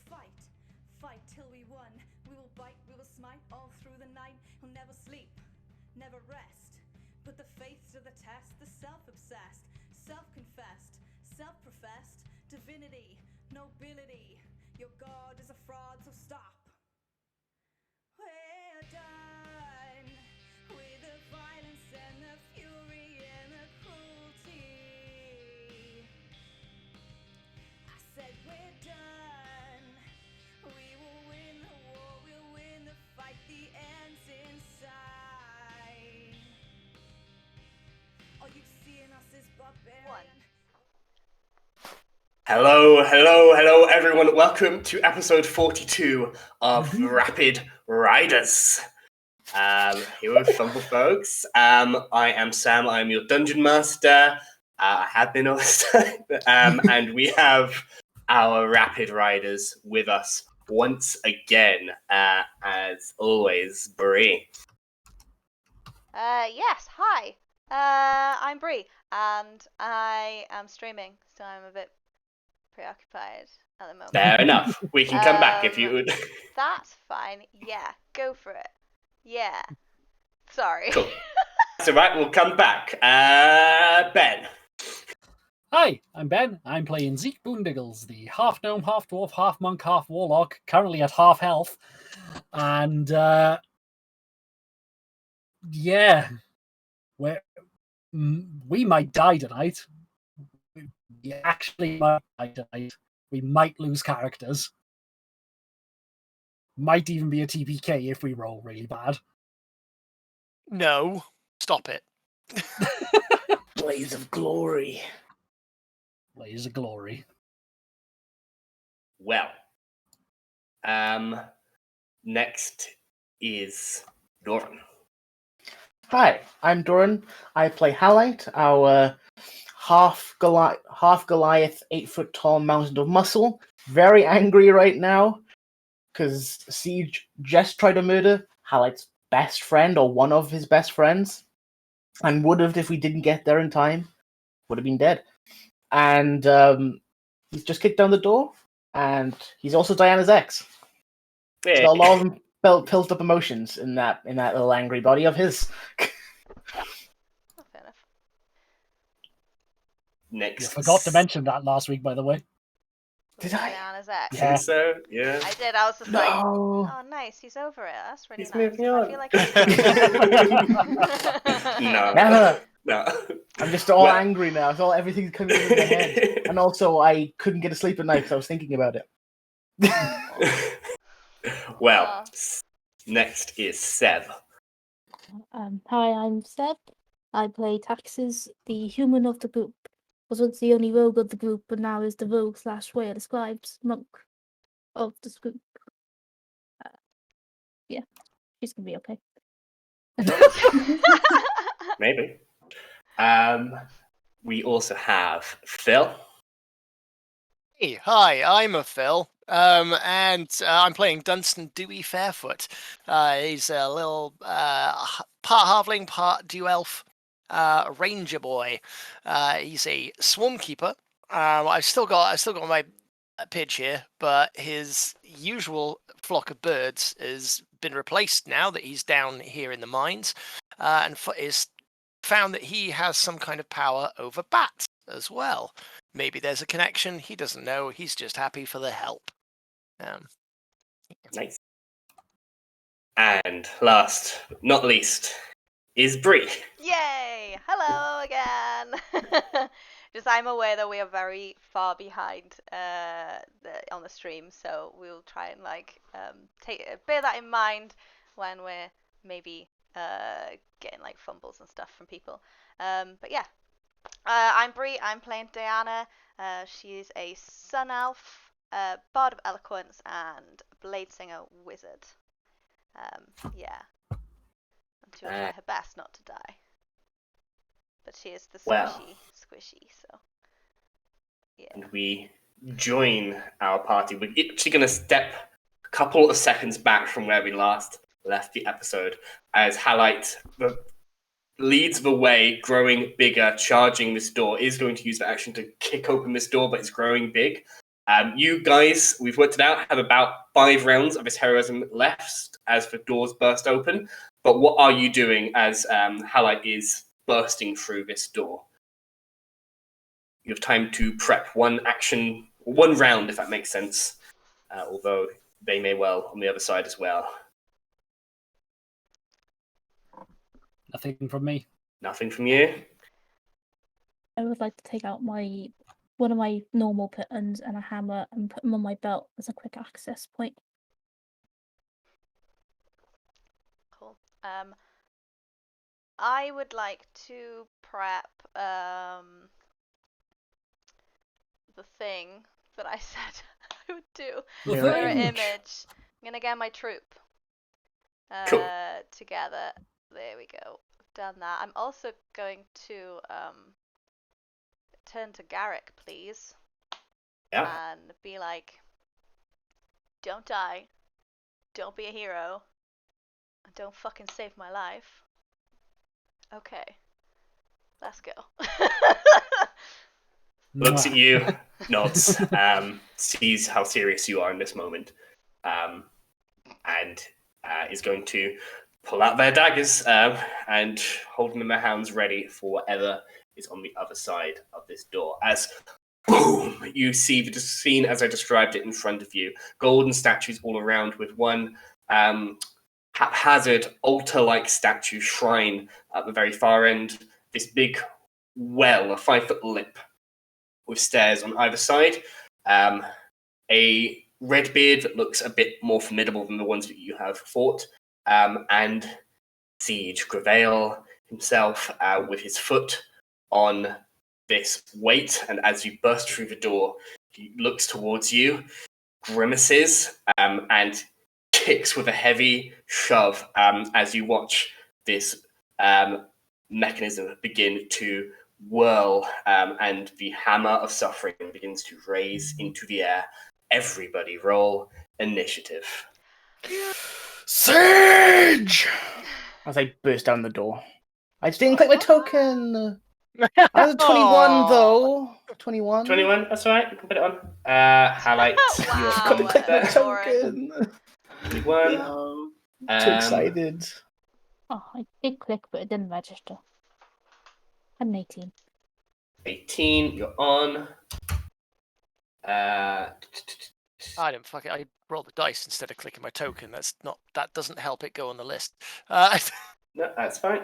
fight, fight till we won. We will bite, we will smite all through the night. We'll never sleep, never rest. Put the faith to the test, the self-obsessed, self-confessed, self-professed, divinity, nobility. Your God is a fraud, so stop. We're done with the violence and the fury and the cruelty. I said we're done. We will win the war, we'll win the fight, the end's inside. All you see in us is barbarian. Hello, everyone. Welcome to episode 42 of Rapid Riders. Here with Fumble folks. I am Sam. I'm your dungeon master. I have been all this time. And we have our Rapid Riders with us once again. As always, Bree. Yes, hi. I'm Bree, and I am streaming, so I'm a bit preoccupied at the moment. Fair enough. We can come back if you would. That's fine. Yeah, go for it. Yeah. Sorry. Cool. That's alright, we'll come back. Ben. Hi, I'm Ben. I'm playing Zeke Boondiggles, the half gnome, half dwarf, half monk, half warlock, currently at half health. And yeah, we might die tonight. We actually might die tonight. We might lose characters. Might even be a TPK if we roll really bad. No, stop it. Blaze of Glory. Blaze of Glory. Well, next is Doran. Hi, I'm Doran. I play Halite, our half Goliath, 8-foot tall mountain of muscle. Very angry right now because Siege just tried to murder Halite's best friend, or one of his best friends, and would have if we didn't get there in time. Would have been dead. And he's just kicked down the door, and he's also Diana's ex. Yeah. So a lot of built up emotions in that little angry body of his. Oh, fair enough. Next. You forgot to mention that last week, by the way. Did I? Diana's ex. Yeah. So, yeah. I did. I was just like, No. oh, nice. He's over it. That's really He's nice. moving I on. feel like No. Never. No. I'm just all Well- angry now. It's all everything's coming in my head, and also I couldn't get to sleep at night because I was thinking about it. Well, next is Sev. Hi, I'm Seb. I play Taxes, the human of the group. Was once the only rogue of the group, but now is the rogue / way of the scribes monk of this group. Yeah, she's gonna be okay. Maybe. We also have Phil. Hey, hi, I'm a Phil, and I'm playing Dunstan Dewey Fairfoot. He's a little part halfling, part elf ranger boy. He's a swarm keeper. I've still got my pidge here, but his usual flock of birds has been replaced now that he's down here in the mines, and is found that he has some kind of power over bats as well. Maybe there's a connection. He doesn't know. He's just happy for the help. Nice. And last but not least is Bree. Yay! Hello again. Just I'm aware that we are very far behind on the stream, so we'll try and bear that in mind when we're maybe getting like fumbles and stuff from people. But yeah, I'm Bree. I'm playing Diana. She's a sun elf, bard of eloquence, and blade singer wizard. Yeah. And she'll try her best not to die. But she is the squishy, so yeah. And we join our party. We're actually going to step a couple of seconds back from where we last left the episode as Halite leads the way, growing bigger, charging this door, is going to use the action to kick open this door, but it's growing big. You guys, we've worked it out, have about 5 rounds of his heroism left as the doors burst open. But what are you doing as Halite is bursting through this door? You have time to prep one action, 1 round, if that makes sense. Although they may well on the other side as well. Nothing from me. Nothing from you? I would like to take out one of my normal pittons and a hammer and put them on my belt as a quick access point. Cool. I would like to prep the thing that I said I would do. The Mirror thing. image. I'm gonna get my troop Cool. together. There we go. I've done that. I'm also going to turn to Garrick, please. Yeah. And be like, don't die. Don't be a hero. And don't fucking save my life. Okay. Let's go. Looks at Mwah. you, nods, sees how serious you are in this moment, and is going to pull out their daggers and hold them in their hands ready for whatever is on the other side of this door. As boom, you see the scene as I described it in front of you. Golden statues all around with one haphazard altar-like statue shrine at the very far end. This big well, a 5-foot lip with stairs on either side. A red beard that looks a bit more formidable than the ones that you have fought. And Siege Gravel himself with his foot on this weight. And as you burst through the door, he looks towards you, grimaces, and kicks with a heavy shove as you watch this mechanism begin to whirl, and the hammer of suffering begins to raise into the air. Everybody roll initiative. Sage! As I burst down the door. I just didn't click my token! I was a 21 though. 21? 21, that's all right. You can put it on. Highlight Wow. your Couldn't click my there. token! 21. No. Too excited. Oh, I did click, but it didn't register. An 18. 18, you're on. I didn't fuck it. I rolled the dice instead of clicking my token. That doesn't help it go on the list. No, that's fine.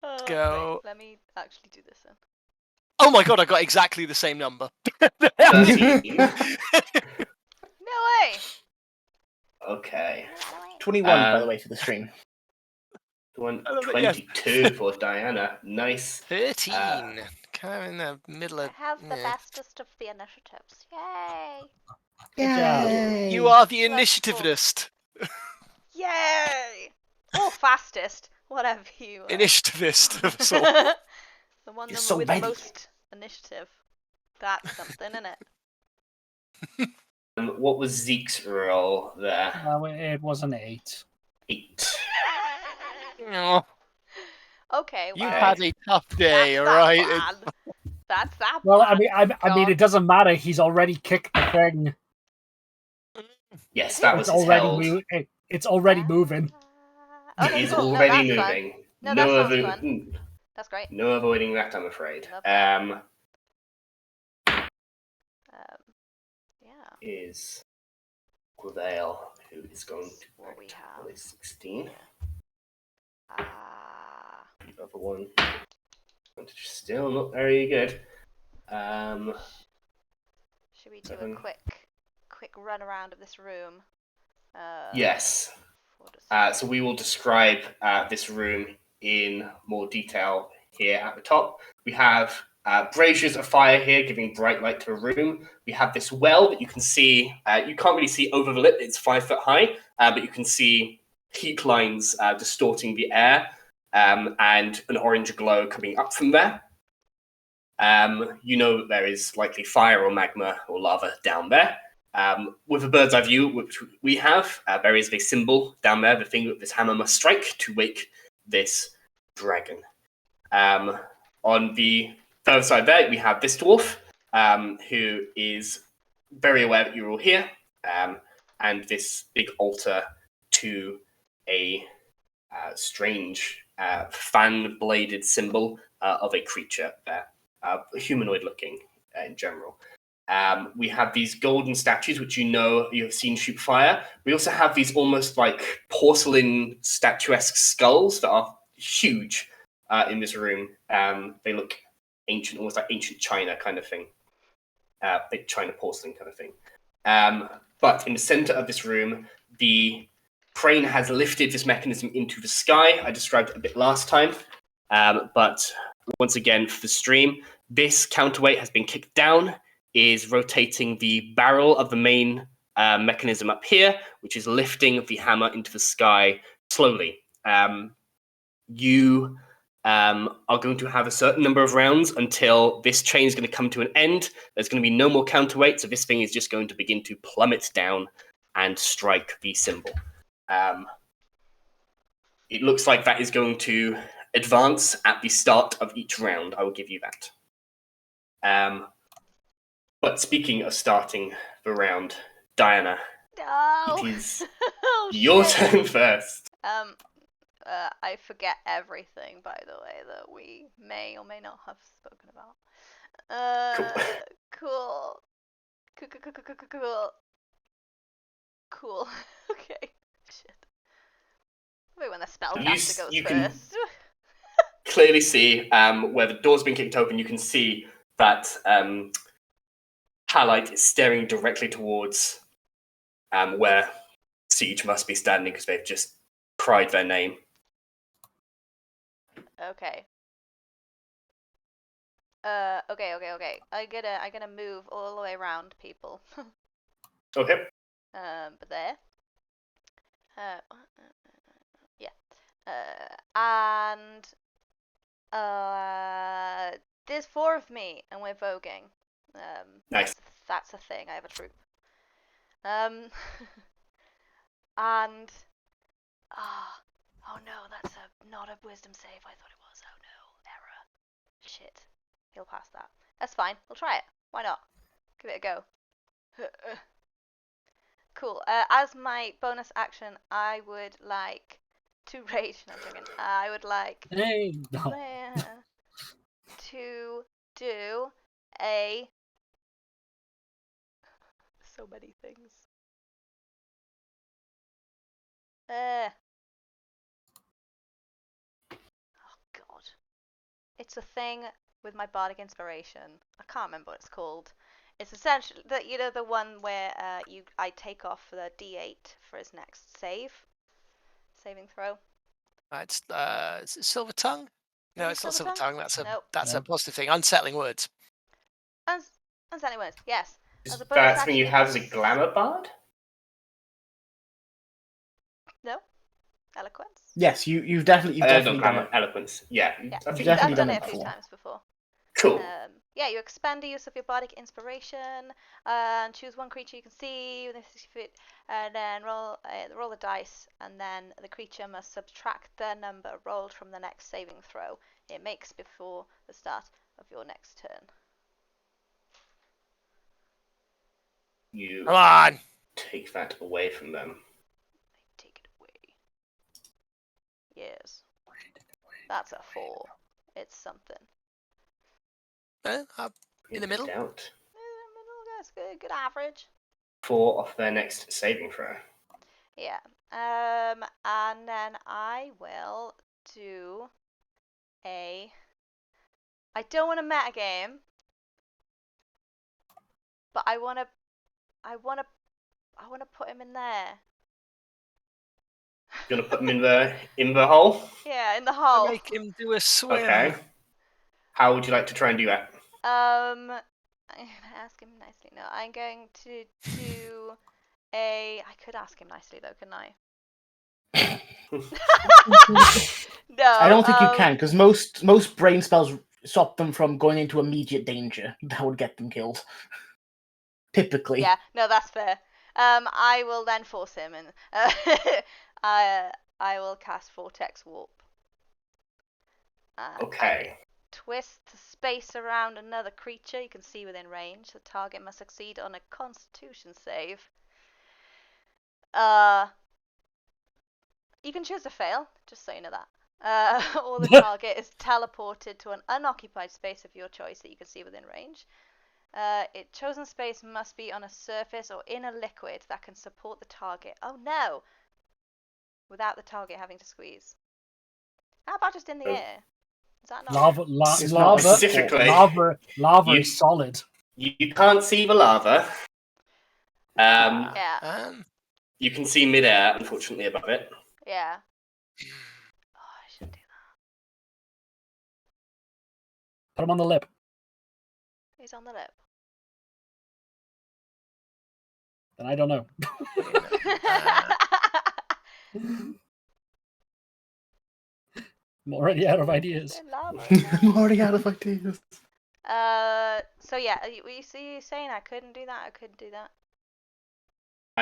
Let's go. Let me actually do this then. Oh my god, I got exactly the same number. 13. No way! Okay. 21, by the way, for the stream. One, I love it, yes. 22 for Diana. Nice. 13. Kind of in the middle I of. have the yeah. bestest of the initiatives. Yay! Yay! You are the Let's go. initiativenist. Yay! Or fastest, whatever you are. Initiativist of us all. The one You're so with ready. the most initiative. That's something, isn't it? What was Zeke's roll there? It was an 8. 8. Oh, Okay, you well, had a tough day, that's alright? that plan. That's that Well, plan. I mean, it doesn't matter. He's already kicked the thing. Yes, that was It's his already held. It's already moving. Okay, He's cool. already no, that's fun. moving. No, that sounds other, fun. That's great. no avoiding that, I'm afraid. Love that. Yeah. Is Gravel, who is going to What we act have. on a 16. Ah. The other one. Still not very good. Should we do 7. a quick run around of this room? Yes. For So we will describe this room in more detail here at the top. We have braziers of fire here giving bright light to the room. We have this well that you can see. You can't really see over the lip. It's 5 foot high, but you can see heat lines distorting the air and an orange glow coming up from there. You know that there is likely fire or magma or lava down there. With a bird's eye view, which we have, there is a symbol down there, the thing that this hammer must strike to wake this dragon. On the further side there, we have this dwarf, who is very aware that you're all here, and this big altar to a strange fan-bladed symbol of a creature there, humanoid-looking in general. We have these golden statues, which you have seen shoot fire. We also have these almost like porcelain statuesque skulls that are huge in this room. They look ancient, almost like ancient China kind of thing. Like China porcelain kind of thing. But in the center of this room, the crane has lifted this mechanism into the sky. I described it a bit last time. But once again, for the stream, this counterweight has been kicked down, is rotating the barrel of the main mechanism up here, which is lifting the hammer into the sky slowly. You are going to have a certain number of rounds until this chain is going to come to an end. There's going to be no more counterweight, so this thing is just going to begin to plummet down and strike the symbol. It looks like that is going to advance at the start of each round. I will give you that. But speaking of starting the round, Diana, No. it is Oh, your shit. turn first. I forget everything, by the way, that we may or may not have spoken about. Cool. Cool. Okay. Shit. Wait, when the spellcaster goes you can first. clearly see where the door's been kicked open. You can see that Halite is staring directly towards where Siege must be standing because they've just cried their name. Okay. Okay. I'm gonna move all the way around people. Okay. But there. Yeah. And there's 4 of me, and we're voguing. Nice. That's a thing. I have a troop. And oh no, that's not a wisdom save. I thought it was. Oh no, error. Shit. He'll pass that. That's fine. We'll try it. Why not? Give it a go. Cool. As my bonus action, I would like to rage. No, I'm joking. I would like Hey, no. to do a so many things. Oh god. It's a thing with my bardic inspiration. I can't remember what it's called. It's essentially the one where I take off the D8 for his next saving throw. It's is it Silver Tongue? No, Is it it's not Silver Silver Tongue? Tongue. Nope. That's a positive thing. Unsettling words. Unsettling words. Yes. Is As a bonus that when you action, have as a glamour bard? No. Eloquence. Yes, you've definitely Not done glamour, it. eloquence. Yeah. Yeah. I think definitely I've done done it it a few before. times before. Cool. Yeah, you expand the use of your bardic inspiration and choose one creature you can see within 60 feet, and then roll the dice, and then the creature must subtract their number rolled from the next saving throw it makes before the start of your next turn. You Come on. take that away from them. Take it away. Yes. That's a 4. It's something. In the middle. Doubt. That's good average. 4 off their next saving throw. Yeah. And then I will do a. I don't want a meta game, but I want to put him in there. You want to put him in the hole? Yeah, in the hole. Make him do a swim. Okay. How would you like to try and do that? I'm gonna ask him nicely. No, I'm going to do a. I could ask him nicely though, couldn't I? No. I don't think you can, because most brain spells stop them from going into immediate danger. That would get them killed. Typically. Yeah, no, that's fair. I will then force him, and I will cast Vortex Warp. Okay. twist to space around another creature you can see within range. The target must succeed on a Constitution save. You can choose to fail, just so you know that. Or the target is teleported to an unoccupied space of your choice that you can see within range. Chosen space must be on a surface or in a liquid that can support the target. Oh no! Without the target having to squeeze. How about just in the air? Is that not? It's not specifically. Lava You- is solid. You can't see the lava. Yeah. You can see midair, unfortunately, above it. Yeah. Oh, I should do that. Put him on the lip. He's on the lip. Then I don't know. I'm already out of ideas. In lava. I'm already out of ideas. So yeah, were you saying I couldn't do that? I couldn't do that.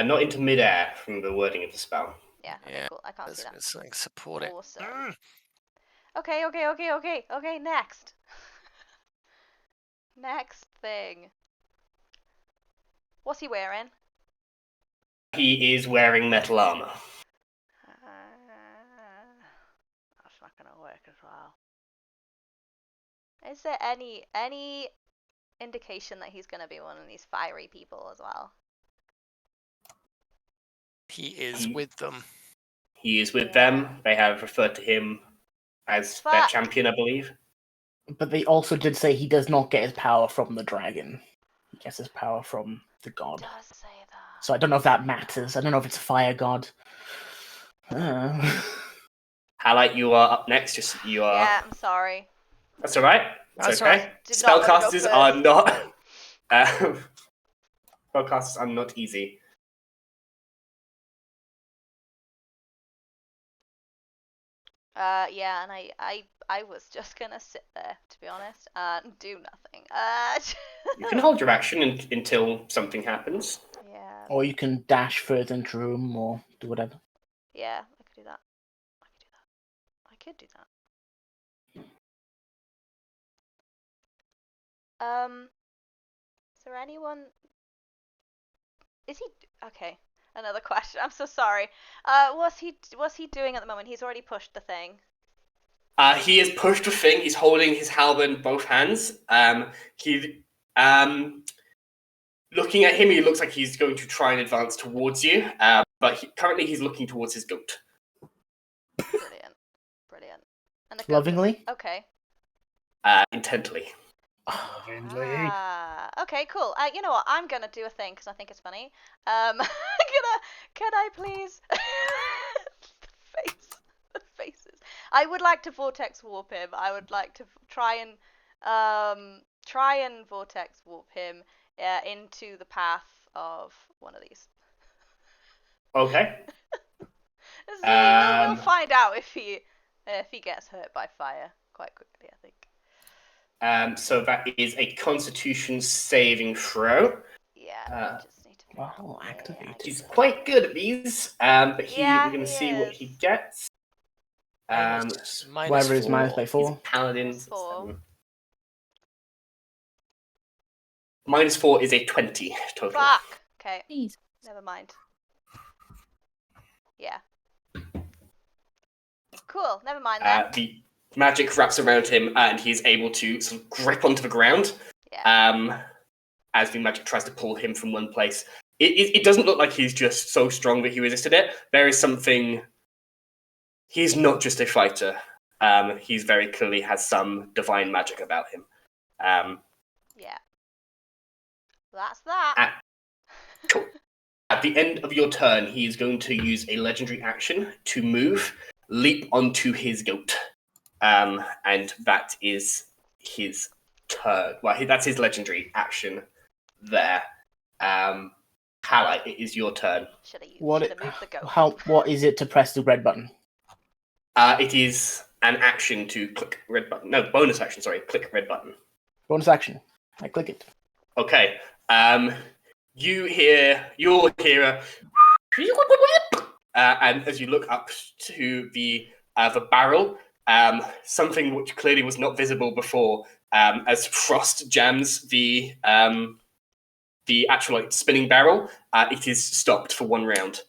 Not into midair from the wording of the spell. Yeah. Okay. Cool. I can't see that. Something support it. Awesome. Okay. Next. Next thing. What's he wearing? He is wearing metal armor. That's not gonna work as well. Is there any indication that he's gonna be one of these fiery people as well? He is with them. He is with them. They have referred to him as their champion, I believe. But they also did say he does not get his power from the dragon. He gets his power from the god. It does say that. So I don't know if that matters. I don't know if it's a fire god. Highlight, you are up next. You are. Yeah, I'm sorry. That's all right. That's okay. right. Did not wanna go Spellcasters are first. not. Spellcasters are not easy. Yeah, and I was just gonna sit there, to be honest, and do nothing. You can hold your action until something happens. Yeah. Or you can dash further into the room or do whatever. Yeah, I could do that. I could do that. Is there anyone? Is he okay? Another question. I'm so sorry. What's he doing at the moment? He's already pushed the thing. He has pushed the thing. He's holding his halberd in both hands. Looking at him, he looks like he's going to try and advance towards you. But currently, he's looking towards his goat. Brilliant. And the goat Lovingly? Okay. Intently. Okay, cool. You know what? I'm gonna do a thing because I think it's funny. Can I please? The faces. I would like to vortex warp him. I would like to try and vortex warp him into the path of one of these. Okay. We'll find out if he gets hurt by fire quite quickly, I think. So that is a Constitution saving throw. Yeah, I just need to. Wow, activated. He's quite good at these, but we're going to see what he gets. Whatever is minus by 4. Paladins. -4. -4 is a 20 total. Fuck. Okay. Jeez. Never mind. Yeah. Cool. Never mind then. The magic wraps around him, and he's able to sort of grip onto the ground. Yeah. As the magic tries to pull him from one place. It doesn't look like he's just so strong that he resisted it. There is something. He's not just a fighter. He's very clearly has some divine magic about him. Yeah. That's that. Cool. At the end of your turn, he is going to use a legendary action to move, leap onto his goat. And that is his turn. Well, that's his legendary action there. Highlight, it is your turn. Should have moved the goat. What is it to press the red button? It is an action to click red button. No, bonus action, sorry. Click red button. Bonus action. I click it. Okay. You'll hear a and as you look up to the barrel, something which clearly was not visible before, as Frost jams the actual spinning barrel, it is stopped for 1 round.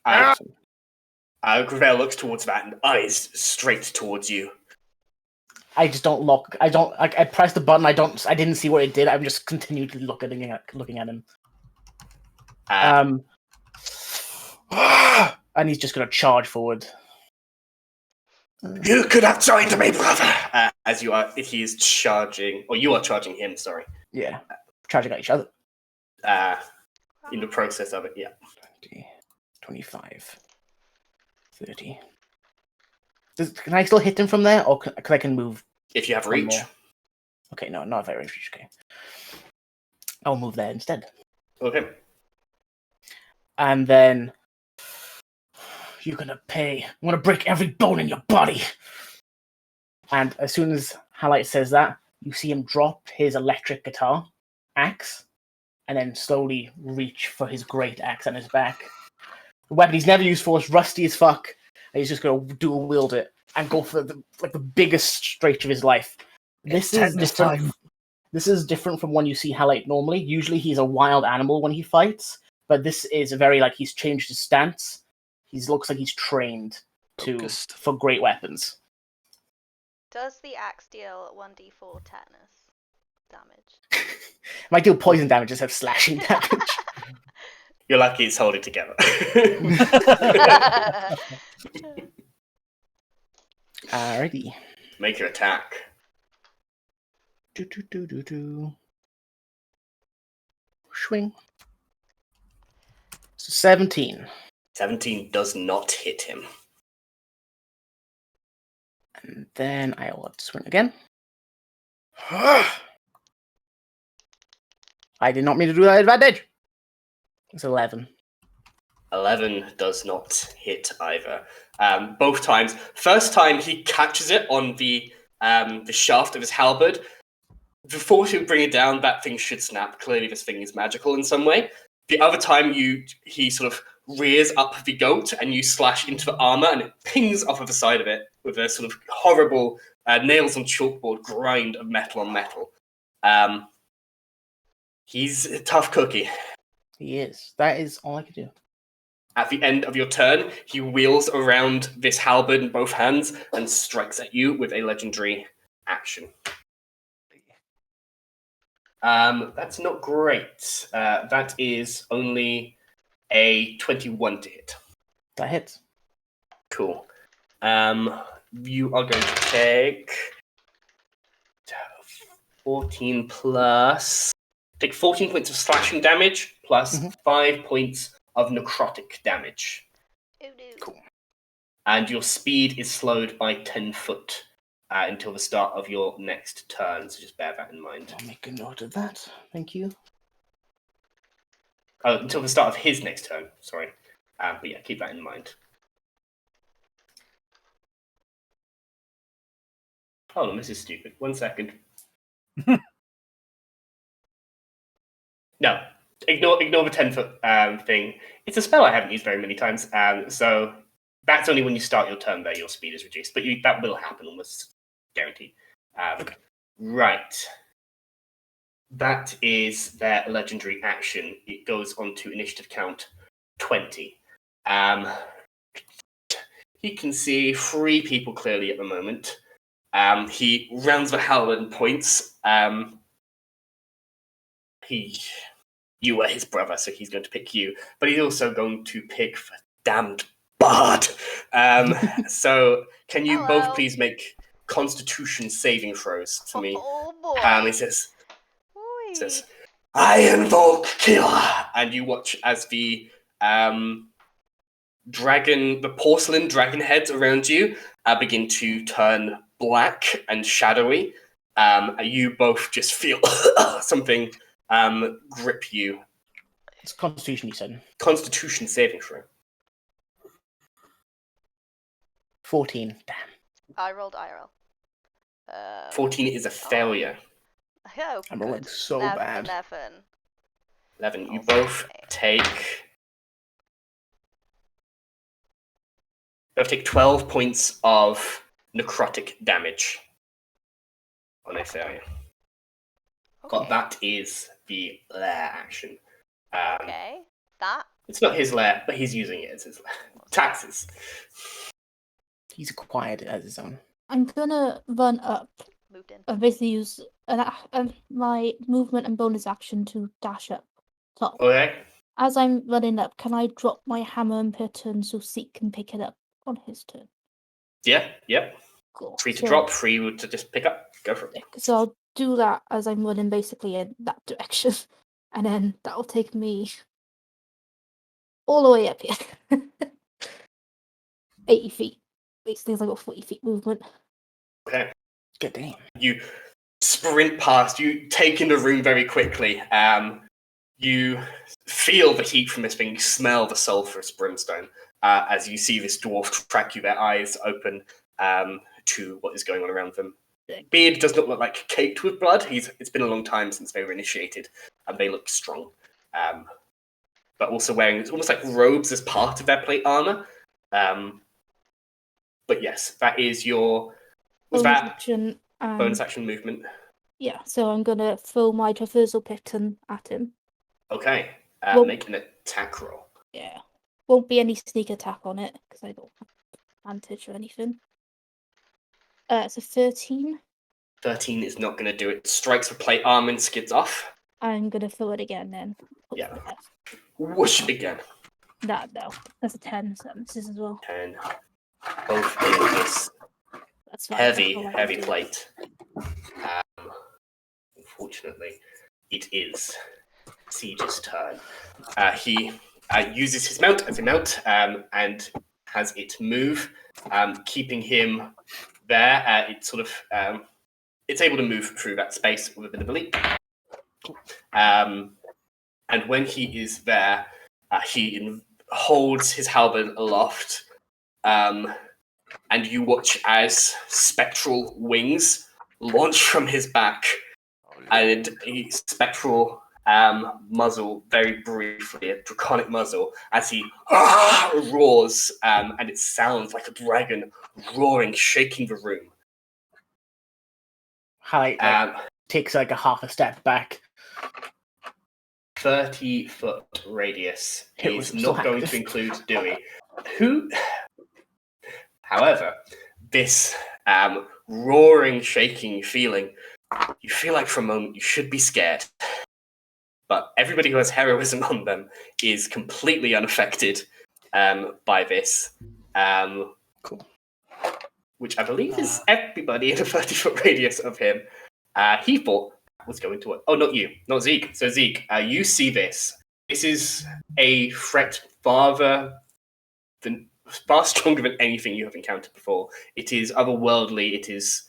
Gravel looks towards that and eyes straight towards you. I just don't look. I pressed the button. I didn't see what it did. I'm just continued looking at him. And he's just gonna charge forward. You could have joined me, brother. As you are, he is charging, or you are charging him. Sorry. Yeah, charging at each other. In the process of it, yeah. 20, 25, 30. Can I still hit him from there, or I can move? If you have reach. More? Okay, no, not if I have reach. Okay, I'll move there instead. Okay. And then you're gonna pay. I'm gonna break every bone in your body. And as soon as Halite says that, you see him drop his electric guitar axe, and then slowly reach for his great axe on his back. The weapon he's never used for is rusty as fuck, and he's just gonna dual wield it and go for the biggest stretch of his life. This is different. This is different from when you see Halite normally. Usually he's a wild animal when he fights, but this is a very he's changed his stance. He looks like he's trained for great weapons. Does the axe deal 1d4 tetanus damage? Might deal poison damage, just have slashing damage. You're lucky it's holding together. Alrighty. Make your attack. Swing. So 17. 17 does not hit him. And then I will swing again. I did not mean to do that advantage. It's 11. 11 does not hit either. Both times. First time he catches it on the shaft of his halberd. Before he bring it down, that thing should snap. Clearly this thing is magical in some way. The other time he sort of rears up the goat and you slash into the armor and it pings off of the side of it with a sort of horrible nails on chalkboard grind of metal on metal. He's a tough cookie. He is. That is all I can do. At the end of your turn, he wheels around this halberd in both hands and strikes at you with a legendary action. That's not great. That is only a 21 to hit. That hits. Cool. You are going to take 14 plus... Take 14 points of slashing damage plus 5 points of necrotic damage. Cool. And your speed is slowed by 10 foot until the start of your next turn, so just bear that in mind. I'll make a note of that. Thank you. Oh, until the start of his next turn, sorry. But yeah, keep that in mind. Hold on, this is stupid. 1 second. No, ignore the 10-foot thing. It's a spell I haven't used very many times, so that's only when you start your turn there your speed is reduced. But that will happen, almost guaranteed. Okay. Right. That is their legendary action. It goes on to initiative count 20. He can see 3 people clearly at the moment. He rounds the halberd and points. You are his brother, so he's going to pick you. But he's also going to pick the damned bard. So can you both please make Constitution saving throws for me? Oh boy. He says, I invoke killer. And you watch as the porcelain dragon heads around you begin to turn black and shadowy. You both just feel something grip you. It's Constitution, you said. Constitution saving throw. 14. Damn. I rolled IRL. 14 is a failure. Oh, I'm rolling so bad. 11. You both take You have to take 12 points of necrotic damage on this area. But that is the lair action. Okay. That. It's not his lair, but he's using it as his lair. Taxes. He's acquired it as his own. I'm gonna run up Moved in. and basically use my movement and bonus action to dash up top. Okay. As I'm running up, can I drop my hammer and per turn so Zeke can pick it up on his turn? Yeah, yep. Cool. Free to drop, free to just pick up. Go for it. So I'll do that as I'm running basically in that direction. And then that'll take me all the way up here. 80 feet. Basically, I've got 40 feet movement. Okay. Good damn. You sprint past, you take in the room very quickly. You feel the heat from this thing, you smell the sulphurous brimstone as you see this dwarf track you, their eyes open to what is going on around them. Beard does not look like caked with blood. It's been a long time since they were initiated, and they look strong. But also wearing almost like robes as part of their plate armor. But yes, that is your bonus action movement. Yeah, so I'm gonna throw my traversal picton at him. Okay, make an attack roll. Yeah, won't be any sneak attack on it because I don't have advantage or anything. It's a 13. 13 is not going to do it. Strikes the plate armor and skids off. I'm gonna throw it again then. Yeah. Whoosh again. No, that's a 10, so this is as well. 10. Both in this That's fine. heavy plate. Unfortunately, it is Siege's turn. He uses his mount as a mount and has it move, keeping him there. It's able to move through that space with a bit of a leap. And when he is there, he holds his halberd aloft, and you watch as spectral wings launch from his back, and a spectral muzzle, very briefly, a draconic muzzle, as he roars, and it sounds like a dragon roaring, shaking the room. Takes like a half a step back. 30-foot radius is not going to include Dewey. However, this roaring, shaking feeling, you feel like for a moment you should be scared. But everybody who has heroism on them is completely unaffected by this. Cool. Which I believe is everybody in a 30-foot radius of him. He thought was going to work. Oh, not you, not Zeke. So Zeke, you see this. This is a threat far stronger than anything you have encountered before. It is otherworldly. It is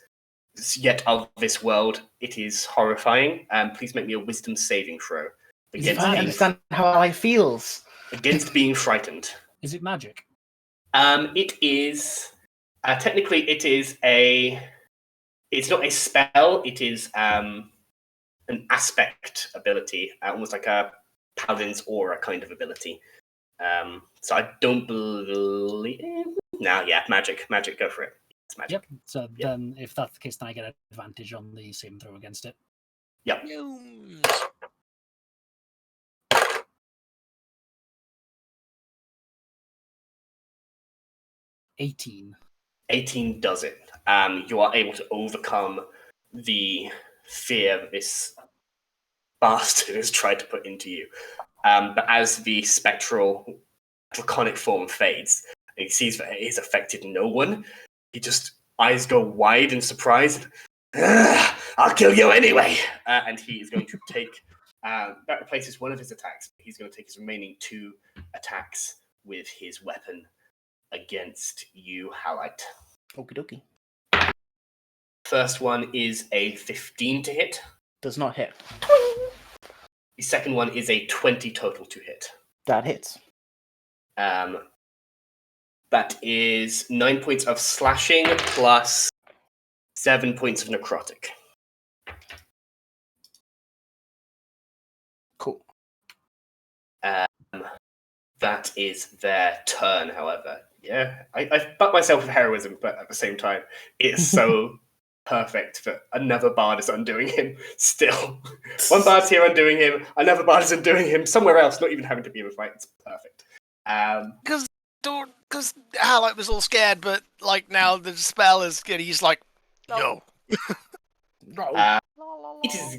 yet of this world. It is horrifying. Please make me a wisdom saving throw. If I understand how I feels. Against being frightened. Is it magic? It is... technically, it is a... It's not a spell. It is an aspect ability, almost like a paladin's aura kind of ability. So I don't believe... No, yeah, magic. Magic, go for it. It's magic. Yep. So then, if that's the case, then I get an advantage on the saving throw against it. Yep. 18. 18 does it. You are able to overcome the fear that this bastard has tried to put into you. But as the spectral draconic form fades, and he sees that it has affected no one, he just eyes go wide in surprise. I'll kill you anyway! And he is going to take... that replaces one of his attacks. He's going to take his remaining 2 attacks with his weapon against you, Halite. Okie dokie. First one is a 15 to hit. Does not hit. The second one is a 20 total to hit. That hits. That is 9 points of slashing plus 7 points of necrotic. Cool. That is their turn, however. Yeah, I fuck myself with heroism, but at the same time, it's so perfect that another bard is undoing him still. One bard's here undoing him, another bard is undoing him somewhere else, not even having to be in a fight. It's perfect. Because Halite was all scared, but like now the spell is good. He's like, no. It is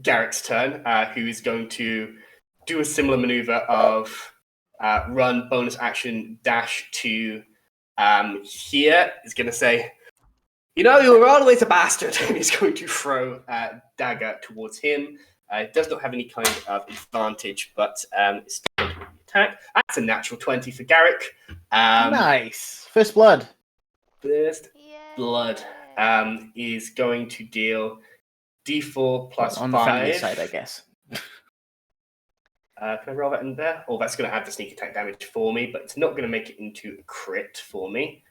Garrick's turn, who is going to do a similar maneuver of run, bonus action, dash to here. He's going to say, you know, you were always a bastard. And he's going to throw a dagger towards him. It does not have any kind of advantage, but it's still an attack. That's a natural 20 for Garrick. Nice. First blood. First Yay. blood is going to deal D4 plus On 5. the family side, I guess. Can I roll that in there? Oh, that's going to add the sneak attack damage for me, but it's not going to make it into a crit for me.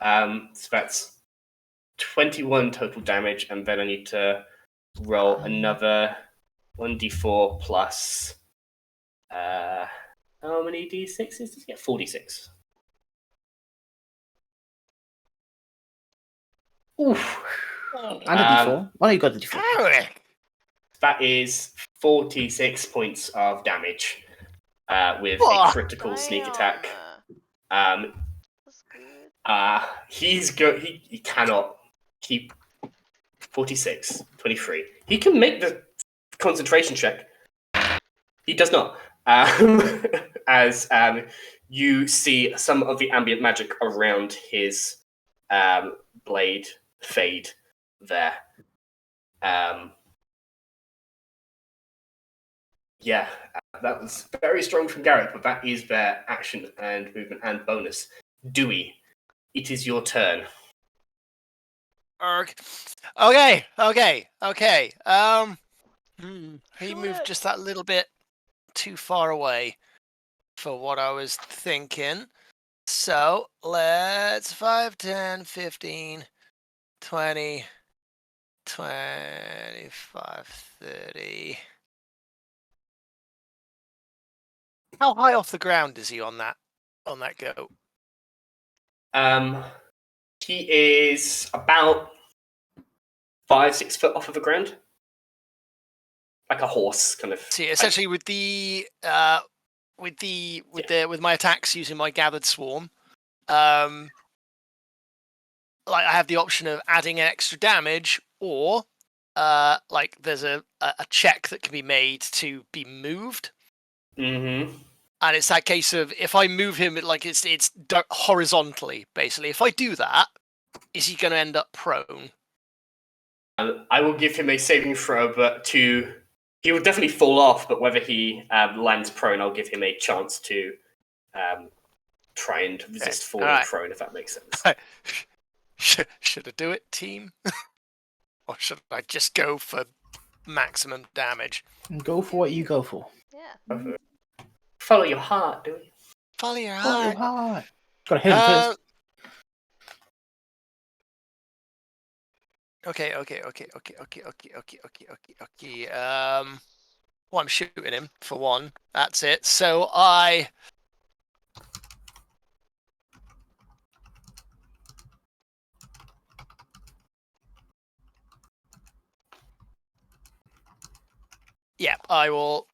So that's 21 total damage, and then I need to roll another 1d4 plus... how many d6s does it get? 46. Oof. And a d4. Oh, you got the d4. Garrick! That is 46 points of damage with a critical sneak attack. That's good. He cannot keep 46, 23. He can make the concentration check. He does not. As you see some of the ambient magic around his blade fade there. Yeah, that was very strong from Garrett, but that is their action and movement and bonus. Dewey, it is your turn. Okay. He Shoot moved it. just that little bit too far away for what I was thinking. So let's 5, 10, 15, 20, 25, 30. How high off the ground is he on that goat? He is about 5-6 foot off of the ground, like a horse, kind of. See, essentially with my attacks using my gathered swarm, like I have the option of adding an extra damage, or like there's a check that can be made to be moved. Mm-hmm. And it's that case of if I move him, like it's horizontally, basically. If I do that, is he going to end up prone? I will give him a saving throw, but he will definitely fall off. But whether he lands prone, I'll give him a chance to try and resist falling prone, if that makes sense. Should I do it, team? Or should I just go for maximum damage? Go for what you go for. Yeah. Follow your heart, do we? Follow your Follow your heart. heart. Gotta hit him first. Okay. Well, I'm shooting him for one. That's it. So yeah, I will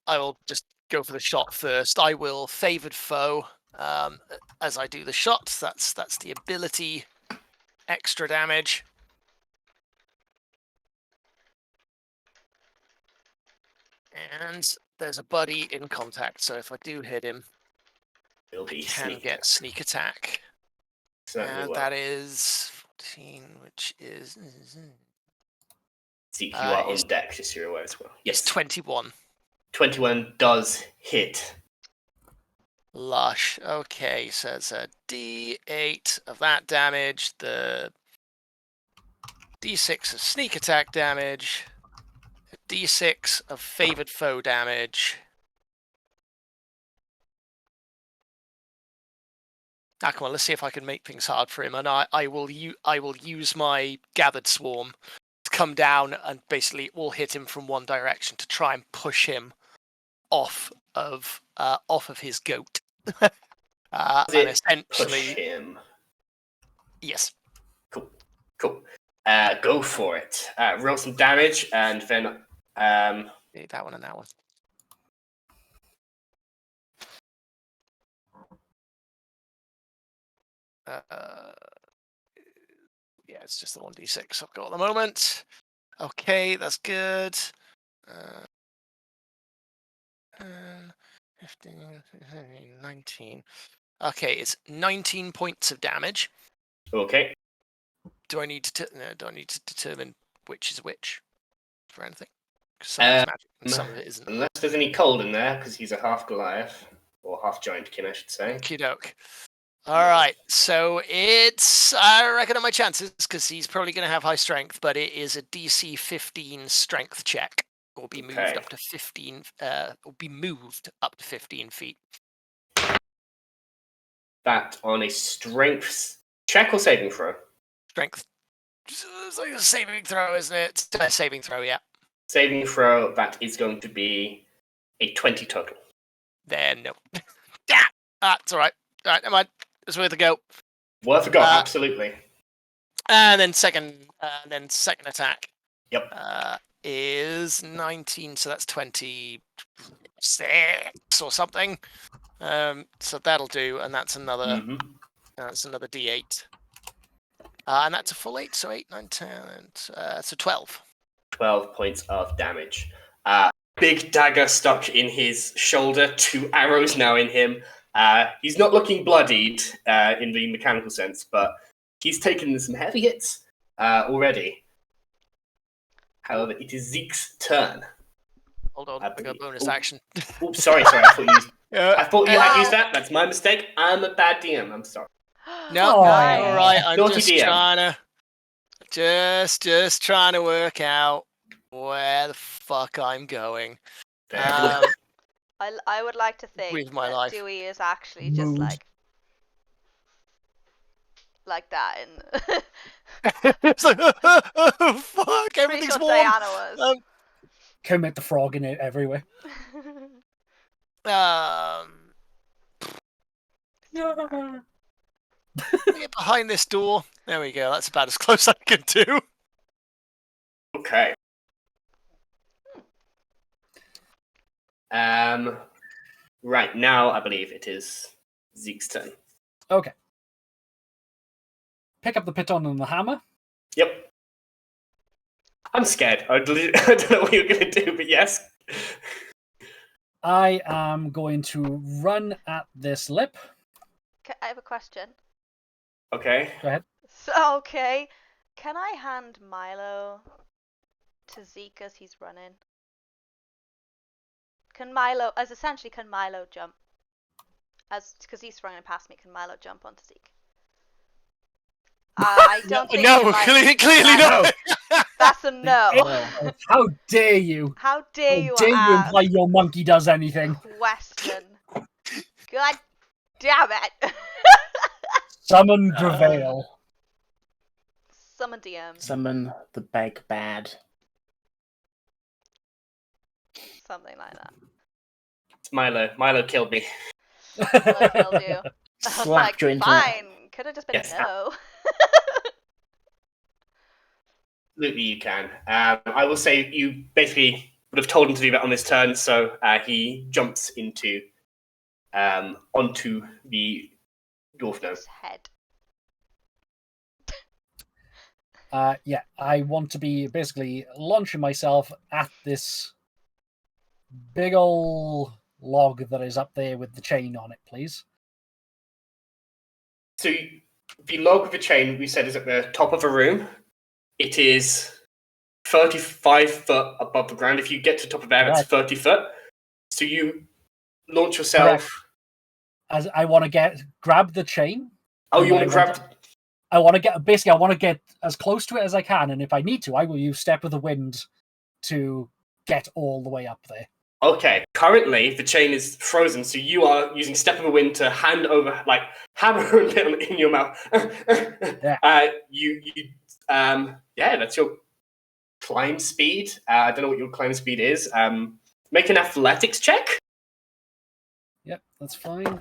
just go for the shot first. I will favored foe as I do the shot. That's the ability extra damage. And there's a buddy in contact, so if I do hit him, I can get sneak attack. And that is 14, which is... Zeke, you are on deck, just so you're aware as well. Yes, 21. 21 does hit. Lush. Okay, so it's a D8 of that damage, the D6 of sneak attack damage, a D6 of favored foe damage. Now, come on, let's see if I can make things hard for him, and I will use my gathered swarm to come down and basically all hit him from one direction to try and push him off of his goat. Does And it push essentially, him? yes. Cool. Go for it. Roll some damage, and then That one and that one. Yeah, it's just the 1d6 I've got at the moment. Okay, that's good. 15, 19. Okay, it's 19 points of damage. okay. Do I need to? No, do I need to determine which is which for anything? 'Cause some of it's magic and some of it isn't. Unless there's any cold in there, because he's a half Goliath or half Giantkin, I should say. Okey-doke. All right, so it's, I reckon on my chances, because he's probably going to have high strength, but it is a DC 15 strength check. Will be moved Okay. up to 15. Will be moved up to 15 feet. That on a strength check or saving throw? Strength. It's like a saving throw, isn't it? It's a saving throw, yeah. Saving throw, that is going to be a 20 total. Then no. Yeah, it's all right. All right, never mind. It's worth a go. Worth a go, absolutely. And then second attack. Yep. Is 19, so that's 26 or something. So that'll do, and that's another. That's another D8. And that's a full 8, so 8, 9, 10, so 12. 12 points of damage. Big dagger stuck in his shoulder, 2 arrows now in him. He's not looking bloodied in the mechanical sense, but he's taken some heavy hits already. However, it is Zeke's turn. Hold on, I got a bonus action. Oops, sorry. I thought you had used that. That's my mistake. I'm a bad DM. I'm sorry. No, all right. I'm Naughty just DM. trying to work out where the fuck I'm going. I would like to think With my that life. Dewey is actually just Mood. like that, and It's like, oh, fuck, pretty everything's sure warm. Diana was. Commit the frog in it everywhere. Get behind this door. There we go. That's about as close I can do. Okay. Right now, I believe it is Zeke's turn. Okay. Pick up the piton and the hammer. Yep. I'm scared. I don't know what you're going to do, but yes. I am going to run at this lip. I have a question. Okay. Go ahead. So, okay, can I hand Milo to Zeke as he's running? Can Milo jump? Because he's running past me, can Milo jump onto Zeke? I don't think No, he might. clearly no. That's a no. Oh, how dare you? How dare you imply ask your monkey does anything? question? God damn it. Summon Gravel. Summon DM. Summon the big bad. Something like that. It's Milo. Milo killed me. Milo killed you. I was Slapped like, you into fine. Could have just been Yes. no. Absolutely, you can. I will say you basically would have told him to do that on this turn, so he jumps onto the dwarf gnome. His head. Yeah, I want to be basically launching myself at this big ol' log that is up there with the chain on it, please. So the log with the chain, we said, is at the top of a room. It is 35 foot above the ground. If you get to the top of there, it's 30 foot. So you launch yourself. Correct. As I want to grab the chain. Oh, you want to grab? I want to get as close to it as I can, and if I need to, I will use Step of the Wind to get all the way up there. Okay. Currently, the chain is frozen, so you are using Step of the Wind to hand over, like hammer it in your mouth. Yeah. Yeah, that's your climb speed. I don't know what your climb speed is. Make an athletics check. Yep, that's fine.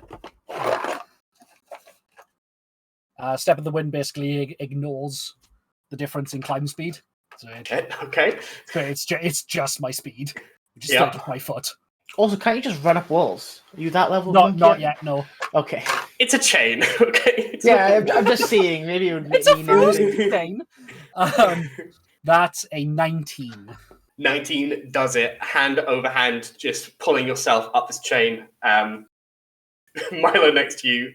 Step of the Wind basically ignores the difference in climb speed. So Okay. it's just my speed, which is Yeah. 35 foot. Also, can't you just run up walls? Are you that level? Not yet, no. Okay. It's a chain, okay? It's Yeah, not- I'm just seeing. Maybe it would It's a mean anything. floating chain. That's a 19. 19 does it, hand over hand, just pulling yourself up this chain. Milo next to you,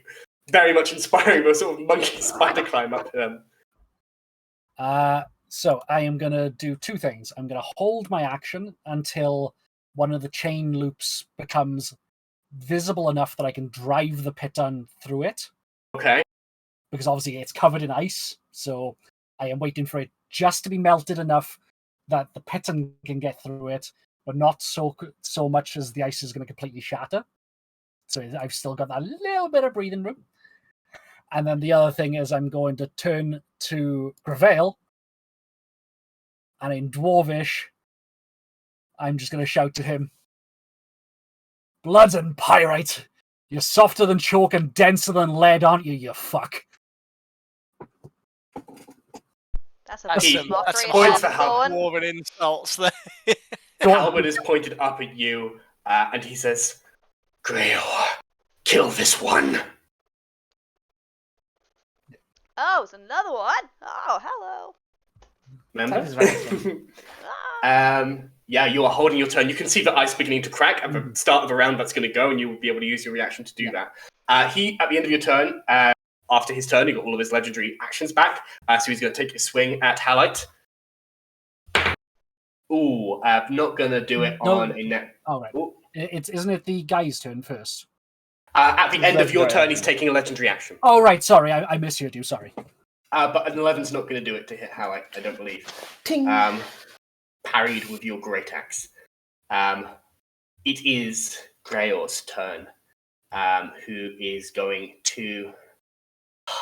very much inspiring the sort of monkey spider climb up to them. So I am going to do two things. I'm going to hold my action until one of the chain loops becomes visible enough that I can drive the piton through it. Okay. Because obviously it's covered in ice, so I am waiting for it just to be melted enough that the piton can get through it, but not so much as the ice is going to completely shatter. So I've still got that little bit of breathing room. And then the other thing is I'm going to turn to Gravel, and in Dwarvish, I'm just going to shout to him, "Blood and pyrite! You're softer than chalk and denser than lead, aren't you, you fuck?" That's a That's bit some- mockery that's of points Sam for how Thorne. Dwarven insults there. Halberd is pointed up at you, and he says, Grail, kill this one. Oh, it's another one. Oh, hello. Remember? That is right. Ah. Yeah, you are holding your turn. You can see the ice beginning to crack at the start of the round that's going to go, and you will be able to use your reaction to do that. He, at the end of your turn, after his turn, he got all of his legendary actions back, so he's going to take a swing at Halite. Ooh, not going to do it No. on a net. All right. Ooh. Isn't it the guy's turn first? At the end of your Legendary turn, he's action. taking a legendary action. Oh, right. Sorry, I misheard you. Sorry. But an 11's not going to do it to hit Halite, I don't believe. Ting. Parried with your great axe. It is Grayor's turn, who is going to...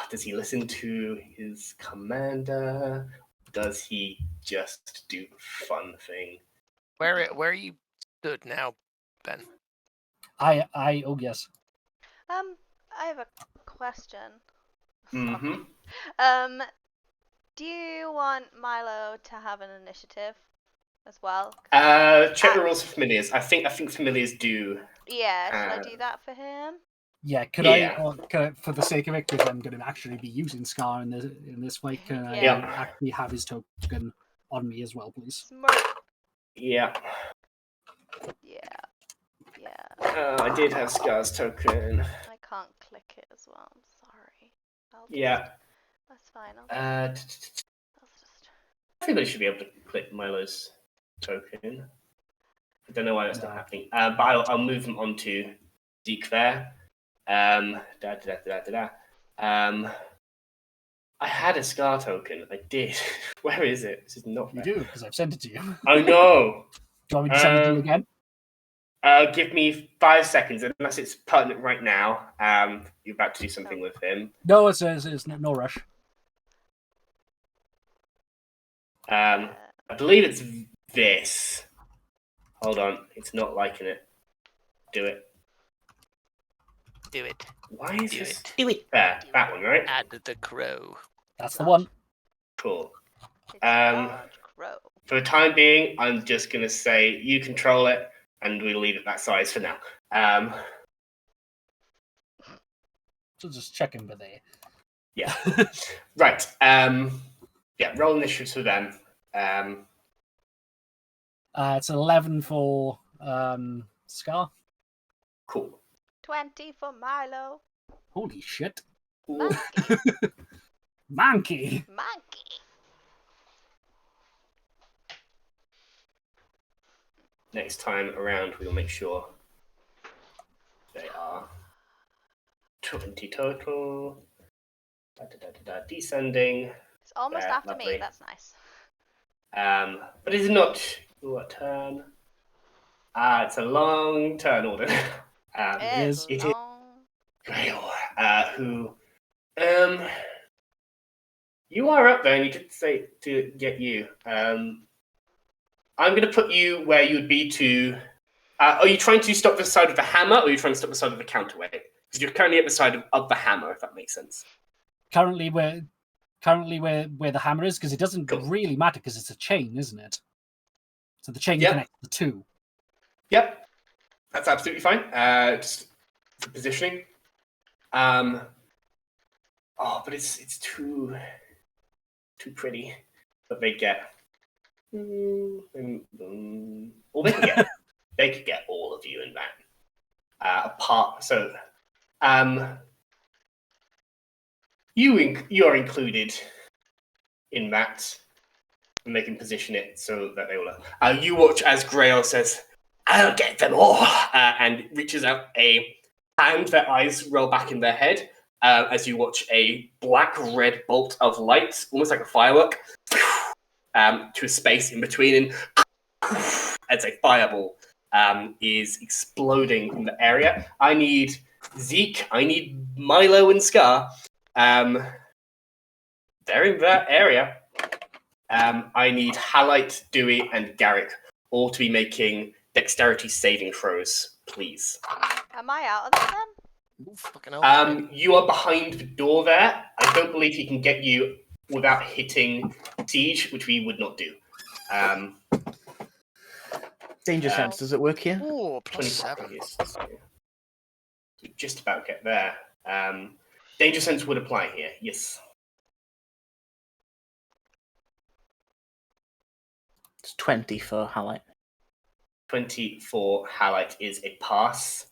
Does he listen to his commander? Does he just do the fun thing? Where are you stood now, Ben? Oh, yes. I have a question. Mm-hmm. Do you want Milo to have an initiative as well? Check the rules for familiars. I think familiars do. Yeah, should I do that for him? Yeah, could Yeah. I, for the sake of it, because I'm going to actually be using Scar in this fight, can I Yeah. actually have his token on me as well, please? Smart. Yeah. Yeah. I did have Scar's token. I can't click it as well. I'm sorry. Yeah. That's fine. I think I should be able to click Milo's token. I don't know why that's not happening. But I'll move them on to Zeke there. I had a Scar token. I did. Where is it? This is not You there. do, because I've sent it to you. Do Oh no! you want me to send it to you again? Give me 5 seconds, unless it's pertinent right now. You're about to do something with him. No, it's no rush. I believe it's this. Hold on, it's not liking it. Do it. Do it. Why is Do this? it. Do it. There, that one, right? Add the crow. That's the one. Cool. It's Um, large crow. For the time being, I'm just going to say you control it, and we'll leave it that size for now. So just checking for there. Yeah. Right. Yeah, roll initiatives for them. It's 11 for Scar. Cool. 20 for Milo. Holy shit. Ooh. Monkey. Monkey. Next time around, we'll make sure they are 20 total. Descending. It's almost Yeah, after me. lovely. That's nice. But it's not your turn. It's a long turn order. It is it is long. Grail, who, you are up there, and you did say to get you. I'm going to put you where you would be to. Are you trying to stop the side of the hammer, or are you trying to stop the side of the counterweight? Because you're currently at the side of the hammer, if that makes sense. currently where the hammer is, because it doesn't Cool. really matter because it's a chain, isn't it? So the chain Yep. connects the two. Yep, that's absolutely fine. Just for positioning. But it's too pretty. But they get. Or they could get all of you in that. Apart, so you are included in that, and they can position it so that they will. You watch as Grail says, "I'll get them all," and reaches out a hand. Their eyes roll back in their head as you watch a black-red bolt of light, almost like a firework, to a space in between, and as a fireball is exploding in the area. I need Zeke, I need Milo and Scar. They're in that area. I need Halite, Dewey, and Garrick all to be making dexterity saving throws, please. Am I out of that then? Ooh, fucking hell. You are behind the door there. I don't believe he can get you without hitting Siege, which we would not do. Danger sense, does it work here? Ooh, plus 25, 7. yes. So just about get there. Danger sense would apply here, yes. It's 20 for Halite. 20 for Halite is a pass.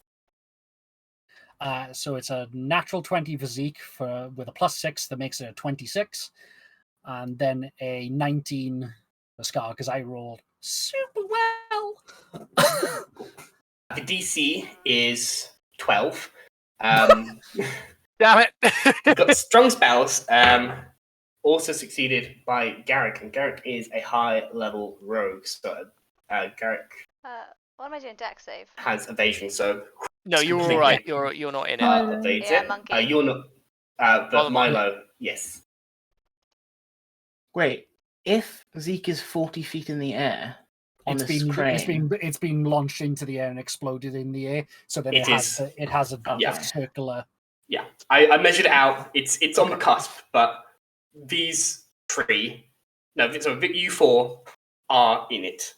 So it's a natural 20 for Zeke with a +6 that makes it a 26, and then a 19 for Scar because I rolled super well. The DC is 12. Damn it! You've got strong spells. Also succeeded by Garrick, and Garrick is a high-level rogue. So Garrick What am I doing? Dex save. has evasion, so No, you're all right. You're not in it. evades Yeah, it. monkey. You're not. But Milo, yes. Great. If Zeke is 40 feet in the air on this crane, it's been launched into the air and exploded in the air. So then it has a circular. Yeah, I measured it out. It's on the cusp, but these three, you four are in it.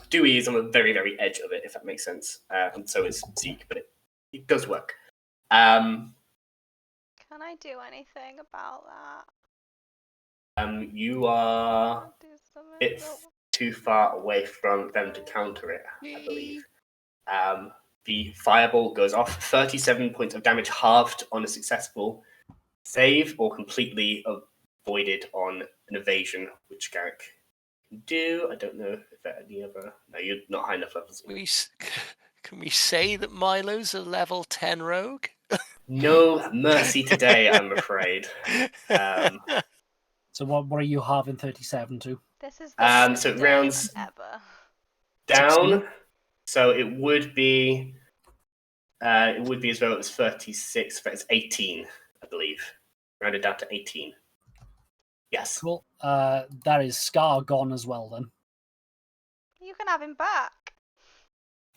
Dewey is on the very, very edge of it, if that makes sense, and so is Zeke, but it does work. Can I do anything about that? You are Do something. it's too far away from them to counter it, I believe. The fireball goes off. 37 points of damage halved on a successful save, or completely avoided on an evasion, which Garrick can do. I don't know if there are any other. No, you're not high enough levels. Can we say that Milo's a level 10 rogue? No mercy today, I'm afraid. So what are you halving 37 to? This is the So it worst rounds game ever. down. So it would be as though it was 36, but it's 18, I believe. Rounded down to 18. Yes. Cool. That is Scar gone as well then. You can have him back.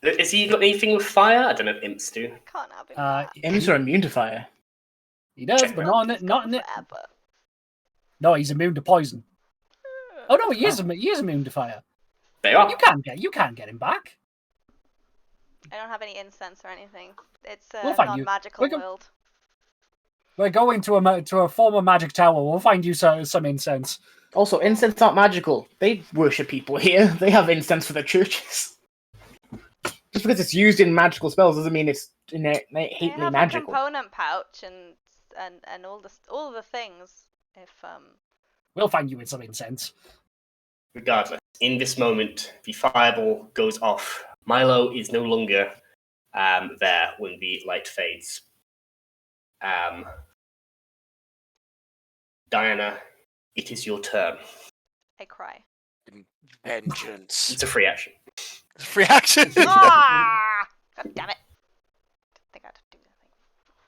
Has he got anything with fire? I don't know if imps do. I can't have him back. imps are immune to fire. He does, but not in it. It's Not gone in it. forever. No, he's immune to poison. Oh no, he is immune to fire. They are. You can't get him back. I don't have any incense or anything. It's a We'll find you. non-magical world. We're going to a former magic tower. We'll find you some incense. Also, incense aren't magical. They worship people here. They have incense for their churches. Just because it's used in magical spells doesn't mean it's innately I have magical. a component pouch and all the things. If We'll find you with some incense. Regardless, in this moment, the fireball goes off. Milo is no longer there when the light fades. Diana, it is your turn. I cry. Vengeance. It's a free action. Free action. Ah! God damn it! Didn't think I had to do anything.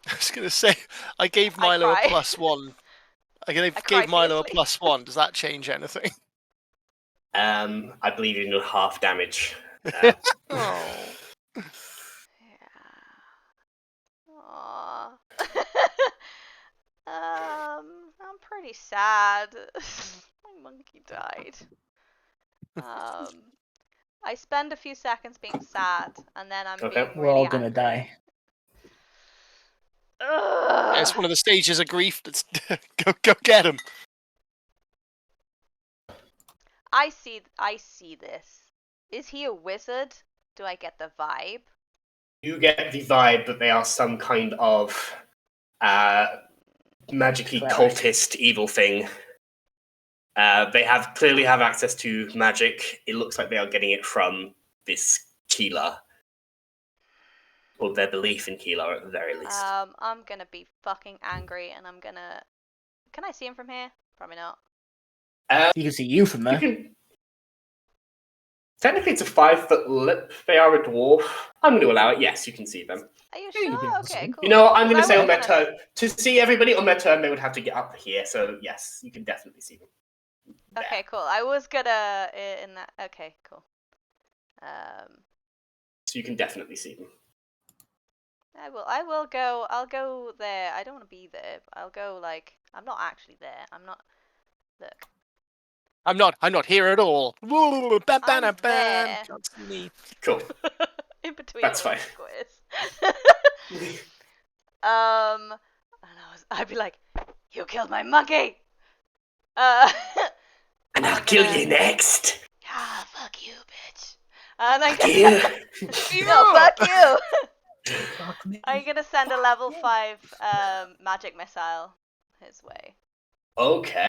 I was going to say, I gave Milo a cry. +1. I cry gave Milo a fiercely. +1. Does that change anything? I believe you know half damage. Oh. Yeah. Aww. really sad. My monkey died. I spend a few seconds being sad, and then I'm Okay. being We're really all gonna angry. die. Ugh. It's one of the stages of grief. Let's go get him. I see this. Is he a wizard? Do I get the vibe? You get the vibe that they are some kind of magically Cleric. cultist evil thing. They clearly have access to magic. It looks like they are getting it from this Keeler. Or their belief in Keeler at the very least. I'm gonna be fucking angry, and I'm gonna. Can I see him from here? Probably not. You can see you from You there. can... Technically, it's a 5-foot lip. They are a dwarf. I'm going to allow it. Yes, you can see them. Are you Yeah, you'll be sure? able to see Okay, him. cool. You know what? I'm going to 'Cause I say on was their gonna- turn. To see everybody on their turn, they would have to get up here. So, yes, you can definitely see them. There. Okay, cool. I was gonna in that. Okay, cool. So you can definitely see them. I will go. I'll go there. I don't want to be there. I'll go like. I'm not actually there. I'm not. Look. I'm not here at all. Woo, bam, bam, I'm bam, bam. there. Can't see me. Cool. In between That's all the fine. squares. And I'd be like, "You killed my monkey." And I'll I'm kill gonna- you next. Ah, fuck you, bitch. And I'm Fuck gonna. you. No, fuck you. Fuck me. I'm gonna send a level 5 magic missile his way. Okay.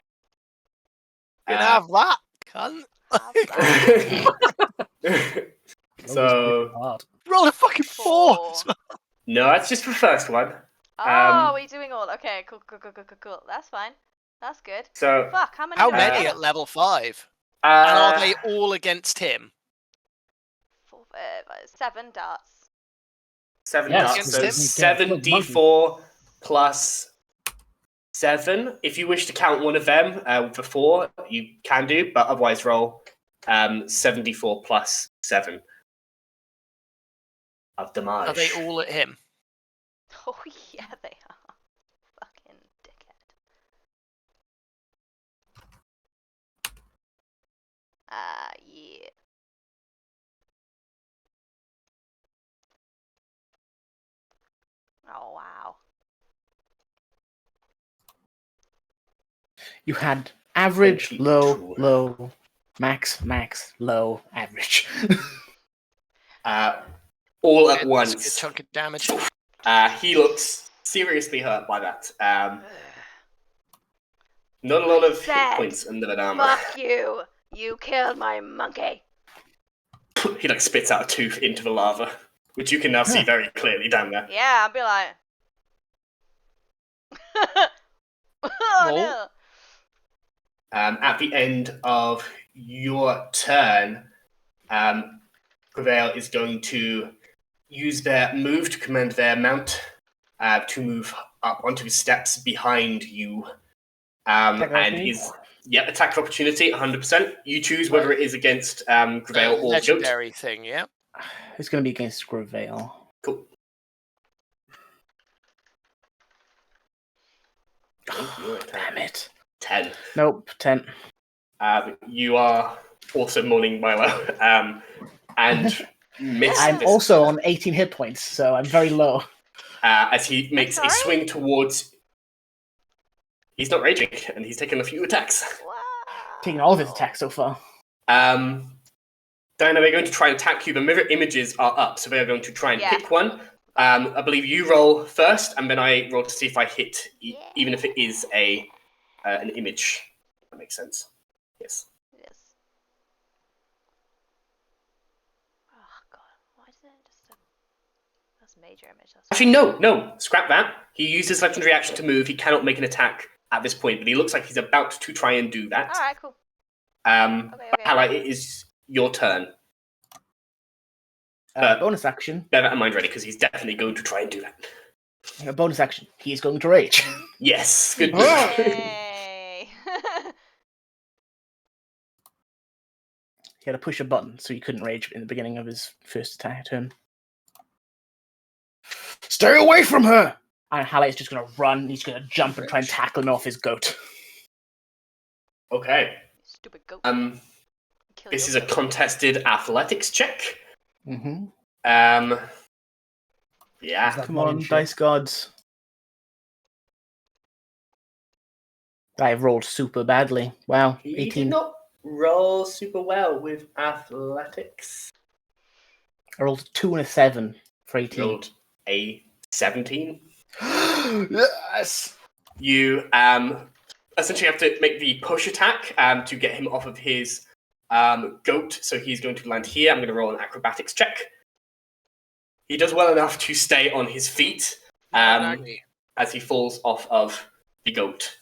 You can have that, cunt. Have that. So, Hard. Roll a fucking 4. 4. no, that's just the first one. Oh, we're doing all. Okay, cool. That's fine. That's good. So, Fuck, how many? How do I many get? at level 5? And are uh, they all against him? 7 darts. 7 Yes, darts. against So him. 7d4 plus 7. If you wish to count one of them for 4, you can do, but otherwise roll 7d4 plus 7 of damage. Are they all at him? Oh yeah, they are. Fucking dickhead. Yeah. Oh wow. You had average, 22. low, max, low, average. All That's at a once. good chunk of damage. He looks seriously hurt by that. Not a lot of hit Said, points under that armor. Fuck you! You killed my monkey. He like spits out a tooth into the lava, which you can now see very clearly down there. Yeah, I'll be like. Oh Roll. no! At the end of your turn, Gravel is going to use their move to command their mount to move up onto the steps behind you. And is attack of opportunity, 100%. You choose whether it is against Gravel or Goat. Legendary thing, yeah. It's going to be against Gravel. Cool. Your attack. Damn it. 10. Nope, 10. You are also mourning Milo, and miss I'm this, also on 18 hit points, so I'm very low. as he makes a Sorry? swing towards. He's not raging, and he's taken a few attacks. Wow. Taking all of his attacks so far. Diana, they're going to try and attack you. The mirror images are up, so they're going to try and Yeah. pick one. I believe you roll first, and then I roll to see if I hit, even if it is an image. That makes sense. Yes. Yes. Oh god, why is it just a... That's a major image. That's Actually, no. Scrap that. He used his legendary action to move. He cannot make an attack at this point, but he looks like he's about to try and do that. Alright, cool. Okay. Highlight, it is your turn. Bonus action. Bear that in mind, ready, because he's definitely going to try and do that. Bonus action. He is going to rage. Yes, good. Yay! He had to push a button, so he couldn't rage in the beginning of his first attack turn. Stay away from her! And Halle is just going to run. He's going to jump and try and tackle him off his goat. Okay. Stupid goat. Kill This your is a goat. contested athletics check. Mm-hmm. Yeah. Is that Come not on, in shit? dice gods. I rolled super badly. Wow, He 18. did not roll super well with athletics. I rolled a 2 and a 7 for 18. Rolled a 17. Yes! You essentially have to make the push attack to get him off of his goat. So he's going to land here. I'm going to roll an acrobatics check. He does well enough to stay on his feet as he falls off of the goat.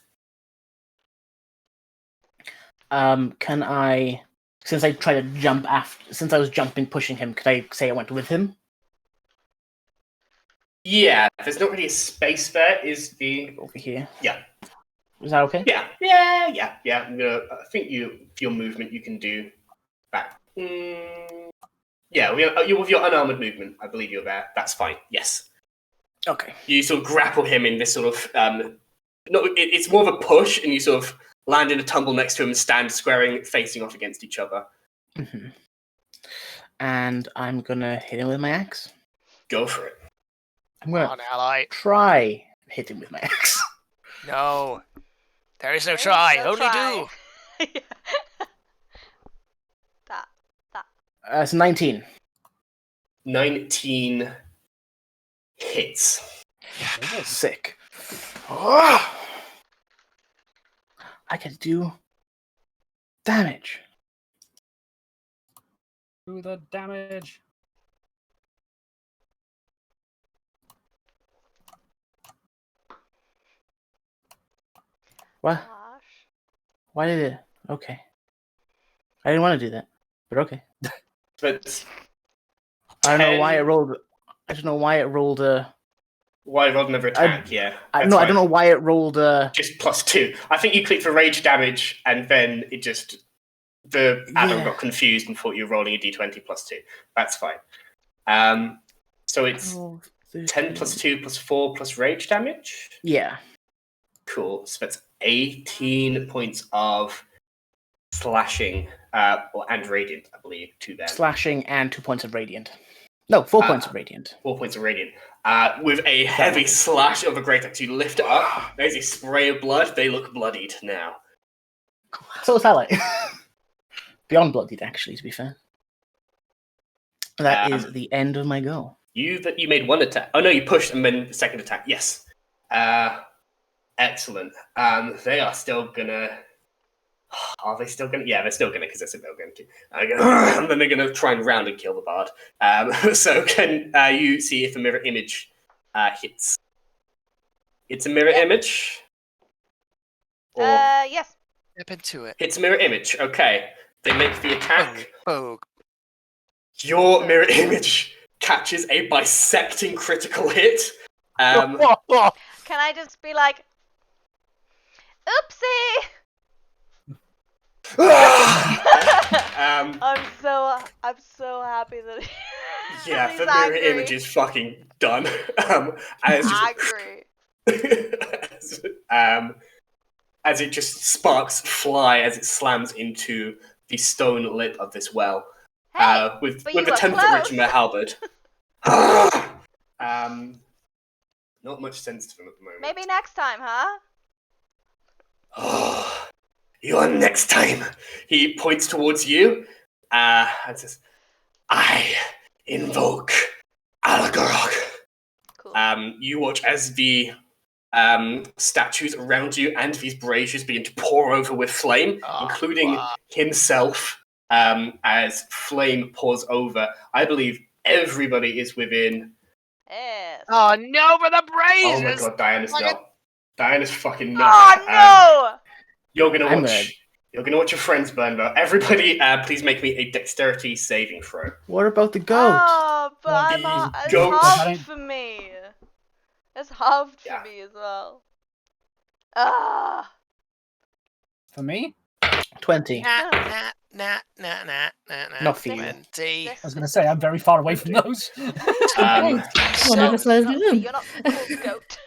Can I, since I tried to jump since I was jumping, pushing him, could I say I went with him? Yeah, there's not really a space there, is the... Over here. Yeah. Is that okay? Yeah. I think your movement you can do back. Yeah, with your unarmored movement, I believe you're there. That's fine. Yes. Okay. You sort of grapple him in this sort of it's more of a push, and you sort of land in a tumble next to him and stand squaring, facing off against each other. Mm-hmm. And I'm gonna hit him with my axe. Go for it. I'm gonna On ally. try hit him with my axe. No. There is no There is try. no Only try. do. that. It's 19. 19 hits. Sick. I can do damage. Do the damage. What? Gosh. Why did it? Okay. I didn't want to do that, but okay. But I don't know 10 why it rolled. I don't know why it rolled a. Why rolled another attack? I don't know why it rolled a. Just +2. I think you clicked for rage damage, and then it just the add-on got confused and thought you were rolling a d20 +2. That's fine. So it's 10 +2 +4 plus rage damage. Yeah. Cool. So that's 18 points of slashing and radiant, I believe, to them. Slashing and 2 points of radiant. No, 4 points of radiant. 4 points of radiant. With a heavy slash of a great axe, you lift it up. There's a spray of blood. They look bloodied now. So is Ally. Beyond bloodied, actually, to be fair. That is the end of my go. You made one attack. Oh no, you pushed and then the second attack. Yes. Excellent. They are still gonna. Are they still gonna? Yeah, they're still gonna, because that's what they're going to. And then they're gonna try and round and kill the bard. So can you see if a mirror image hits? It's a mirror image. Or Yes. Step into it. it's a mirror image. Okay. They make the attack. Oh. Your mirror image catches a bisecting critical hit. Can I just be like, oopsie? I'm so happy that Yeah, he's the mirror angry. image is fucking done. And it's just, Angry. As it just sparks fly as it slams into the stone lip of this well. Hey, With but you the were 10th close. reach in their halberd. Not much sense to them at the moment. Maybe next time, huh? Oh, your next time. He points towards you and says, I invoke Alagorok. Cool. You watch as the statues around you and these braziers begin to pour over with flame, including himself, as flame pours over. I believe everybody is within... Yes. Oh no, but the Oh my braziers! god, Diana's Like not. Diana's fucking nuts. Oh no! You're gonna I'm watch. You're gonna watch your friends burn, though. Everybody, please make me a dexterity saving throw. What about the goat? Oh, but The it's goat- halved for me. It's halved Yeah. for me as well. Ah. For me, 20. Nah. Not for you. 20. I was going to say I'm very far away from those. One of us knows the room. You're not called goat.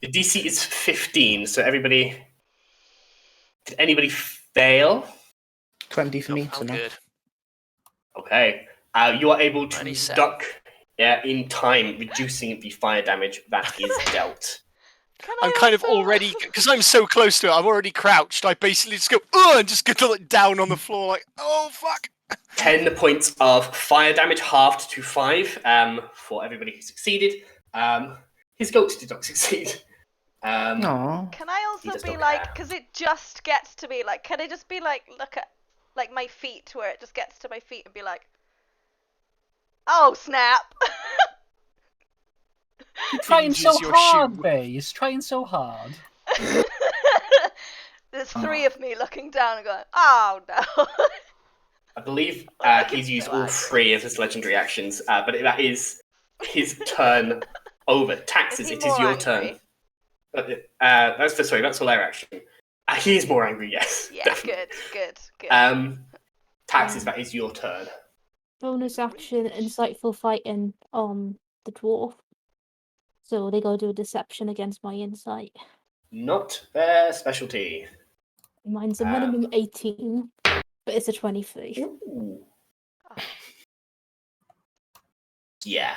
The DC is 15, so everybody Did anybody fail? 20 for me, I'm so no. good. Okay. You are able to 27. duck in time, reducing the fire damage that is dealt. Can I'm I kind of also- already, because I'm so close to it, I'm already crouched. I basically just go, ugh, and just go like, down on the floor, like, oh, fuck. 10 points of fire damage, halved to 5 for everybody who succeeded. His goat did not succeed. Aww. Can I He also does be not like, care. because it just gets to be like, can I just be like, look at like my feet, where it just gets to my feet and be like, oh snap. You're trying so Hinges your hard, shoe. Bay. You're trying so hard. There's 3 of me looking down and going, oh no. I believe I get he's used so all angry. 3 of his legendary actions, but that is his turn over. Taxes, he it is more your angry? turn. That's all their action. He is more angry, yes. Yeah, definitely. good. Taxes, that is your turn. Bonus action, insightful fighting on the dwarf. So they gotta do a deception against my insight. Not their specialty. Mine's a minimum 18, but it's a 23. Ooh. Yeah.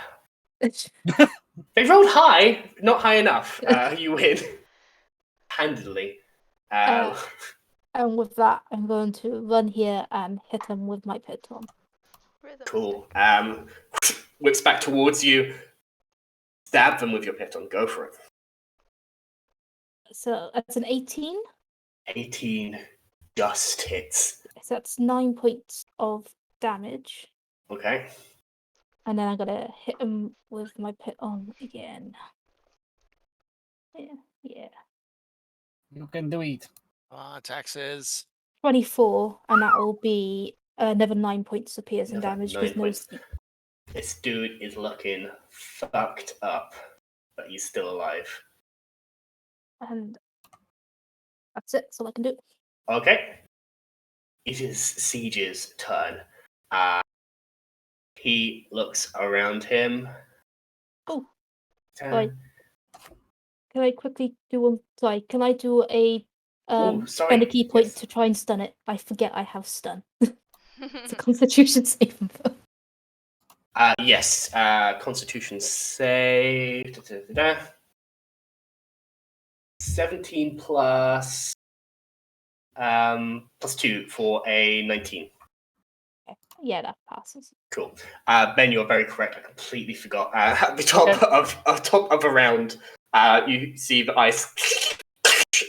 They rolled high, not high enough. You win. Handily. And with that, I'm going to run here and hit him with my piton. Rhythm Cool. Whips back towards you. Stab them with your piton. Go for it. So that's an 18. 18 just hits. So that's 9 points of damage. Okay. And then I'm gonna hit him with my piton again. Yeah. You can do it. Taxes. 24, and that will be another 9 points of piercing Another damage 9 because no points. sleep. This dude is looking fucked up, but he's still alive. And that's it. That's all I can do. Okay. It is Siege's turn. He looks around him. Oh, 10. right. Can I quickly do one? Sorry, can I do a sorry. spend a key point Yes. to try and stun it? I forget I have stun. stick. It's a Constitution saving throw. Yes. Constitution save. 17 plus 2 for a 19. Yeah, that passes. Cool. Ben, you're very correct. I completely forgot. At the top of a round, you see the ice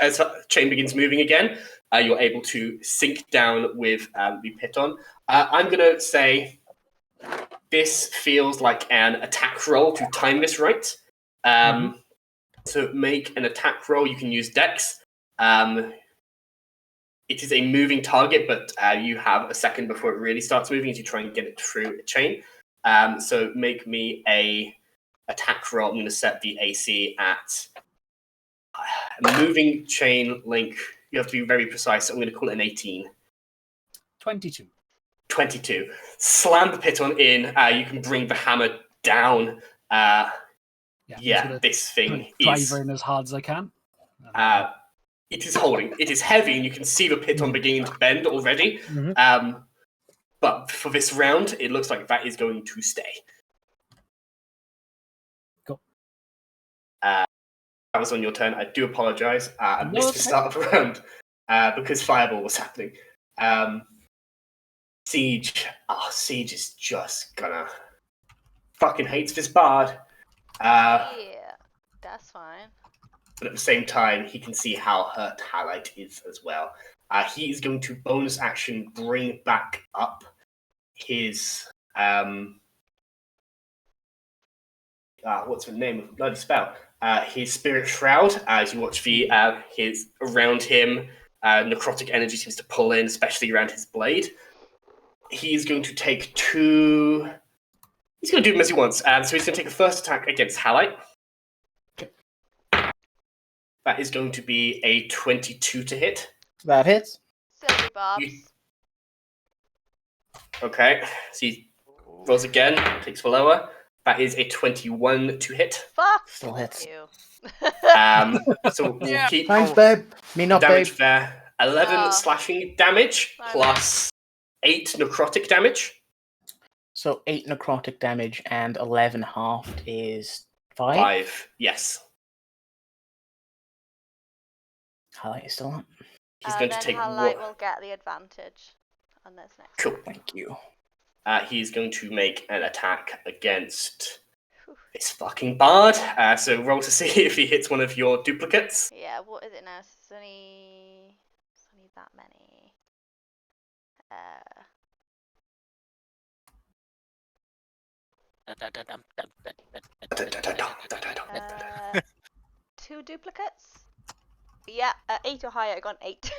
as the chain begins moving again. You're able to sink down with the piton. I'm gonna say this feels like an attack roll to time this right. So make an attack roll. You can use Dex. It is a moving target, but you have a second before it really starts moving as you try and get it through a chain. So make me a attack roll. I'm going to set the AC at a moving chain link. You have to be very precise. So I'm going to call it an 18. 22. 22. Slam the piton in. You can bring the hammer down. I'm just gonna This thing drive is... her in as hard as I can. It is holding. It is heavy, and you can see the piton beginning to bend already. But for this round, it looks like that is going to stay. Cool. That was on your turn. I do apologize. I No, missed the it's start of the round because Fireball was happening. Siege. Siege is just gonna fucking hates this bard. Yeah, that's fine. But at the same time, he can see how hurt Halite is as well. He is going to bonus action bring back up his what's the name of the bloody spell? His Spirit Shroud. As you watch the his around him, necrotic energy seems to pull in, especially around his blade. He's going to take 2. He's going to do them as he wants. So he's going to take a first attack against Halite. That is going to be a 22 to hit. That hits. Silly Bobs. Okay, so he rolls again, takes the lower. That is a 21 to hit. Fuck Still hits. you. So we'll keep Thanks, babe. Me the not, babe. damage there. 11 Oh. slashing damage Alright. plus 8 necrotic damage. So 8 necrotic damage and 11 halved is 5. 5, yes. Highlight is still up. He's going to Then take Highlight one. will get the advantage on this next. Cool. Thank you. He's going to make an attack against this fucking bard. So roll to see if he hits one of your duplicates. Yeah, what is it now? It's only that many. 2 duplicates. Yeah, 8 or higher. I got an 8.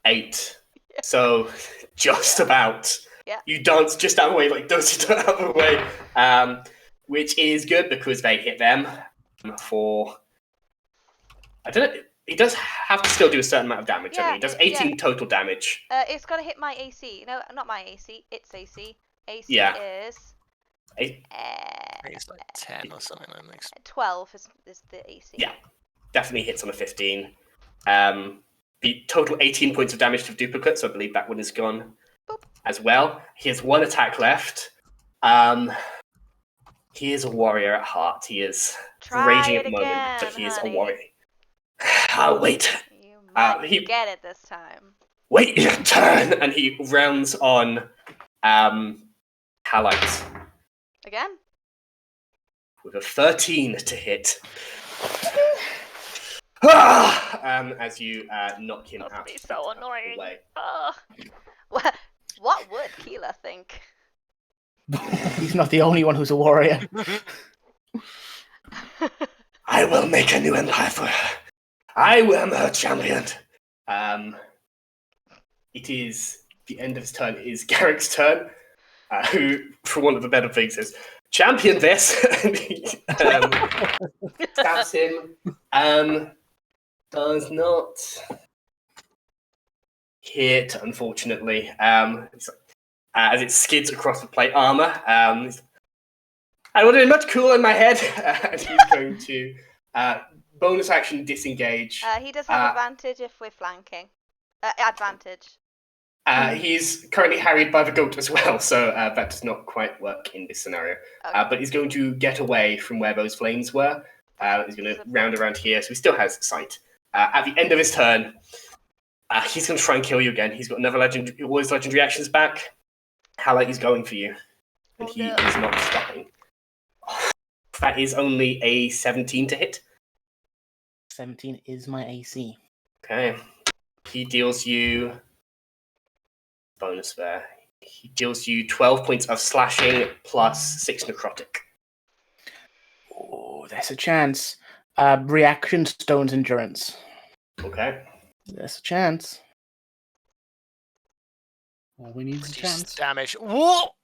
8. So just about. Yeah. You dance just out of the way, like dance out of the way, which is good because they hit them for. I don't know. He does have to still do a certain amount of damage. Yeah, He does 18 total damage. It's gonna hit my AC. No, not my AC. Its AC. AC Yeah. is. I think it's like 10 or something like that. 12 is the AC. Yeah. Definitely hits on a 15. The total 18 points of damage to the duplicate, so I believe that one is gone as well. He has 1 attack left. He is a warrior at heart. He is raging at the moment, but he is a warrior. I'll wait. You might he get it this time. wait your turn, and he rounds on Halite Again? with a 13 to hit. As you knock him Must out. be so annoying. Way. What would Keela think? He's not the only one who's a warrior. I will make a new empire for her. I am her champion. It is the end of his turn. It is Garrick's turn, who, for one of the better things, says, champion this. And he stabs him. Does not hit, unfortunately. As it skids across the plate armor. I would have been much cooler in my head. And he's going to bonus action disengage. He does have advantage if we're flanking. Advantage. He's currently harried by the goat as well, so that does not quite work in this scenario. Okay. But he's going to get away from where those flames were. He's going to round around here, so he still has sight. At the end of his turn, he's going to try and kill you again. He's got another all his legendary actions back. Halite is going for you, and he is not stopping. That is only a 17 to hit. 17 is my AC. Okay. He deals you... bonus there. He deals you 12 points of slashing plus 6 necrotic. Oh, there's a chance. Reaction stones endurance. Okay. There's a chance. All we need is a Reduce chance. damage. Whoa!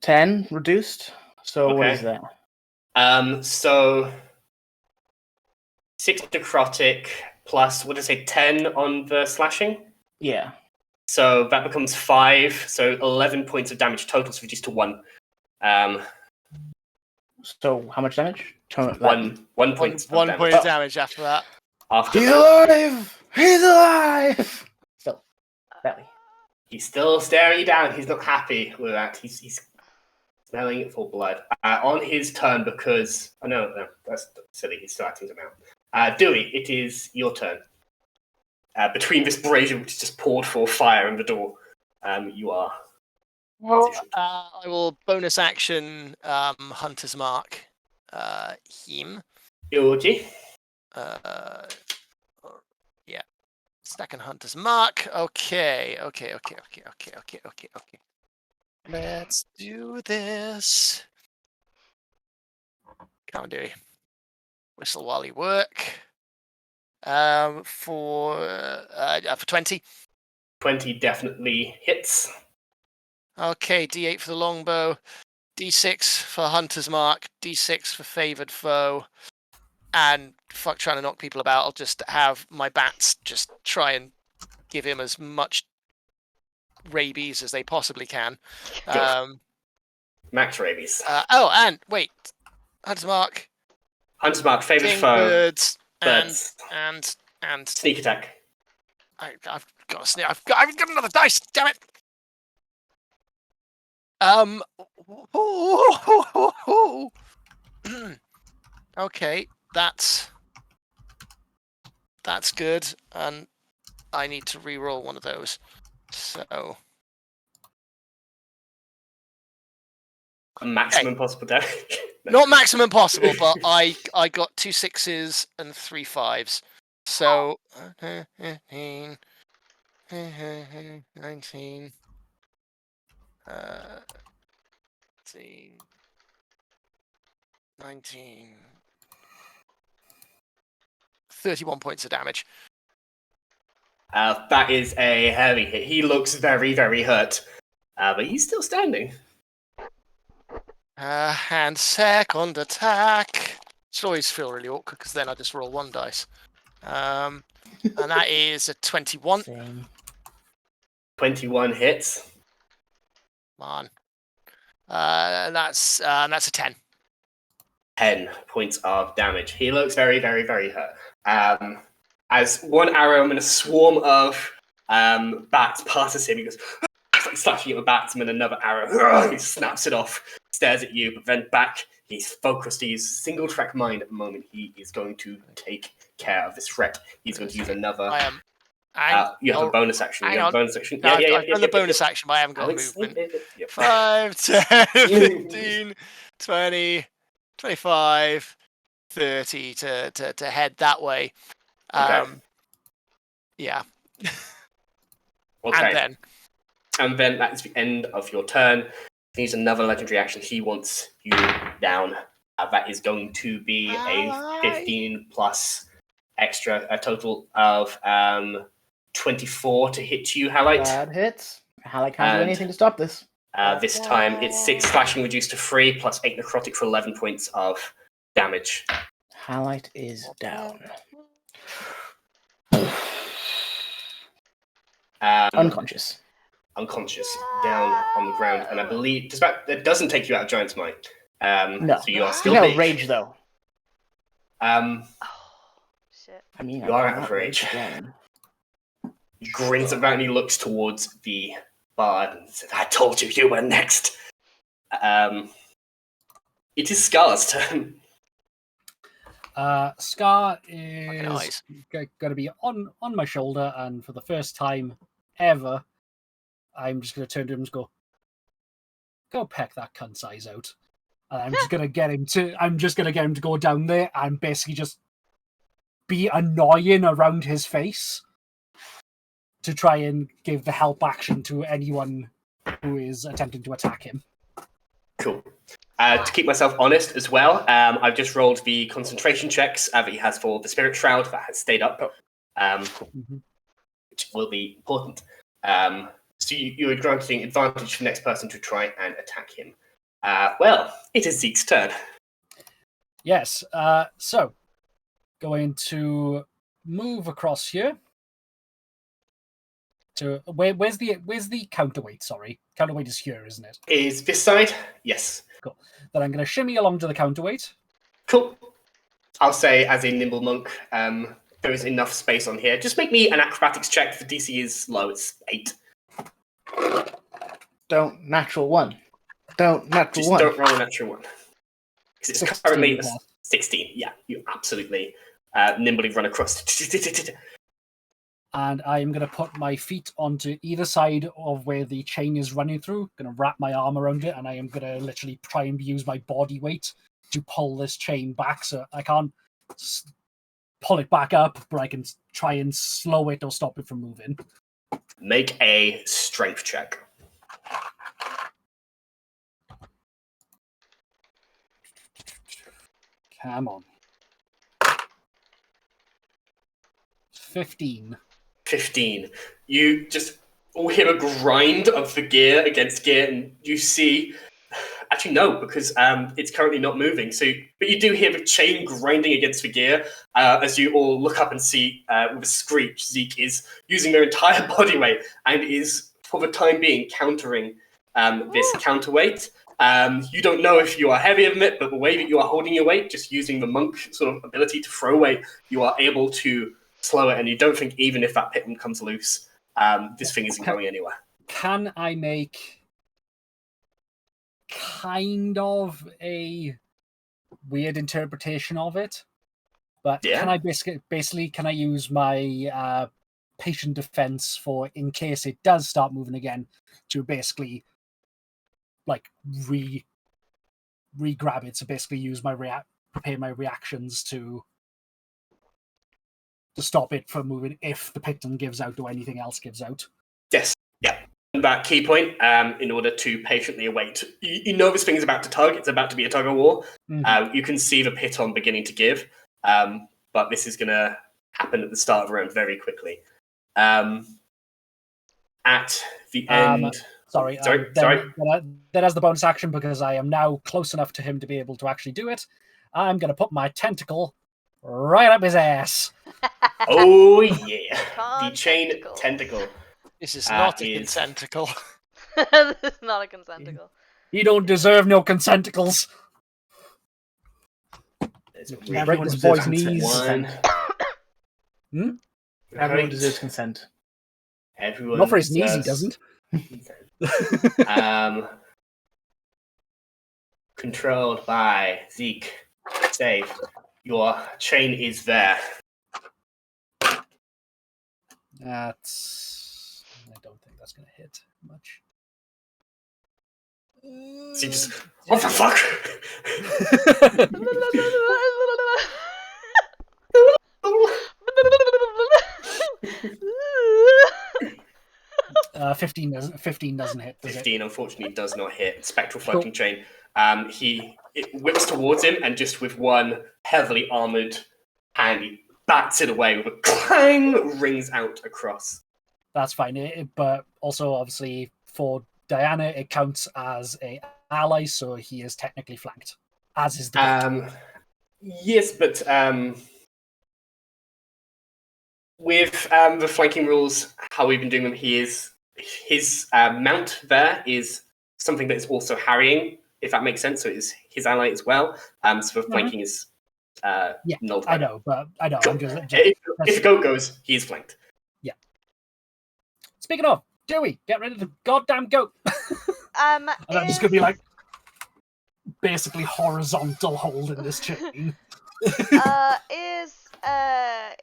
10 reduced. So what Okay. is that? So 6 necrotic plus, what did I say, 10 on the slashing? Yeah. So that becomes 5, so 11 points of damage total, so reduced to 1. So how much damage? 1 point of One damage. point of damage after that. After He's that, alive! He's alive! Still, belly. he's still staring you down. He's not happy with that. He's smelling it for blood. On his turn, because... Oh, no, that's silly. He's still acting him out. Dewey, it is your turn. Between this brazier, which is just poured full of fire in the door, you are... I will bonus action Hunter's Mark him. Ilya. Yeah. Second Hunter's Mark. Okay. Let's do this. Come on, Dewey. Whistle while you work. For 20. 20 definitely hits. Okay, D8 for the longbow, D6 for Hunter's Mark, D6 for Favoured Foe, and fuck trying to knock people about, I'll just have my bats just try and give him as much rabies as they possibly can. Max rabies. And wait, Hunter's Mark, Hunter's Mark, favourite King foe. Birds, Birds. and Sneak attack. I've got a sneak. I've got another dice. Damn it. Okay, that's good, and I need to re-roll one of those. So Maximum possible damage. not maximum possible, but I got 2 6s and 3 5s. So 19, 19, 19, 31 points of damage. That is a heavy hit. He looks very, very hurt, but he's still standing. And second attack. Should always feel really awkward because then I just roll 1 dice. And that is a 21. Same. 21 hits. Come on. And that's a 10. 10 points of damage. He looks very, very, very hurt. As one arrow and a swarm of bats passes him, he goes, like slashing at the bats, and then another arrow, he snaps it off, stares at you, but then back. He's focused. He's single track mind at the moment. He is going to take care of this threat. He's going to use another. I am. You have a bonus action. Hang You have on. a bonus action. No, Yeah. I've done the bonus action, but I haven't got Alex, movement. yep. 5, 10, 15, 20, 25, 30 to head that way. Okay. Yeah. Okay. And then that's the end of your turn. He's another legendary action. He wants you down. That is going to be a 15 plus extra, a total of 24 to hit you, Halite. That hits. Halite can't do anything to stop this. This time it's 6 slashing reduced to 3 plus 8 necrotic for 11 points of damage. Halite is down. Unconscious. Down on the ground, and I believe that doesn't take you out of Giant's Might. No. So you are still He's out big. of rage, though. Oh, shit. I mean, You are I out of cannot rage. again. He grins about and he looks towards the bard and says, I told you you were next. It is Scar's turn. Scar Fucking is eyes. going to be on my shoulder, and for the first time ever, I'm just going to turn to him and go peck that cunt's eyes out. And I'm just going to get him to go down there and basically just be annoying around his face to try and give the help action to anyone who is attempting to attack him. Cool. To keep myself honest as well, I've just rolled the concentration checks that he has for the Spirit Shroud that has stayed up, which will be important. So you are granting advantage for the next person to try and attack him. Well, it is Zeke's turn. Yes, so going to move across here. To where's the counterweight? Sorry, counterweight is here, isn't it? Is this side? Yes. Cool. Then I'm going to shimmy along to the counterweight. Cool. I'll say, as a nimble monk, there is enough space on here. Just make me an acrobatics check. The DC is low. It's 8. Don't natural 1. Don't natural Just 1. don't roll a natural 1. Because it's 16, currently yeah. 16. Yeah, you absolutely nimbly run across. And I'm going to put my feet onto either side of where the chain is running through. Going to wrap my arm around it, and I am going to literally try and use my body weight to pull this chain back. So I can't pull it back up, but I can try and slow it or stop it from moving. Make a strength check. Come on. 15. 15. You just all hear a grind of the gear against gear, and you see. Actually, no, because it's currently not moving. But you do hear the chain grinding against the gear as you all look up and see with a screech. Zeke is using their entire body weight and is, for the time being, countering this counterweight. You don't know if you are heavier than it, but the way that you are holding your weight, just using the monk sort of ability to throw weight, you are able to slower, and you don't think even if that pitman comes loose, this thing isn't going anywhere. Can I make kind of a weird interpretation of it? But Yeah. can I basically can I use my patient defense for in case it does start moving again to basically like re-grab it? So basically use my prepare my reactions to stop it from moving if the picton gives out or anything else gives out. Yes. Yeah. That key point, in order to patiently await. You know this thing is about to tug. It's about to be a tug of war. You can see the piton beginning to give, but this is going to happen at the start of the round very quickly. At the end... Sorry. That has the bonus action because I am now close enough to him to be able to actually do it. I'm going to put my tentacle right up his ass. Oh, yeah. The chain tentacle. This is not a consenticle. This is not a consenticle. You don't deserve no consentacles. Break this boy's knees. Everyone deserves consent. Everyone not for his knees, he doesn't. Controlled by Zeke. Save. Your chain is there. I don't think that's going to hit much. So you just... What the fuck? 15 doesn't hit. 15 unfortunately does not hit. Spectral floating chain. It whips towards him, and just with one heavily armored hand, he bats it away with a clang, rings out across. That's fine, but also obviously for Diana, it counts as a ally, so he is technically flanked, as is the yes, but with the flanking rules, how we've been doing them, his mount there is something that is also harrying, if that makes sense. So it is his ally as well. So the flanking is nulled. I know, but I know. Sure. If the goat goes, he is flanked. Yeah. Speaking of, Dewey, get rid of the goddamn goat. And I'm just gonna be like basically horizontal holding this chain.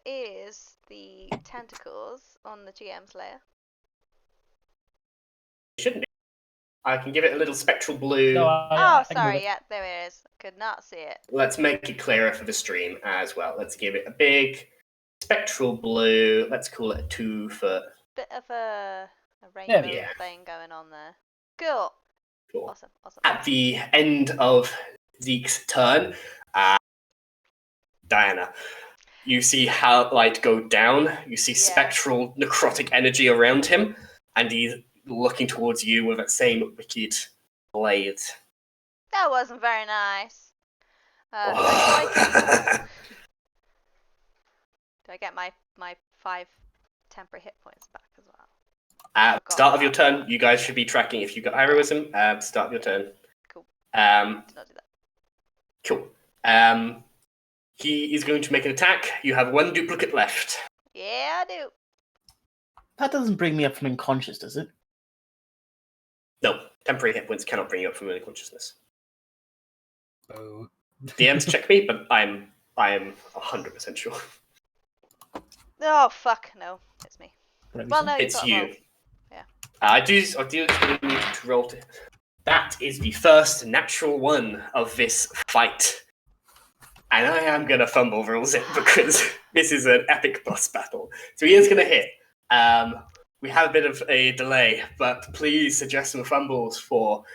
Is the tentacles on the GM's layer? Shouldn't be. I can give it a little spectral blue. No, sorry, yeah, there it is. Could not see it. Let's make it clearer for the stream as well. Let's give it a big spectral blue. Let's call it a 2 foot. Bit of a rainbow thing going on there. Cool. Awesome. At the end of Zeke's turn, Diana, you see how light go down. You see spectral necrotic energy around him, and he's looking towards you with that same wicked blade. That wasn't very nice. Do I get my 5 temporary hit points back as well? At start of your turn, you guys should be tracking if you've got heroism. Start of your turn. Cool. Did not do that. Cool. He is going to make an attack. You have 1 duplicate left. Yeah, I do. That doesn't bring me up from unconscious, does it? No. Temporary hit points cannot bring you up from unconsciousness. Oh. DMs check me, but I am 100% sure. Oh, fuck. No, it's me. Well, no, it's you. Roll. Yeah. I do need to roll to... That is the first natural one of this fight. And I am going to fumble rules it because this is an epic boss battle. So he is going to hit. We have a bit of a delay, but please suggest some fumbles for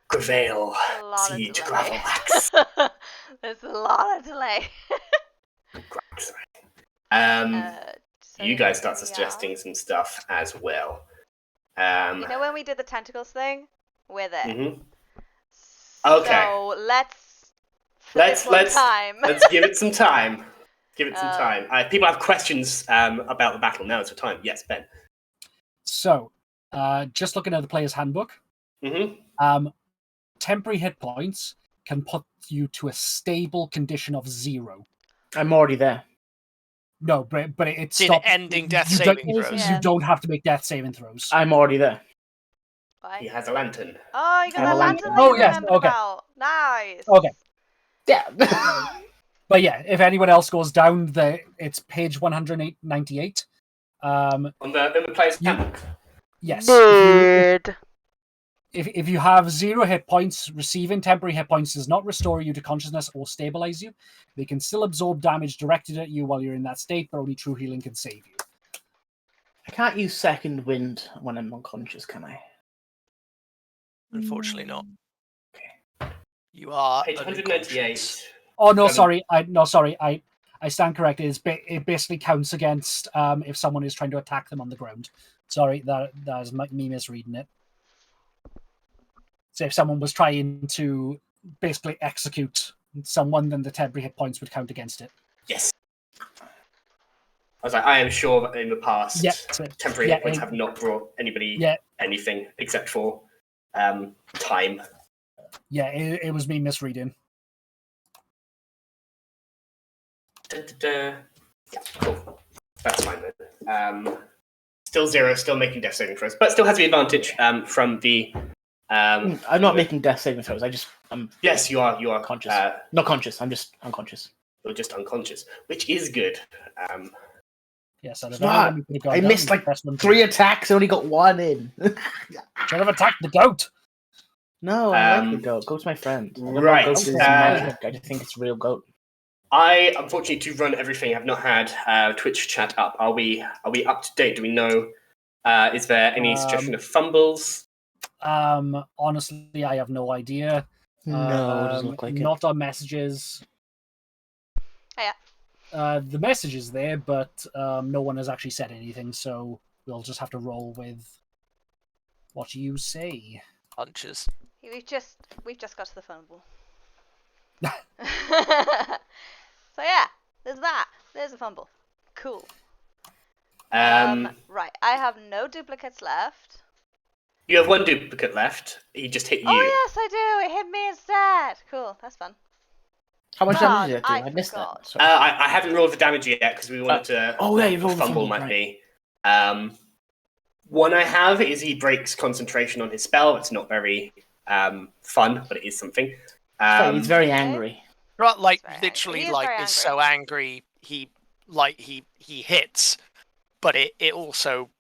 Gravel Siege Gravelwax. There's a lot of delay. You guys start suggesting some stuff as well. You know when we did the tentacles thing? We're there. Mm-hmm. Okay. So let's give it some time. Give it some time. People have questions about the battle. Now it's the time. Yes, Ben. So, just looking at the player's handbook, temporary hit points can put you to a stable condition of 0. I'm already there. No, but it It's in stops. ending death you saving don't, throws. Yeah. You don't have to make death saving throws. I'm already there. Why? He has a lantern. Oh, you I got have the a lantern lantern. that you Oh, yes, remembered okay. about. Nice. Okay. Yeah. But yeah, if anyone else goes down, it's page 198. On the player's You- handbook. Yes. Nerd. If you have 0 hit points, receiving temporary hit points does not restore you to consciousness or stabilize you. They can still absorb damage directed at you while you're in that state, but only true healing can save you. I can't use second wind when I'm unconscious, can I? Unfortunately not. You are Page unconscious. 198. Oh no, Seven. sorry. I stand corrected. It basically counts against if someone is trying to attack them on the ground. Sorry, that is me misreading it. So if someone was trying to basically execute someone, then the temporary hit points would count against it. Yes. I was like, I am sure that in the past, Yeah. temporary Yeah, hit points have not brought anybody Yeah, anything except for time. yeah, it was me misreading. Yeah, cool. That's fine then. Still 0, still making death saving throws, but still has the advantage from the. I'm not making death saving throws. I'm Yes, you are. You are conscious. Not conscious. I'm just unconscious. You're just unconscious, which is good. Yes, out of Not. everyone who could have gone I down, missed like press one 3 attacks. I only got 1 in. Should have attacked the goat. No, I like the goat. Goat's my friend. I don't know Right, Goat is magic. I just think it's real goat. I unfortunately to run everything have not had Twitch chat up. Are we up to date? Do we know? Is there any suggestion of fumbles? Honestly, I have no idea. No, it doesn't look like it. Not on messages. Oh, yeah. The message is there, but no one has actually said anything, so we'll just have to roll with what you say. Punches. We've just got to the fumble. So yeah, there's that. There's a fumble. Cool. Right, I have no duplicates left. You have 1 duplicate left. He just hit you. Oh yes, I do. It hit me instead. Cool. That's fun. How much damage did it do? I I missed forgot. that. Sorry. I haven't rolled the damage yet because we wanted to. Oh yeah, you rolled the fumble might right. be. One I have is he breaks concentration on his spell. It's not very fun, but it is something. He's very angry. Right, like He's very literally, angry. He is like very is so angry he hits, but it also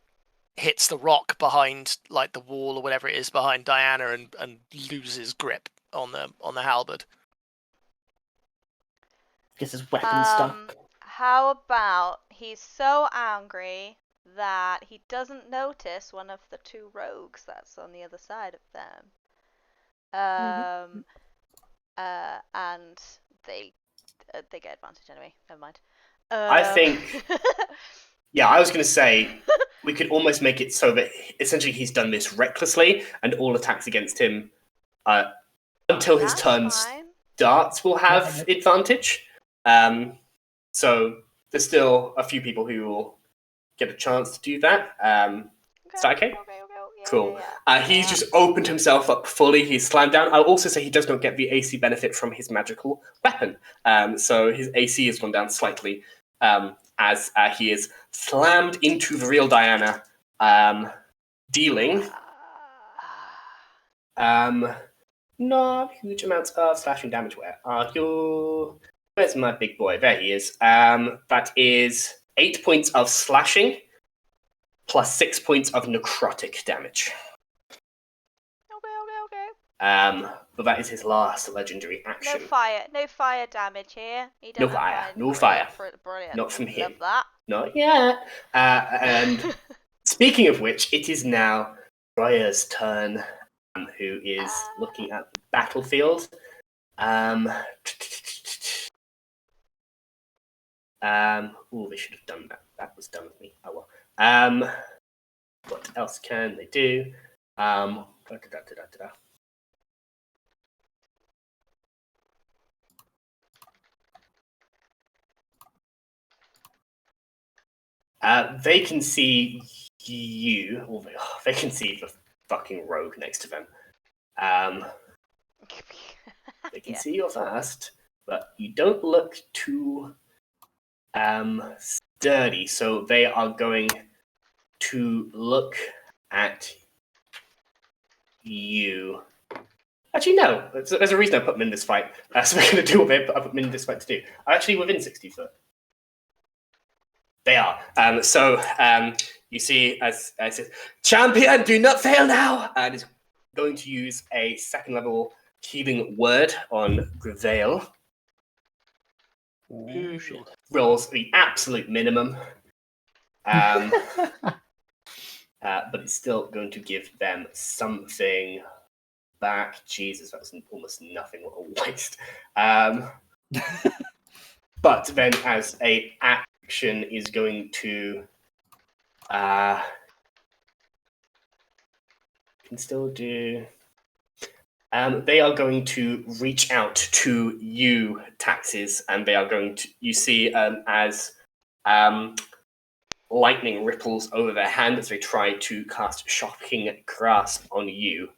hits the rock behind like the wall or whatever it is behind Diana and loses grip on the halberd. Gets his weapon stuck. How about he's so angry that he doesn't notice one of the 2 rogues that's on the other side of them. And they get advantage anyway. Never mind. I think. Yeah, I was going to say we could almost make it so that essentially he's done this recklessly, and all attacks against him until his That's turn fine. starts will have advantage. So there's still a few people who will get a chance to do that. Is that okay? Okay. Yeah, Cool. yeah. He's just opened himself up fully. He's slammed down. I'll also say he does not get the AC benefit from his magical weapon. So his AC has gone down slightly as he is slammed into the real Diana, dealing not huge amounts of slashing damage. Where are you? Where's my big boy? There he is. That is 8 points of slashing plus 6 points of necrotic damage. Okay. But that is his last legendary action. No fire damage here. He doesn't No fire. Brilliant. Not from him. Love that. Not yet. And speaking of which, it is now Briar's turn, who is looking at the battlefield. They should have done that. That was done with me. Oh well. What else can they do? They can see you. Or they can see the fucking rogue next to them. They can see you first, but you don't look too dirty. So they are going to look at you. Actually, no. There's a reason I put them in this fight. So we're going to do what I put them in this fight to do. I'm actually within 60 foot. They are. You see, as it says, champion, do not fail now, and is going to use a second level healing word on Gravel. Oh, shit. Rolls the absolute minimum. But it's still going to give them something back. Jesus, that's almost nothing. What a waste. But then, as a action, is going to can still do. They are going to reach out to you, Taxes, and they are going to. You see, as lightning ripples over their hand as they try to cast Shocking Grasp on you.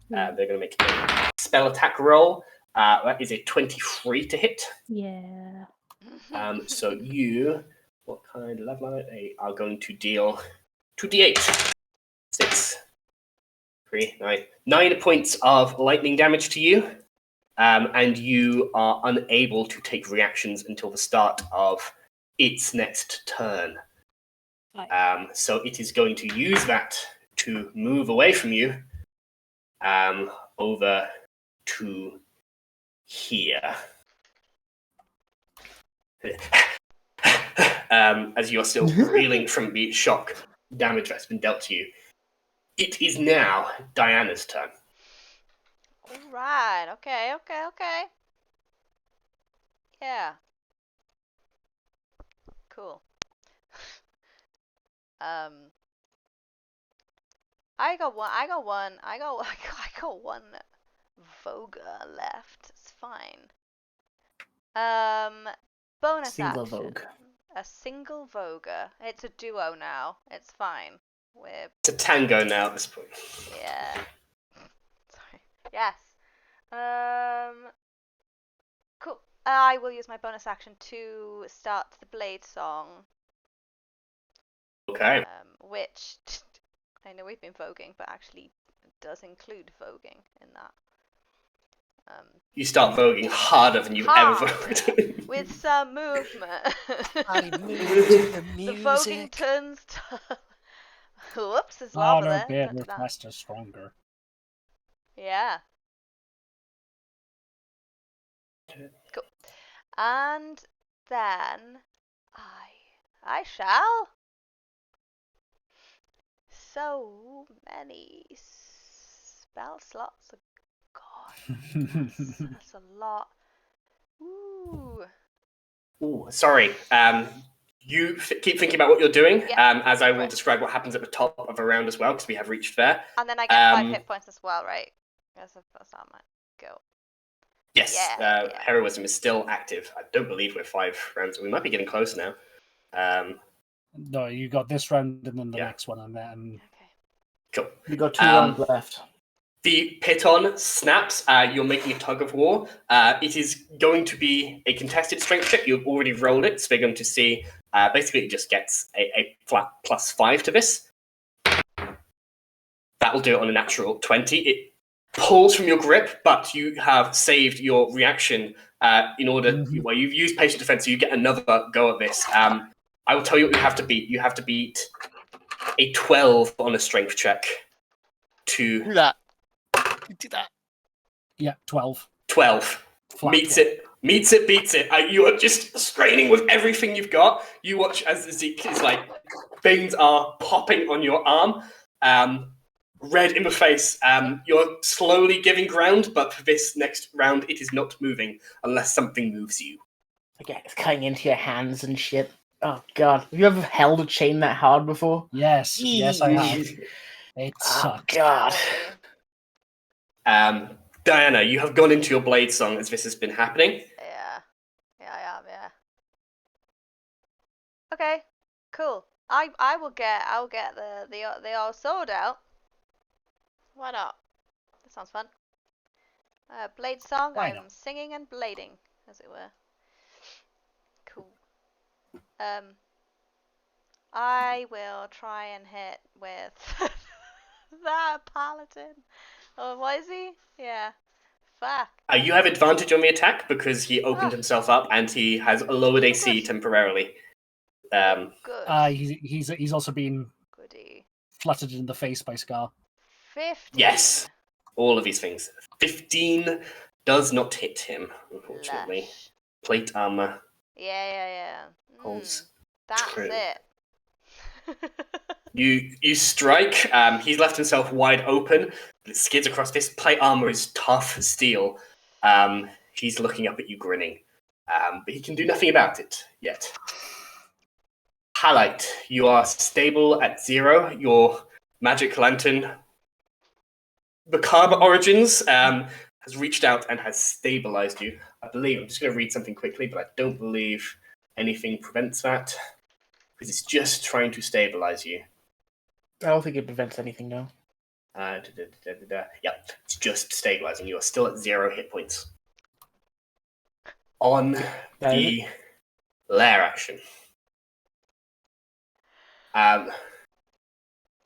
They're going to make a spell attack roll. That is a 23 to hit. Yeah. So you, what kind of level are they? Are going to deal 2d8. 6, 3, 9. 9 points of lightning damage to you. And you are unable to take reactions until the start of its next turn. So it is going to use that to move away from you over to here. As you are still reeling from the shock damage that's been dealt to you. It is now Diana's turn. Alright, okay. Yeah. Cool. I got one Voga left. It's fine. Bonus Single action. Vogue. A single Voga. It's a duo now. It's fine. We're It's a tango now at this point. yeah. Sorry. Yes. Cool. I will use my bonus action to start the blade song. Okay. Which I know we've been voguing, but actually does include voguing in that. You start voguing harder than you've ever vogued. With some movement. I move to the The voguing music. turns to... Whoops, there's Oh, lava no, there. bear Don't do that. request is stronger. Yeah. Cool. And then I shall. So many spell slots are gone. That's a lot. Ooh. Ooh, sorry. You keep thinking about what you're doing, Yeah, as I will right. describe what happens at the top of a round as well, because we have reached there. And then I get 5 hit points as well, right? That's how I might go. Yes, Yeah. heroism is still active. I don't believe we're 5 rounds. We might be getting closer now. No, you got this round and then the Yeah. next one, and then Okay. Cool. We got 2 rounds left. The piton snaps. You're making a tug of war. It is going to be a contested strength check. You've already rolled it, so we're going to see. Basically, it just gets a flat +5 to this. That will do it on a natural 20. It pulls from your grip, but you have saved your reaction in order. Well, you've used patient defense, so you get another go at this. I will tell you what you have to beat. You have to beat a 12 on a strength check to Do that. Do that. yeah, 12. 12. Flat Meets 12. it, beats it. You are just straining with everything you've got. You watch as Zeke is like, things are popping on your arm. Red in the face. You're slowly giving ground, but for this next round, it is not moving unless something moves you. Okay, it's cutting into your hands and shit. Oh god. Have you ever held a chain that hard before? Yes, I have. It Oh sucks. god. Diana, you have gone into your blade song as this has been happening. Yeah, I am. Yeah. Okay. Cool. I'll get the old sword out. Why not? That sounds fun. Blade song. Why I'm not? singing and blading, as it were. Cool. I will try and hit with that paladin. Oh, what is he? Yeah. Fuck. You have advantage on the attack because he opened himself up and he has a lowered AC good. temporarily. Good. He's also been Goody. fluttered in the face by Scar. 15. Yes, all of these things. 15 does not hit him, unfortunately. Lush. Plate armor Yeah. holds That's true. it. You strike. He's left himself wide open. It skids across. This plate armor is tough as steel. He's looking up at you, grinning. But he can do nothing about it yet. Highlight. You are stable at 0. Your magic lantern, macabre origins, has reached out and has stabilized you. I believe. I'm just going to read something quickly, but I don't believe anything prevents that because it's just trying to stabilize you. I don't think it prevents anything, no. Yeah, it's just stabilizing. You are still at 0 hit points. On the lair action.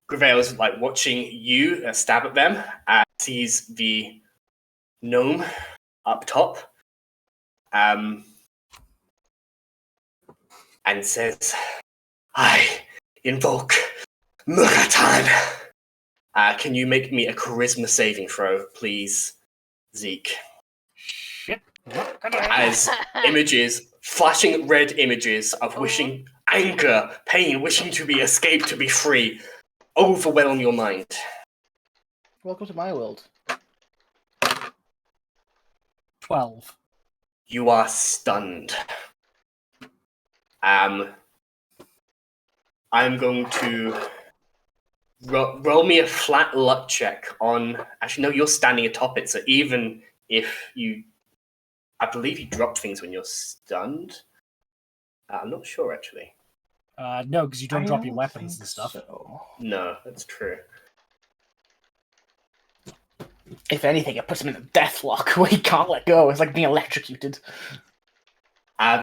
Gravel's like watching you stab at them, sees the gnome up top, and says, I invoke Muratan. Can you make me a charisma saving throw, please, Zeke? Shit. As images, flashing red images of wishing anger, pain, wishing to be escaped, to be free, overwhelm your mind. Welcome to my world. 12. You are stunned. I'm going to roll me a flat luck check on... Actually, no, you're standing atop it, so even if you... I believe you drop things when you're stunned. I'm not sure, actually. No, because you don't drop your weapons and stuff. So. No, that's true. If anything, it puts him in a death lock where he can't let go. It's like being electrocuted.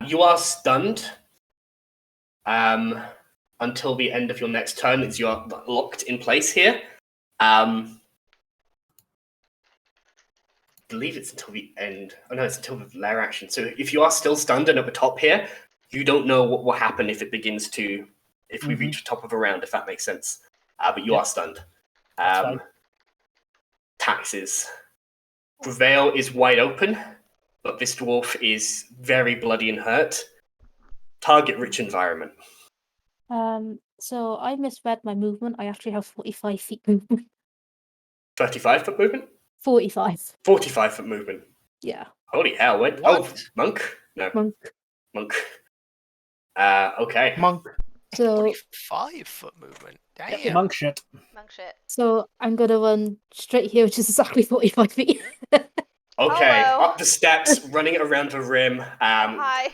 You are stunned until the end of your next turn, as you are locked in place here. I believe it's until the end. Oh no, it's until the lair action. So if you are still stunned and at the top here, you don't know what will happen if it begins to... If we reach the top of a round, if that makes sense. But you are stunned. Taxes. Prevail is wide open, but this dwarf is very bloody and hurt. Target-rich environment. So I misread my movement. I actually have 45 feet movement. 35-foot movement? 45. 45-foot movement. Yeah. Holy hell, what? Oh, monk? No. Monk. Okay. Monk. So 45-foot movement. Damn. Yep, monk shit. Monk shit. So I'm gonna run straight here, which is exactly 45 feet. Okay, Hello. up the steps, running around the rim. Hi.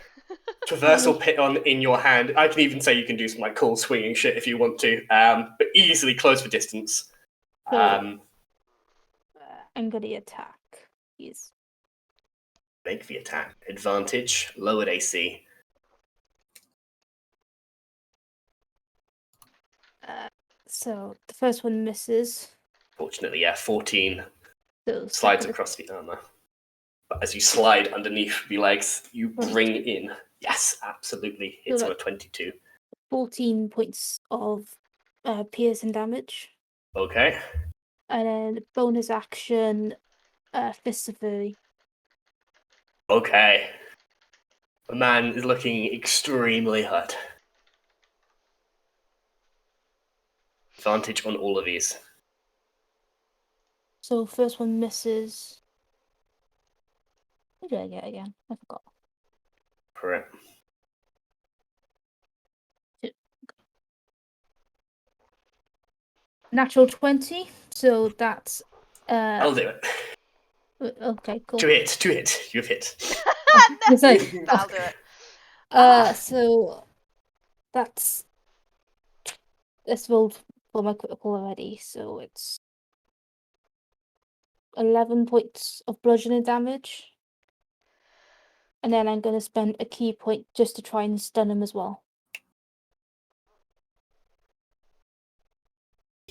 Traversal pit on in your hand. I can even say you can do some like cool swinging shit if you want to, but easily close for distance. I'm gonna attack. Yes. Make the attack. Advantage, lowered AC. So the first one misses. Fortunately, yeah, 14 So slides second- across the armor. But as you slide underneath the legs, you bring in. Yes, absolutely. It's on a 22. 14 points of piercing damage. Okay. And then bonus action, Fist of Fury. Okay. The man is looking extremely hurt. Advantage on all of these. So first one misses. What did I get again? I forgot. Correct. Natural 20. So that's I'll do it. okay, cool. 2 hits. You've hit. It's like, I'll do it. so that's rolled for my critical already, so it's 11 points of bludgeoning damage. And then I'm going to spend a key point just to try and stun him as well.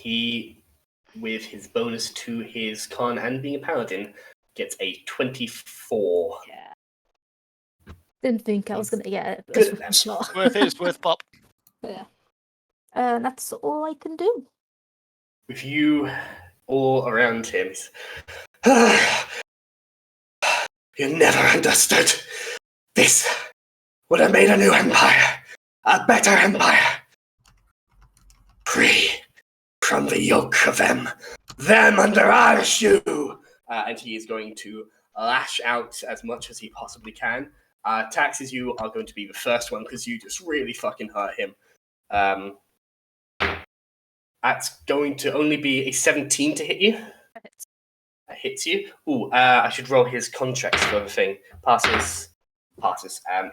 he, with his bonus to his con and being a paladin, gets a 24. Yeah. Didn't think I was going to get a Good. one shot. Worth pop. Yeah. That's all I can do. With you all around him, you never understood. This would have made a new empire, a better empire. Free from the yoke of them under our shoe. And he is going to lash out as much as he possibly can. Taxes, you are going to be the first one because you just really fucking hurt him. That's going to only be a 17 to hit you. That hits you. Ooh, I should roll his contracts for the thing. Passes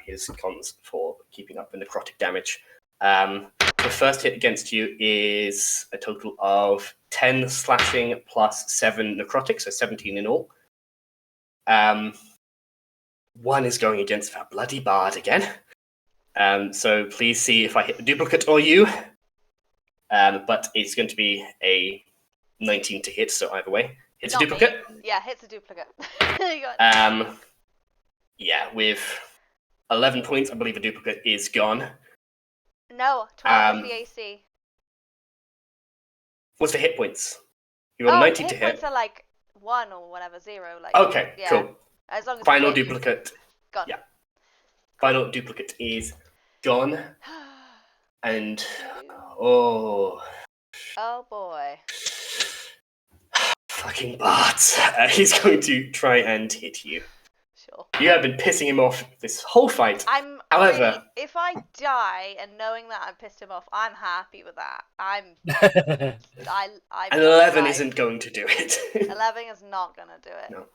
his cons for keeping up the necrotic damage. The first hit against you is a total of 10 slashing plus 7 necrotic, so 17 in all. One is going against that bloody bard again. So please see if I hit the duplicate or you. But it's going to be a 19 to hit, so either way. Hits a Not duplicate. me. Yeah, hits a duplicate. You got- Yeah, with 11 points, I believe a duplicate is gone. No, 12 is the AC. What's the hit points? You roll 19 to hit hit. points are like 1 or whatever, 0. Like, Okay, yeah. cool. As long as Final you hit, duplicate. gone. Yeah. Final duplicate is gone. And oh boy. fucking Bart. He's going to try and hit you. Sure. You have been pissing him off this whole fight. However, if I die and knowing that I pissed him off, I'm happy with that. I'm an 11 isn't going to do it. 11 is not gonna do it. No.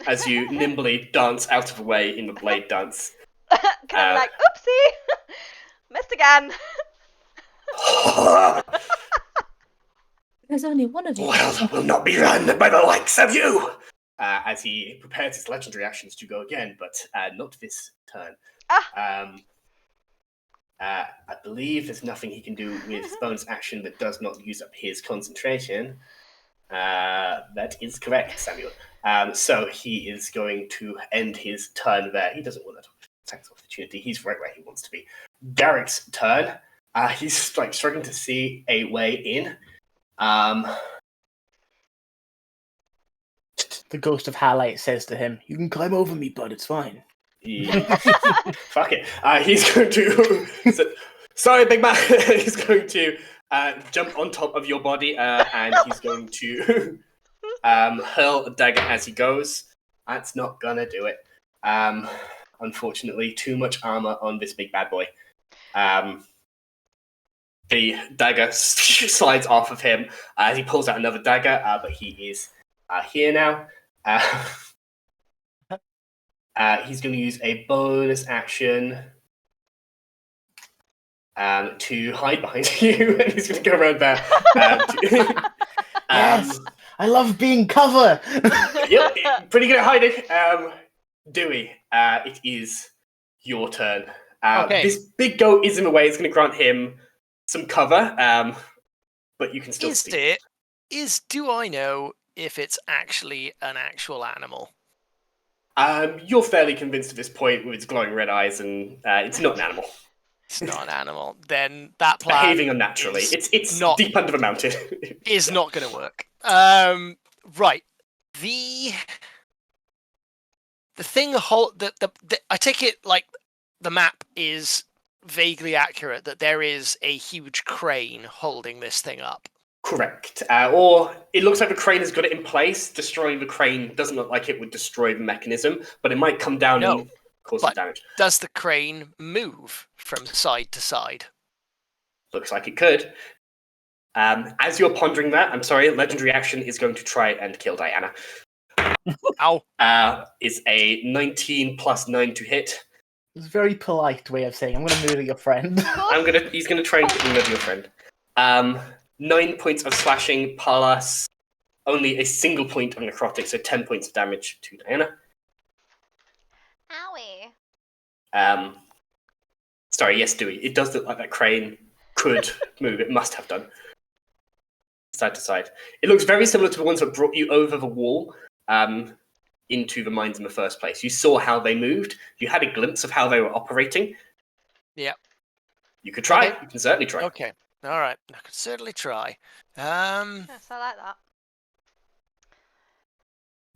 As you nimbly dance out of the way in the blade dance. Can I be like, oopsie, missed again. There's only one of you. Well, will not be run by the likes of you! As he prepares his legendary actions to go again, but not this turn. I believe there's nothing he can do with his bonus action that does not use up his concentration. That is correct, Samuel. So he is going to end his turn there. He doesn't want that attack opportunity. He's right where he wants to be. Garrick's turn. He's like struggling to see a way in. The ghost of Halite says to him, "You can climb over me, bud. It's fine." Yeah. Fuck it. He's going to... Sorry, big man. He's going to jump on top of your body and he's going to hurl a dagger as he goes. That's not gonna do it. Unfortunately, too much armor on this big bad boy. The dagger slides off of him as he pulls out another dagger, but he is here now. He's going to use a bonus action to hide behind you, and he's going to go around there. Yes, I love being cover. Yep, pretty good at hiding. Dewey, it is your turn. Okay. This big goat is in the way. It's going to grant him some cover, but you can still see. Do I know if it's actually an actual animal? You're fairly convinced at this point with its glowing red eyes, and it's not an animal. It's not an animal. Then that plan Behaving unnaturally. It's not deep under the mountain. Is not going to work. Right. The thing I take it like the map is vaguely accurate that there is a huge crane holding this thing up. Correct. Or it looks like the crane has got it in place. Destroying the crane doesn't look like it would destroy the mechanism, but it might come down and cause some damage. Does the crane move from side to side? Looks like it could. As you're pondering that, I'm sorry, legendary action is going to try and kill Diana. Ow. Is a 19 plus 9 to hit. It's a very polite way of saying, I'm going to murder your friend. He's going to try and murder your friend. 9 points of slashing plus only a single point of necrotic, so 10 points of damage to Diana. Owie. Sorry, yes, Dewey. It does look like that crane could move. It must have done. side to side. It looks very similar to the ones that brought you over the wall into the mines in the first place. You saw how they moved. You had a glimpse of how they were operating. Yeah. You could try. Okay. You can certainly try. Okay. All right. I could certainly try. Yes, I like that.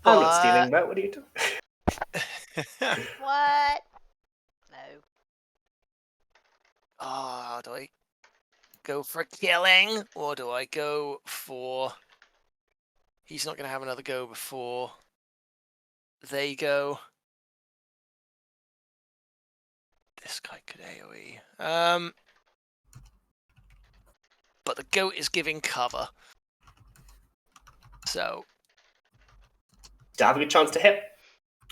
I'm not stealing that. What are you doing? What? No. Do I go for killing, or do I go for... He's not going to have another go before they go. This guy could AoE. But the goat is giving cover. So... To have a good chance to hit.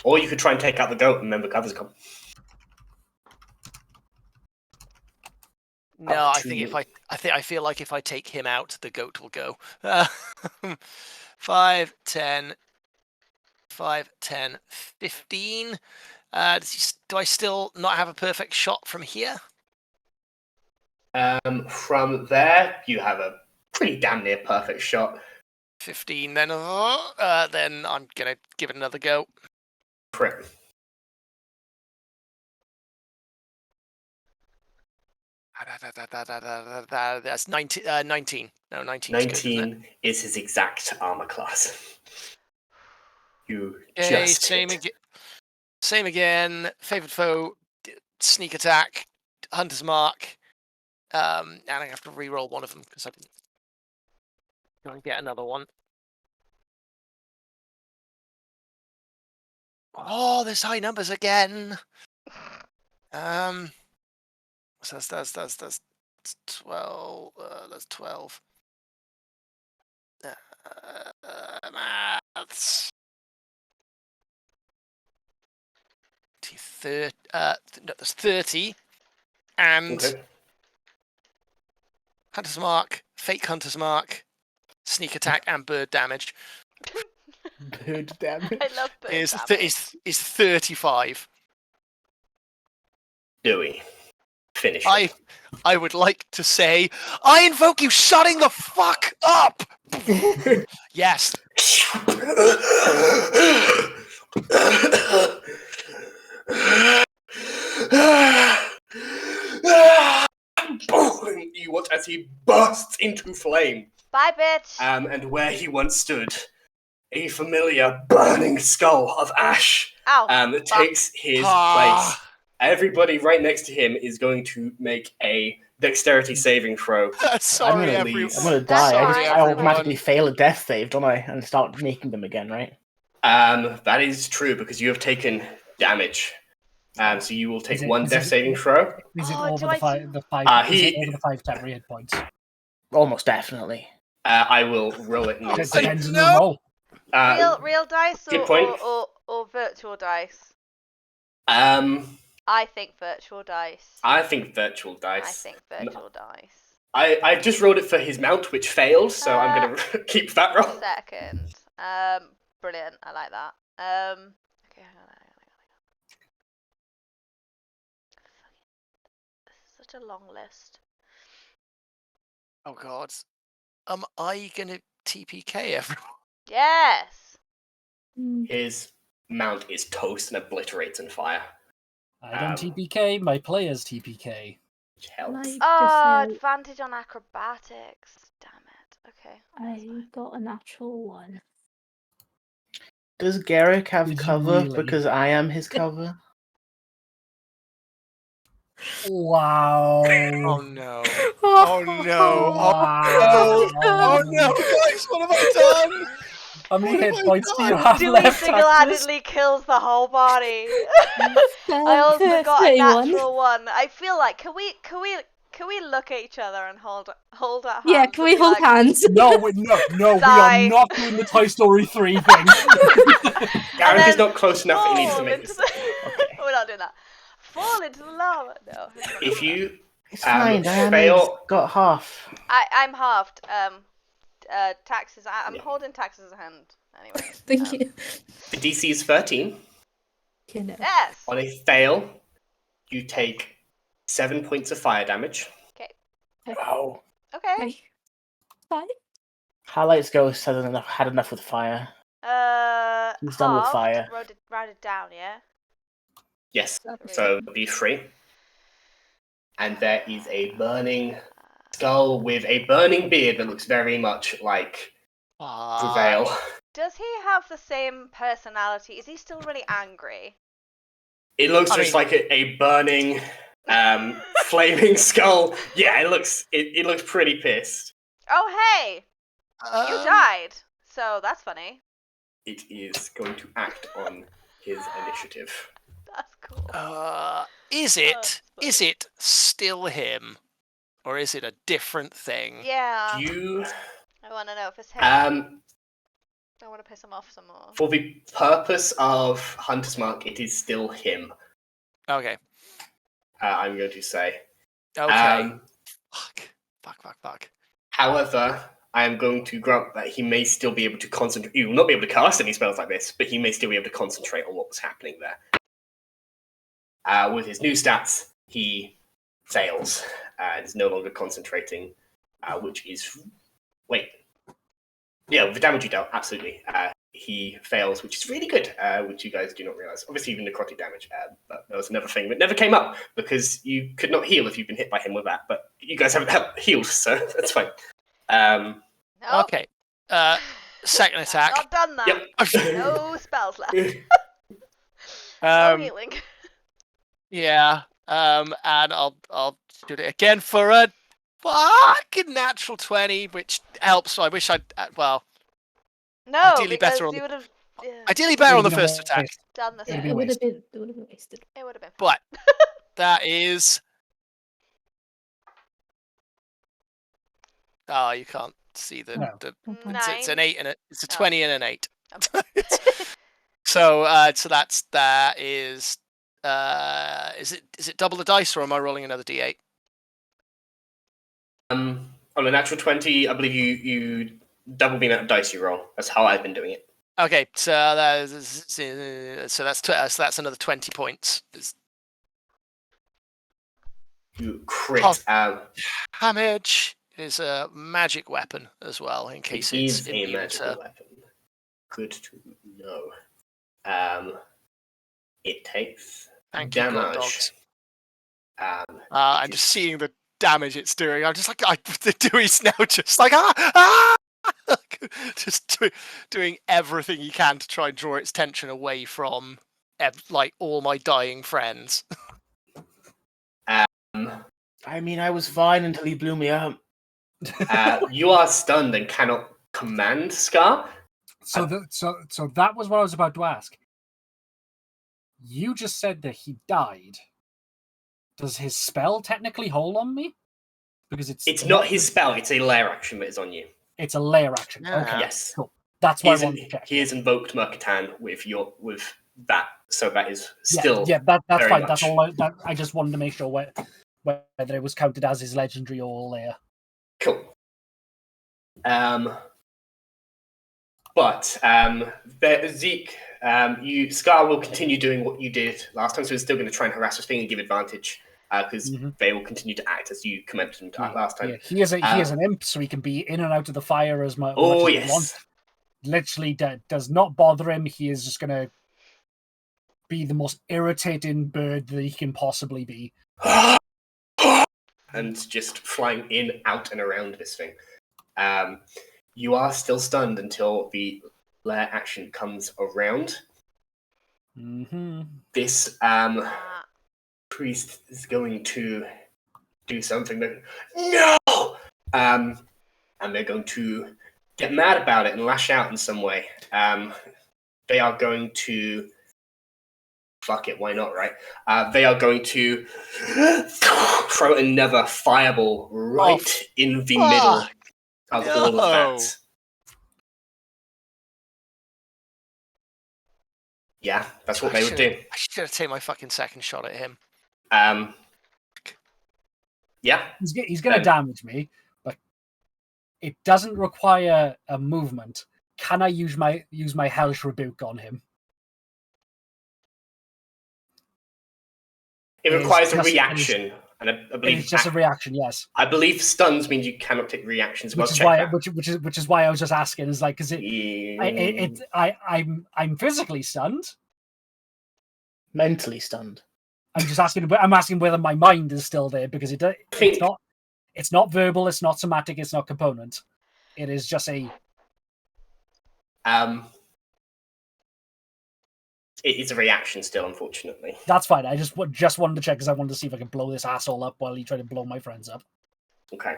Or you could try and take out the goat and then the covers come. No, I think I feel like if I take him out, the goat will go. 5, 10, 15. Do I still not have a perfect shot from here? From there, you have a pretty damn near perfect shot. 15, then I'm gonna give it another go. Crit. That's 19. 19. No, 19. 19 is his exact armor class. You Okay, just same hit. again. Same again. Favorite foe, sneak attack, hunter's mark, and I have to re-roll one of them because I didn't. Go and get another one. Oh, there's high numbers again. So that's 12. That's 12. Maths. No, that's 30. And Okay. hunter's mark, fake hunter's mark, sneak attack, and bird damage Bird damage. I love bird is damage. 35. Dewey. Finish. I would like to say, I invoke you shutting the fuck up! Yes. You watch as he bursts into flame. Bye, bitch. And where he once stood, a familiar burning skull of ash Ow. takes his place. Everybody right next to him is going to make a dexterity saving throw. Sorry, I'm everyone. gonna die. Sorry, I automatically fail a death save, don't I? And start making them again, right? That is true because you have taken damage. So you will take one death saving throw. Is it Oh, over do the I five? The five? Is it he- over the 5 temporary hit points? Almost definitely. I will roll it. It In depends on the no. roll. Real dice hit point. or virtual dice? I I think virtual dice. think virtual I dice. think virtual dice. I just rolled it for his mount, which failed, so I'm going to keep that roll. Second. Brilliant. I like that. Okay, hang on. This is such a long list. Oh god. Am I gonna TPK everyone? Yes. His mount is toast and obliterates in fire. I don't TPK, my players TPK. Which helps. Oh, advantage on acrobatics. Damn it. Okay. I got a natural 1. Does Garrick have Did you cover really? because I am his cover? Wow. Oh no. Oh no. Wow. Oh no, guys, what have I done? How many What hit have I points do you done? have Dewey left? Taxes? single-handedly kills the whole body. I also got a 31. natural 1. I feel like can we look at each other and hold our hands? Yeah, can we and be hold like, hands? No, we are Die. not doing the Toy Story 3 thing. Garrick is then not close enough. He needs to fall make into this. the- We're not doing that. Fall into the lava. No. If you It's fine, Diana's fail, got half. I'm halved. Taxes. I'm holding taxes' hand anyway. Thank you. the DC is 13. You know. Yes. On a fail, you take 7 points of fire damage. Okay. Wow. Okay. Okay. Fine. Highlight's ghost had enough with fire. He's done with Halved, fire. rounded down, yeah? Yes. Three. So it'll be 3. And there is a burning skull with a burning beard that looks very much like Prevail. Does he have the same personality? Is he still really angry? It looks just like a burning, flaming skull. Yeah, it looks pretty pissed. Oh, hey! You died! So that's funny. It is going to act on his initiative. That's cool. Is it still him? Or is it a different thing? Yeah. You... I want to know if it's him. I want to piss him off some more. For the purpose of Hunter's Mark, it is still him. Okay. I'm going to say. Okay. Fuck. However, I am going to grant that he may still be able to concentrate. He will not be able to cast any spells like this, but he may still be able to concentrate on what was happening there. With his new stats, he fails and is no longer concentrating, which is... Wait. Yeah, with the damage you dealt, absolutely. He fails, which is really good, which you guys do not realize. Obviously, even necrotic damage, but that was another thing that never came up because you could not heal if you've been hit by him with that. But you guys haven't healed, so that's fine. Nope. Okay. Second attack. Not done that. Yep. No spells left. No healing. Yeah. And I'll shoot it again for a fucking natural 20, which helps. I wish I'd No, ideally because better on you the- would have ideally better on the first attack. done the Yeah, same. it would have been wasted. It would have been. But that is. Oh, you can't see the. No. It's an 8 and it's a Oh. 20 and an 8. Okay. So that is. Is it double the dice or am I rolling another d8? On a natural 20, I believe you double the amount of dice you roll. That's how I've been doing it. Okay, so that's another 20 points. You crit. Damage is a magic weapon as well, in case It it's is a immune magical to... weapon. Good to know. It takes Thank you, God damage. dogs. I'm just seeing the damage it's doing. I'm just like, the Dewey's now just like, just doing everything he can to try and draw its attention away from, like, all my dying friends. I mean, I was fine until he blew me up. You are stunned and cannot command Scar. So that was what I was about to ask. You just said that he died. Does his spell technically hold on me? Because it's not his spell, it's a lair action that is on you. It's a lair action. Yeah. Okay. Yes. Cool. That's why I wanted to check. He has invoked Murkatan with that, so that is still that's very fine. much. That's all. I just wanted to make sure whether it was counted as his legendary or lair. Cool. But Zeke, Scar will continue doing what you did last time, so he's still going to try and harass this thing and give advantage, because they will continue to act as you commented him to act last time. Yeah, he is an imp, so he can be in and out of the fire as much Oh, as yes. he wants. Literally does not bother him. He is just going to be the most irritating bird that he can possibly be. And just flying in, out, and around this thing. You are still stunned until the lair action comes around. Mm-hmm. This priest is going to do something that... No! And they're going to get mad about it and lash out in some way. They are going to... Fuck it, why not, right? They are going to throw another fireball right in the middle of all of that. Yeah, that's what they would do. I should have taken my fucking second shot at him. Yeah. He's going to damage me, but it doesn't require a movement. Can I use my hellish rebuke on him? It requires a reaction. And I believe It's just a reaction, yes. I believe stuns means you cannot take reactions. Which is why, which is why I was just asking. Is like, because I'm physically stunned. Mentally stunned. I'm just asking. I'm asking whether my mind is still there because it's not. It's not verbal. It's not somatic. It's not component. It is just a. It is a reaction still, unfortunately. That's fine. I just wanted to check because I wanted to see if I could blow this asshole up while he tried to blow my friends up. Okay.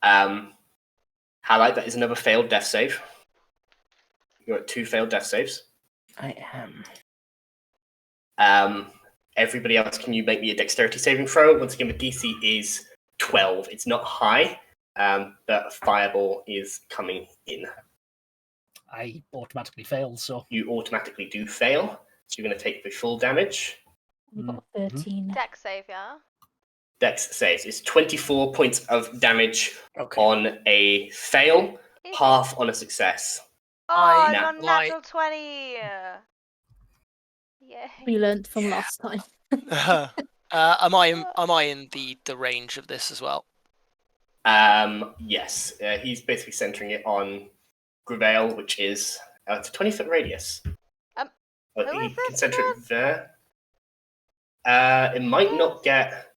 Highlight, that is another failed death save. You're at 2 failed death saves. I am. Everybody else, can you make me a dexterity saving throw? Once again, the DC is 12. It's not high, but fireball is coming in. I automatically failed, so... You automatically do fail, so you're going to take the full damage. We got 13. Dex save, yeah? Dex saves. It's 24 points of damage Okay. on a fail, half on a success. Oh, I Nah. got a natural 20! Yay. We learnt from last time. Am I in the range of this as well? Yes. He's basically centering it on Gravel, which is it's a 20-foot radius. Who He is this can center again? it there. It might not get.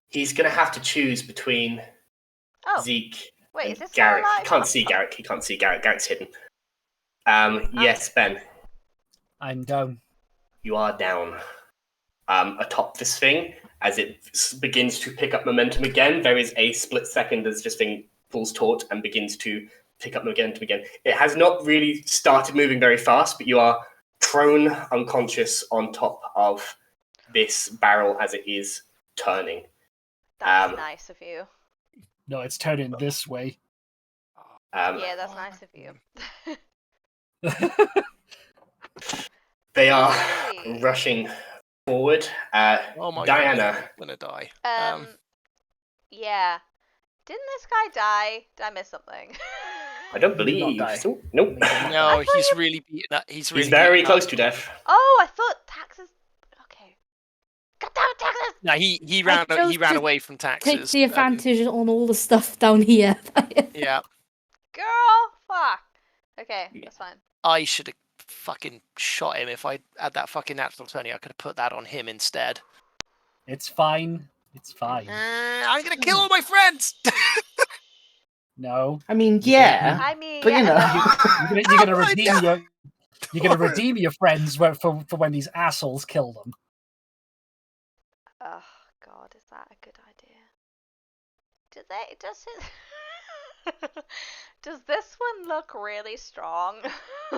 He's gonna have to choose between Zeke wait, and is this Garrick. alive? He can't see Garrick. He can't see Garrick. Garrick's hidden. Yes, Ben. I'm down. You are down. Atop this thing, as it begins to pick up momentum again, there is a split second as this thing falls taut and begins to pick up momentum again. It has not really started moving very fast, but you are prone unconscious on top of this barrel as it is turning. That's nice of you. No, it's turning this way. Yeah, that's nice of you. They are Hey. rushing forward. Oh my Diana. God, I'm gonna die. Yeah. Didn't this guy die? Did I miss something? I don't He did believe not die. so. Nope. No, he's really beaten up. He's really He's very beaten close up. to death. Oh, I thought taxes. Okay. God damn it, taxes! No, he chose ran to away from Take taxes. the advantage on all the stuff down here. Yeah, Girl, fuck. Okay, that's fine. I should have fucking shot him. If I had that fucking natural 20, I could have put that on him instead. It's fine. It's fine. I'm gonna kill all my friends. No. I mean, yeah. I mean, But, you know, You're gonna redeem your. You're gonna redeem your friends for when these assholes kill them. Oh God, is that a good idea? Does this one look really strong?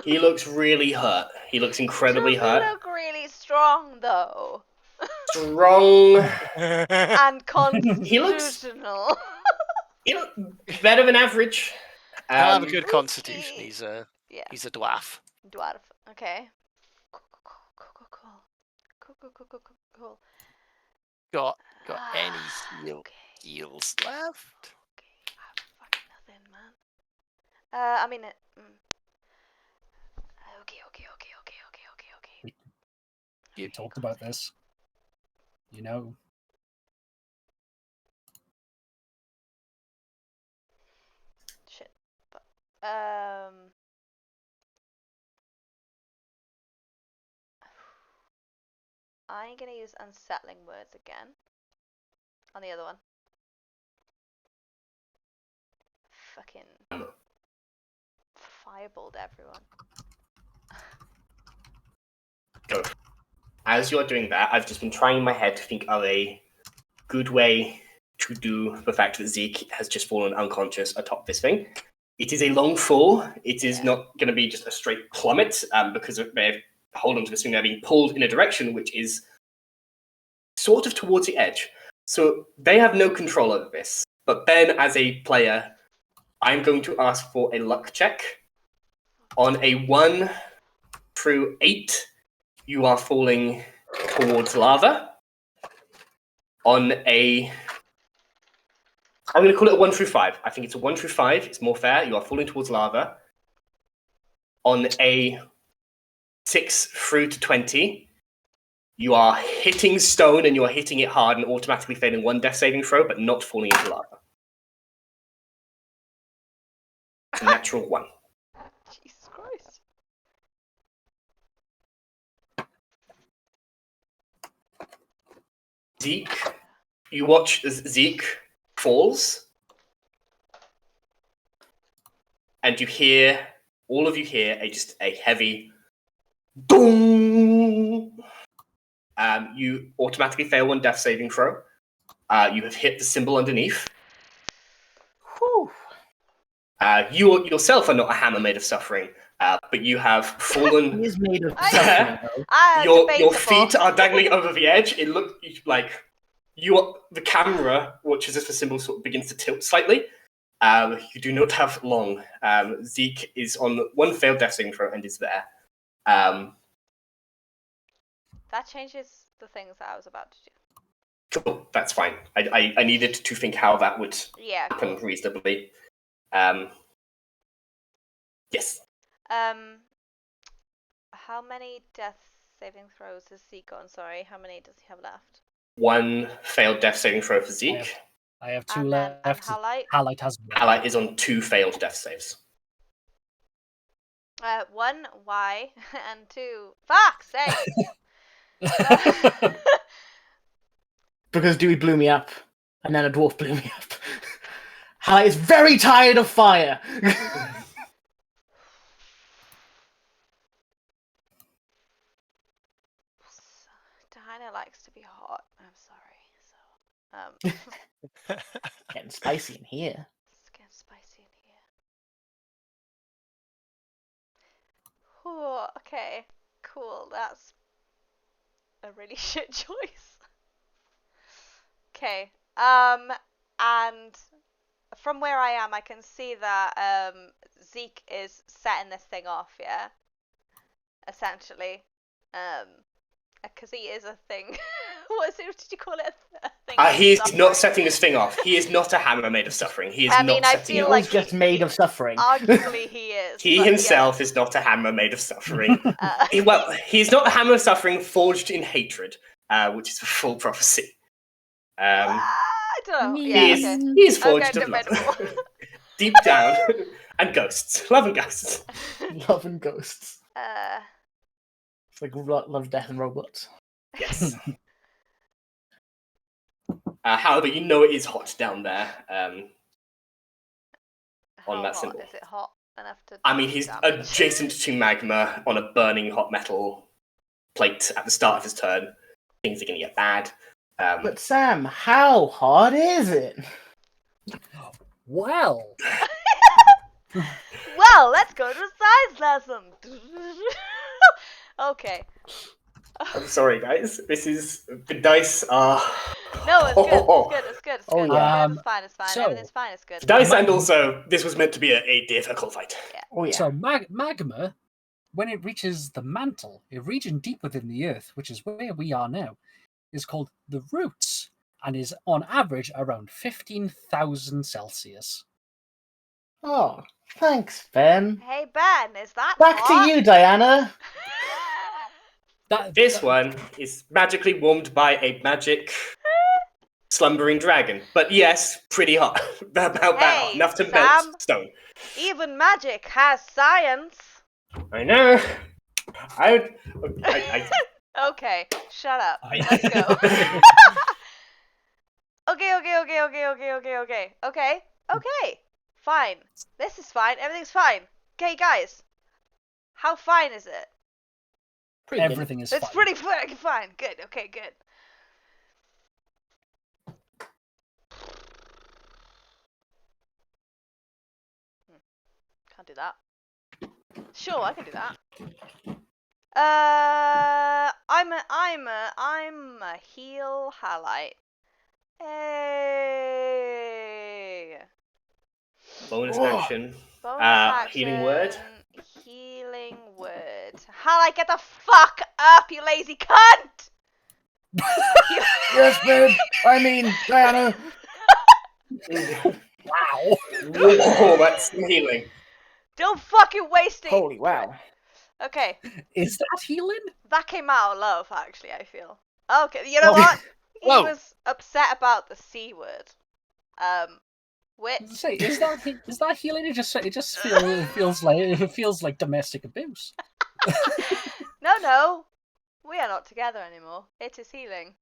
He looks really hurt. He looks incredibly Does hurt. he look really strong though? Strong. And He looks- constitutional. He looks better than average. I'll have a good constitution. Okay. He's a Yeah, dwarf. dwarf. Okay. Cool. Got any Okay. heals left? Okay, I have fucking nothing, man. I mean, okay. We talked about this. You know. Shit. But, I ain't gonna use unsettling words again. On the other one. Fucking fireballed everyone. Go. As you're doing that, I've just been trying in my head to think of a good way to do the fact that Zeke has just fallen unconscious atop this thing. It is a long fall. It is not going to be just a straight plummet because they're holding to this thing. They're being pulled in a direction which is sort of towards the edge. So they have no control over this. But Ben, as a player, I'm going to ask for a luck check. On a 1 through 8, you are falling towards lava. On a... I'm going to call it a 1 through 5. I think it's a 1 through 5. It's more fair. You are falling towards lava. On a 6 through to 20, You are hitting stone, and you're hitting it hard and automatically failing one death saving throw, but not falling into lava. It's a natural 1. Jesus Christ. Zeke, you watch as Zeke falls, and all of you hear a heavy boom. You automatically fail one death saving throw. You have hit the symbol underneath. Whew. You yourself are not a hammer made of suffering, but you have fallen. He is made of I- suffering, though. Your Debatable. feet are dangling over the edge. It looks like the camera watches as the symbol sort of begins to tilt slightly. You do not have long. Zeke is on one failed death saving throw and is there. That changes the things that I was about to do. Cool, that's fine. I needed to think how that would Yeah. happen reasonably. Yes. How many death saving throws has Zeke on? Sorry, how many does he have left? One failed death saving throw for Zeke. I have 2 And then left. Halite? Halite has 1. Ally is on 2 failed death saves. 1, why? And 2, fuck's sake! Because Dewey blew me up, and then a dwarf blew me up. Hallie is very tired of fire. Diana likes to be hot. I'm sorry. So, Getting spicy in here. it's getting spicy in here. Ooh, okay, cool. That's a really shit choice. Okay. And from where I am, I can see that Zeke is setting this thing off. Yeah. Essentially, because he is a thing. What did you call it? A thing. He is Suffering. not setting this thing off. He is not a hammer made of suffering. He is I not mean, I setting feel it like off. He's just made of suffering. Arguably, he is. He but himself is not a hammer made of suffering. He's not a hammer of suffering forged in hatred, which is a full prophecy. I don't know. He Yeah, he okay. is forged Okay, of love. debatable. Deep down. And ghosts. Love and ghosts. Love and ghosts. It's like love, death, and robots. Yes. However, you know it is hot down there. How that hot? symbol. Is it hot enough to? I mean, do he's damage? adjacent to magma on a burning hot metal plate at the start of his turn. Things are going to get bad. But Sam, how hard is it? Well, Well, let's go to a science lesson. Okay. I'm sorry, guys. The dice are... No, it's good. It's good. Oh, It's yeah. fine. It's fine. so- Everything's fine. It's good. The dice, and also, this was meant to be a difficult fight. Oh yeah. so magma, when it reaches the mantle, a region deep within the earth, which is where we are now, is called the roots and is on average around 15,000 Celsius. Oh, thanks, Ben. Hey Ben, is that Back hot? to you, Diana. This one is magically warmed by a magic slumbering dragon. But yes, pretty hot. About that hot. Hey, Enough to Sam. melt stone. Even magic has science. I know. I Okay, shut up. I- Let's go. Okay. Fine. This is fine. Everything's fine. Okay, guys. How fine is it? Pretty good. Everything is It's fine. pretty fucking fine. Good. Okay, good. Can't do that. Sure, I can do that. I'm a heal highlight. Hey. bonus Whoa. action. Bonus Healing word. Healing word. Highlight, get the fuck up, you lazy cunt! Yes, Ben. I mean, Diana. Wow. Whoa, that's some healing. Don't fucking waste it. Holy wow. Okay, Is that healing? that came out of love, actually, I feel. Okay, you know Oh. what? He Whoa. was upset about the C word. Which... Say, is that healing? It just feels like domestic abuse. No. We are not together anymore. It is healing.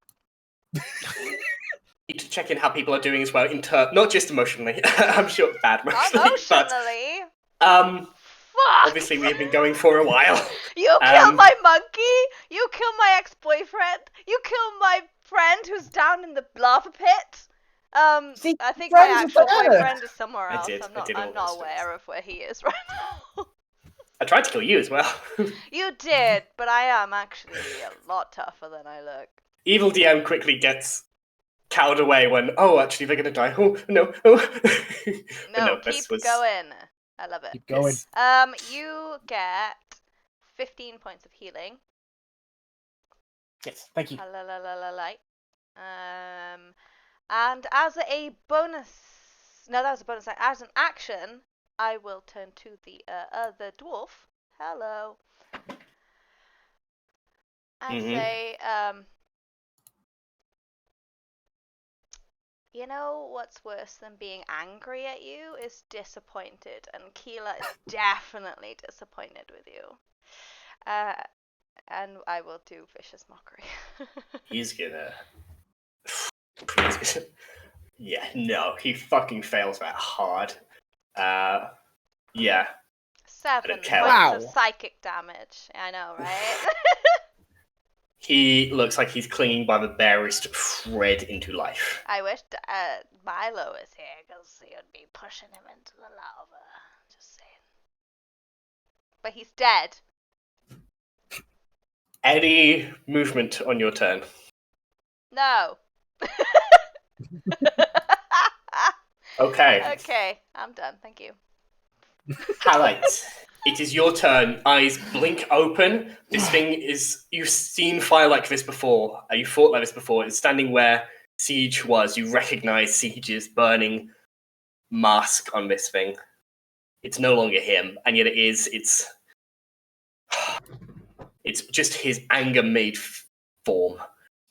Need to check in how people are doing as well, not just emotionally. I'm sure bad emotionally, Emotionally? but Fuck! obviously we have been going for a while. You killed my monkey! You killed my ex-boyfriend! You killed my friend who's down in the lava pit! See, I think my friends actual are better. boyfriend is somewhere I else. did all I'm those not things. aware of where he is right now. I tried to kill you as well. You did, but I am actually a lot tougher than I look. Evil DM quickly gets cowed away when, actually they're gonna die. Oh, no, oh. But No, this keep was... going. I love it. Keep going. Yes. You get 15 points of healing. Yes, thank you. And as a bonus, no, that was a bonus. As an action, I will turn to the other dwarf. Hello. And say, you know what's worse than being angry at you is disappointed, and Keela is definitely disappointed with you. And I will do vicious mockery. He's gonna... Yeah, no, he fucking fails that hard. Yeah. 7 don't care. points of Wow. psychic damage. I know, right? He looks like he's clinging by the barest thread into life. I wish Milo was here, because he would be pushing him into the lava. Just saying. But he's dead. Any movement on your turn? No. Okay. Okay, I'm done. Thank you. Highlight. It is your turn. Eyes blink open. This thing is... You've seen fire like this before. You fought like this before. It's standing where Siege was. You recognize Siege's burning mask on this thing. It's no longer him, and yet it's just his anger made form.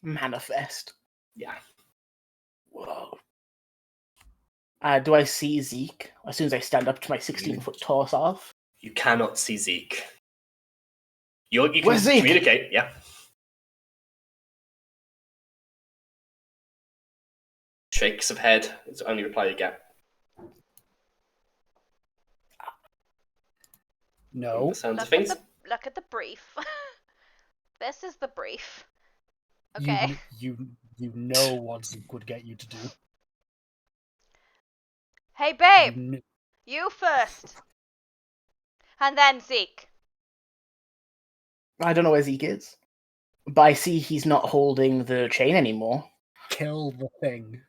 Manifest. Yeah. Whoa. Do I see Zeke as soon as I stand up to my 16-foot tall self? You cannot see Zeke. You can Where's Zeke? communicate, yeah. Shakes of head. It's the only reply you get. No. The sounds of Look things. at the brief. This is the brief. Okay. You know what Zeke would get you to do. Hey, babe. You kn- You first. And then Zeke. I don't know where Zeke is. But I see he's not holding the chain anymore. kill the thing.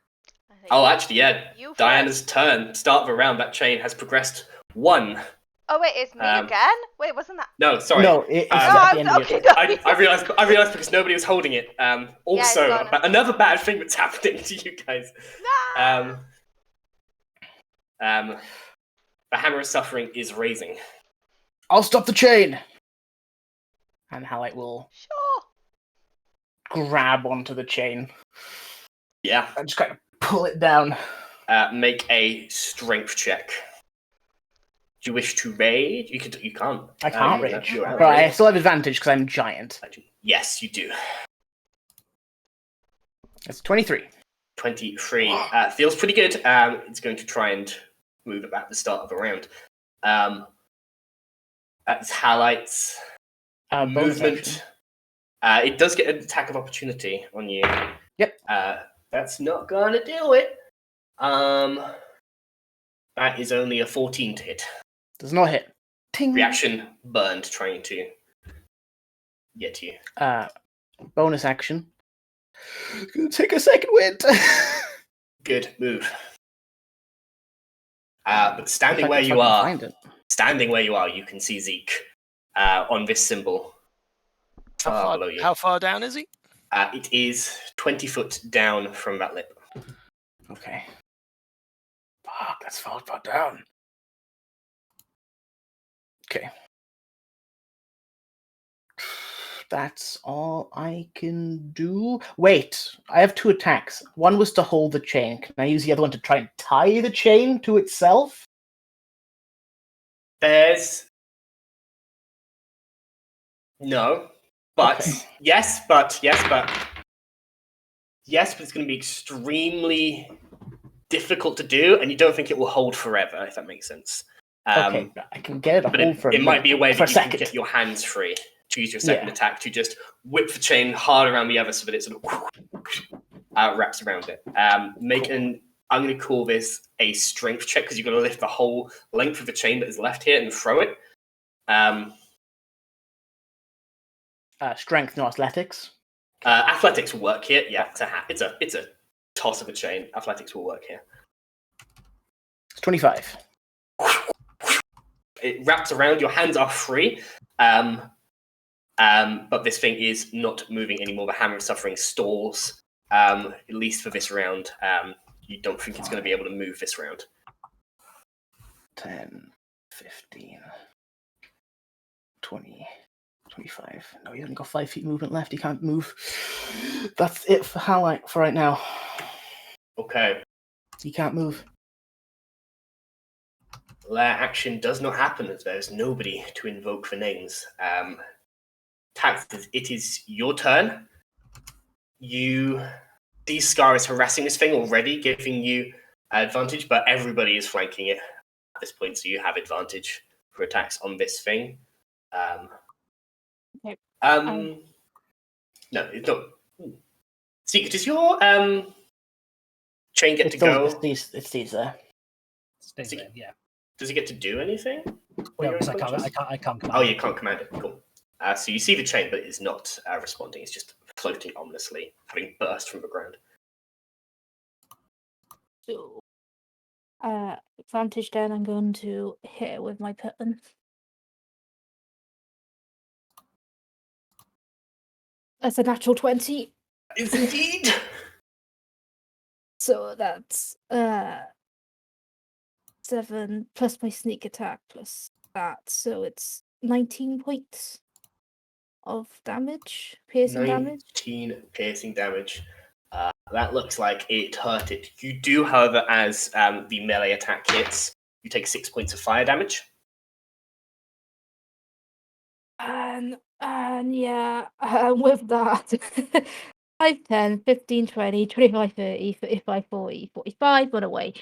I think Oh, actually, yeah. you Diana's first. turn. Start of a round. That chain has progressed 1. Oh, wait, it's me again? Wait, wasn't that... No, sorry. No, it's No, at the end of your turn. I realized because nobody was holding it. Also, gone as- another bad thing that's happening to you guys. No! The hammer of suffering is raising. I'll stop the chain! And Halite will Sure. grab onto the chain Yeah. and just kind of pull it down. Make a strength check. Do you wish to rage? You can't. I can't rage. rage. You're out. But I still have advantage because I'm giant. Yes, you do. It's 23. 23. Feels pretty good. It's going to try and move about the start of a round. That's highlights. Bonus Movement. action. It does get an attack of opportunity on you. Yep. That's not gonna do it. That is only a 14 to hit. Does not hit. Ting. Reaction burned, trying to get you. Bonus action. Gonna take a second wind. Good move. But standing If I where can you fucking are, find it. you can see Zeke on this symbol. Below you. How far down is he? It is 20 foot down from that lip. Okay. Fuck, that's far down. Okay. that's all I can do. Wait, I have 2 attacks. One was to hold the chain. Can I use the other one to try and tie the chain to itself? There's no, but Okay. yes, but it's going to be extremely difficult to do, and you don't think it will hold forever, if that makes sense. Okay, I can get it a But hold for a it might be a way for that you can get your hands free to use your second attack to just whip the chain hard around the other so that it sort of wraps around it. I'm going to call this a strength check because you've got to lift the whole length of the chain that is left here and throw it. Strength, no athletics. Athletics will work here. Yeah, it's a toss of a chain. Athletics will work here. It's 25. It wraps around. Your hands are free, but this thing is not moving anymore. The hammer of suffering stalls, at least for this round. You don't think it's going to be able to move this round. 10, 15, 20, 25. No, he's only got 5 feet movement left. He can't move. That's it for Halite for right now. Okay. He can't move. That action does not happen as there's nobody to invoke for names. Taxes, it is your turn. These Scar is harassing this thing already, giving you advantage, but everybody is flanking it at this point, so you have advantage for attacks on this thing. Okay. No, it's not. Seeker, does your chain get to go? It stays there. Stays there, yeah. Does it get to do anything? No, because I can't command Oh, you can't command it. Cool. So you see the chain, but it is not responding. It's just floating ominously, having burst from the ground. So, advantage then, I'm going to hit it with my pattern. That's a natural 20. Is indeed. So that's 7 plus my sneak attack plus that. So it's 19 points of damage, piercing damage. 19 piercing damage. That looks like it hurt it. You do, however, as the melee attack hits, you take 6 points of fire damage. And yeah, with that, 5, 10, 15, 20, 25, 30, 35, 40, 45, run away.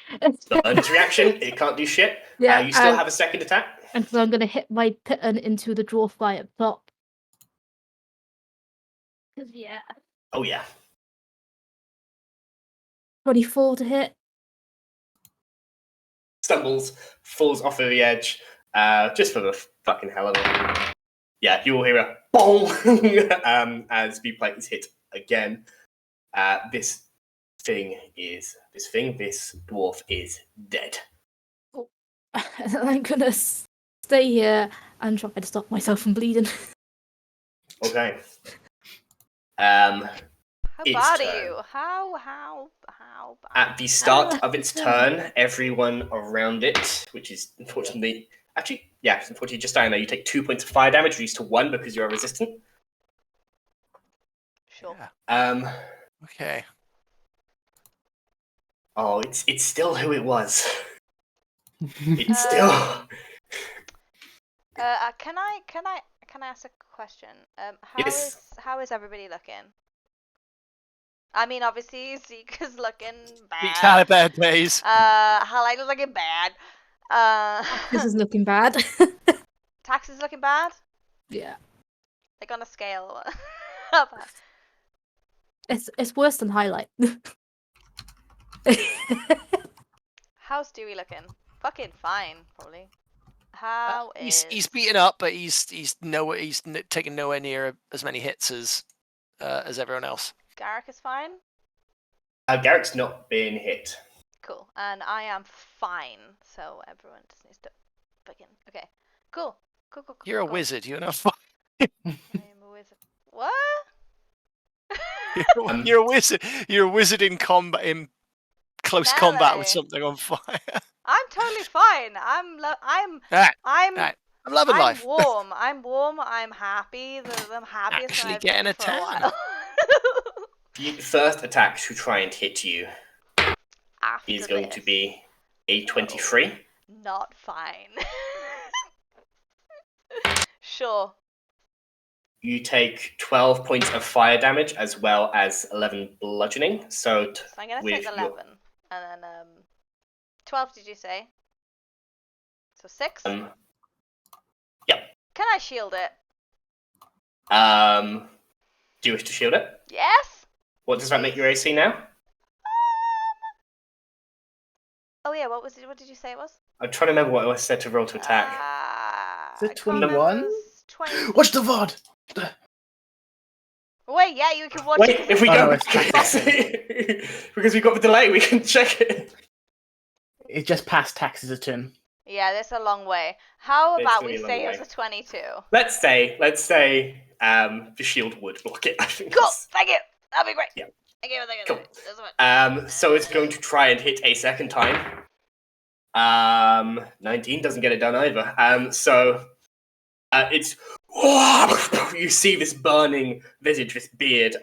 Bonus reaction, it can't do shit. Yeah, You still have a second attack. And so I'm going to hit my pattern into the draw fly up top. Because, yeah. Oh, yeah. 24 to hit. Stumbles, falls off of the edge, just for the fucking hell of it. Yeah, you will hear a bong as the plate is hit again. This dwarf is dead. Oh. I'm going to stay here and try to stop myself from bleeding. Okay. How Its bad turn. are you? How bad? At the start of its turn, everyone around it, which is unfortunately just down there, you take 2 points of fire damage, reduced to 1 because you're resistant. Sure. Yeah. Okay. Oh, it's still who it was. It's still. Can I ask a question? Yes. How is everybody looking? I mean, obviously, Zeke's looking bad. Zeke's had a bad days. Halai's looking bad. This is looking bad. Tax is looking bad? Yeah. Like on a scale. How bad? It's worse than highlight. How's Dewey looking? Fucking fine, probably. How is... He's beaten up, but he's taken nowhere near as many hits as everyone else. Garrick is fine? Garrick's not been hit. Cool. And I am fine, so everyone just needs to begin. Okay. Cool. Cool. You're a wizard, you're not fine. I am a wizard. What? You're a wizard. You're a wizard in combat, in close combat with Melee. something on fire. I'm totally fine. I'm Right. I'm loving life. I'm warm. I'm happy. I'm happiest Actually I've getting been a for a tan. while. The first attack to try and hit you After is going this. to be a 23. Not fine. Sure. You take 12 points of fire damage as well as 11 bludgeoning. So I'm gonna with take 11, and then 12. Did you say? So 6. Yep. Can I shield it? Do you wish to shield it? Yes. What does that make your AC now? Oh yeah. What did you say it was? I'm trying to remember what I said to roll to attack. Is it I can't remember. 21? It was 20. Watch the VOD! Wait, yeah, you can watch Wait, it. if we Oh, go no, it's because we got the delay, we can check it. It just passed Tax's turn. Yeah, that's a long way. How It's about gonna we be a long say it was way. a 22? Let's say the shield would block it. I think. Cool. Thank you. That'd be great. Yeah. Thank you. Cool. That's fine. So it's going to try and hit a second time. 19 doesn't get it done either. It's you see this burning visage, this beard,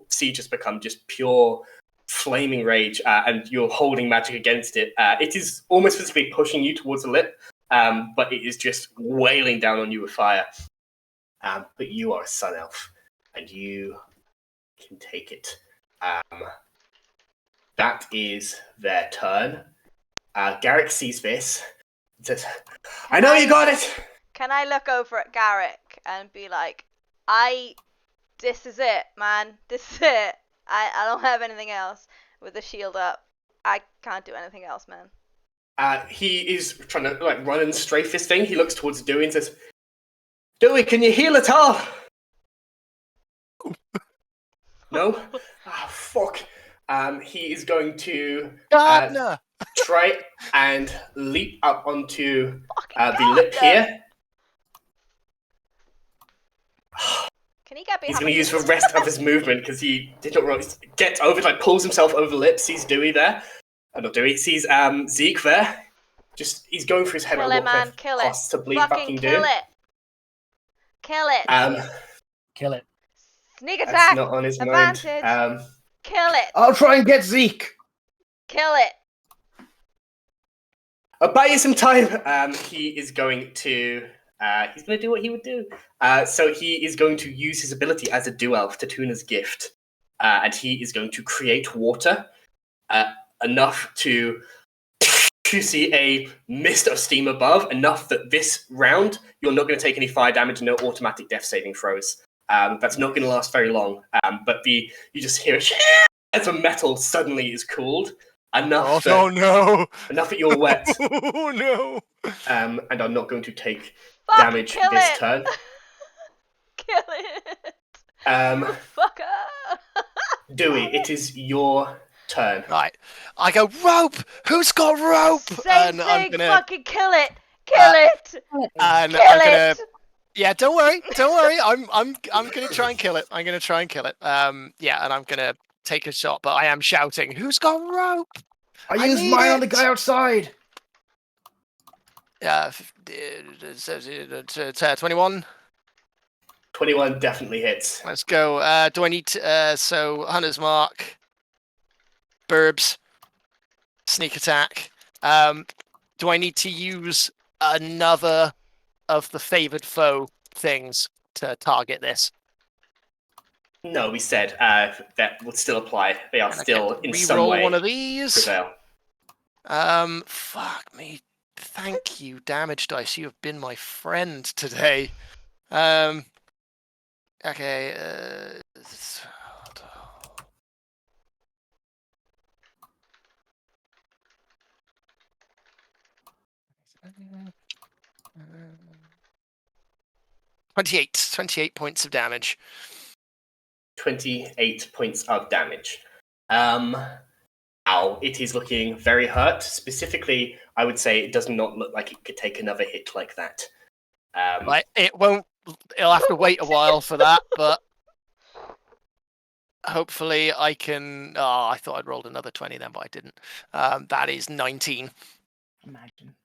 see just become just pure flaming rage, and you're holding magic against it. It is almost physically pushing you towards the lip, but it is just wailing down on you with fire. But you are a sun elf, and you can take it. That is their turn. Garrick sees this and says, I know you got it! Can I look over at Garrick and be like, this is it, man. This is it. I don't have anything else with the shield up. I can't do anything else, man. He is trying to run and strafe his thing. He looks towards Dewey and says, Dewey, can you heal at all? No? Fuck. He is going to Gardner! try and leap up onto the lip here. Can he get behind? He's going to use the rest of his movement because he did not roll. Gets over, pulls himself over the lip, sees Dewey there. Not Dewey, sees Zeke there. He's going through his head Kill on it, what man. the Kill it. possibly Fucking do. kill it. Kill it. Kill it. Sneak That's attack. not on his Advantage. mind. Kill it. I'll try and get Zeke! Kill it. I'll buy you some time. He is going to. He's going to do what he would do. So he is going to use his ability as a do-elf, Tutuna's gift, and he is going to create water enough to see a mist of steam above, enough that this round you're not going to take any fire damage and no automatic death saving throws. That's not going to last very long. But you just hear it as the metal suddenly is cooled. Enough that you're wet. Oh no! And are not going to take Fuck, damage kill this it. turn. Kill it. Fucker. Dewey, it is your turn. Right. I go, rope! Who's got rope? Same I'm thing. gonna, Fucking kill it. Kill it. and Kill I'm gonna. it. Yeah, don't worry. I'm gonna try and kill it. Yeah, and I'm gonna take a shot, but I am shouting, "Who's got rope?" I used need mine on the it. guy outside! 21. 21 definitely hits. Let's go. Do I need to, so Hunter's Mark, Burbs, Sneak Attack. Do I need to use another of the favored foe things to target this? No, we said that would still apply. They are still in some Reroll way one of these. prevail. Fuck me. Thank you, damage dice. You have been my friend today. Okay. 28 points of damage. 28 points of damage. Ow, it is looking very hurt. Specifically, I would say it does not look like it could take another hit like that. It won't. It'll have to wait a while for that, but hopefully I can. Oh, I thought I'd rolled another 20 then, but I didn't. That is 19. Imagine.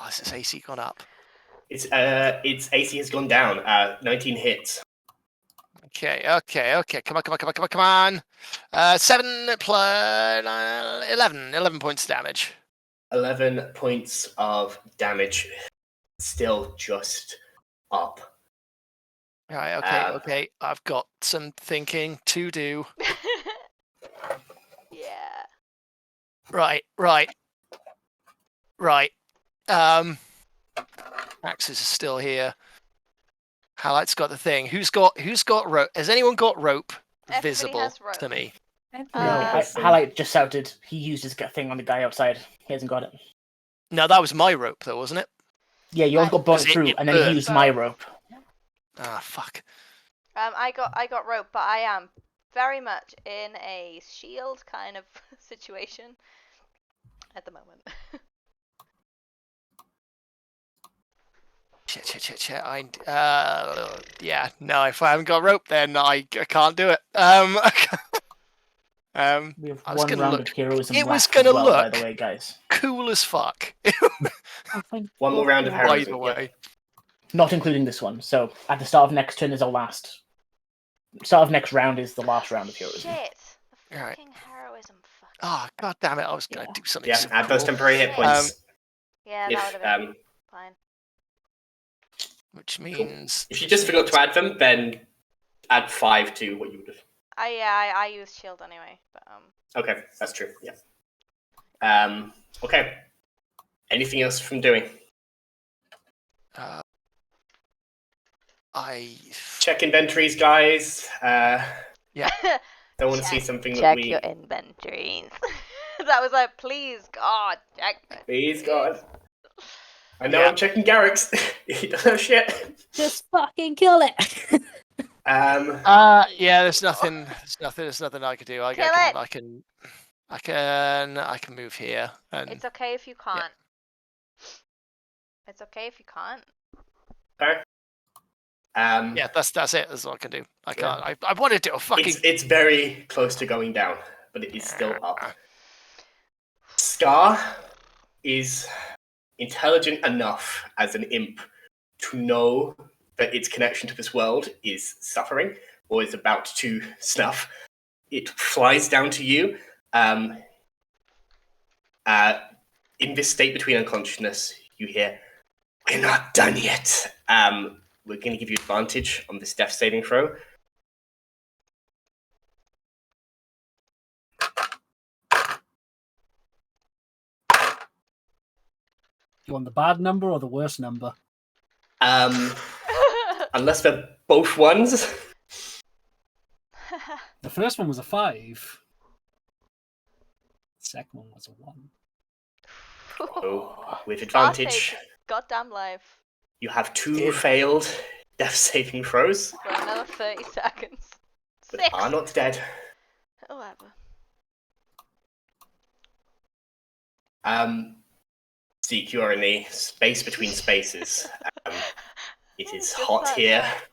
has its AC gone up? Its AC has gone down. 19 hits. Okay. Come on. 7 plus 11 points of damage. 11 points of damage. Still just up. Right, okay. I've got some thinking to do. Yeah. Right. Axis is still here. Highlight's got the thing. Who's got rope? Has anyone got rope Everybody visible has rope. to me? No, Highlight just shouted. He used his thing on the guy outside. He hasn't got it. No, that was my rope though, wasn't it? Yeah, yours got burnt Was it through, and then burnt? he used my rope. Ah, fuck. I got rope, but I am very much in a shield kind of situation at the moment. Shit. Yeah, no, if I haven't got rope, then I can't do it. We have I was one gonna round look. of heroism It was left gonna as well, by look the way, guys. cool as fuck. One more round of By heroism. the way. Not including this one. So at the start of next turn is our last. Start of next round is the last round of heroism. Shit. The Alright. fucking heroism. Fuck. Oh, god damn it, I was gonna do something Yeah, so add those cool. temporary hit points. Yeah, that If, would have been fine. Which means if you just forgot to add them, then add 5 to what you would have. I used shield anyway, but Okay, that's true. Yeah. Okay. Anything else from doing? I Check inventories, guys. Yeah. Don't want to see something that check we. your inventories. That was like, please God, check. Please, God. I know Yeah. I'm checking Garrick's. He doesn't have shit. Just fucking kill it. yeah, there's nothing I could do. Kill it. I can move here and It's okay if you can't. It's okay if you can't. Okay. yeah, that's it. That's all I can do. I can't. I wanted to fucking. It's very close to going down, but it is still up. Scar is intelligent enough as an imp to know that its connection to this world is suffering or is about to snuff. It flies down to you. In this state between unconsciousness, you hear, "We're not done yet. We're going to give you advantage on this death saving throw." You want the bad number or the worst number? Unless they're both ones. The first one was a 5. The second one was a 1. Oh, with Scar advantage, saved goddamn life you have 2 failed death saving throws, for another 30 seconds. but 6. are not dead. Whatever. Zeke, you are in the space between spaces. It is Just hot like here. that.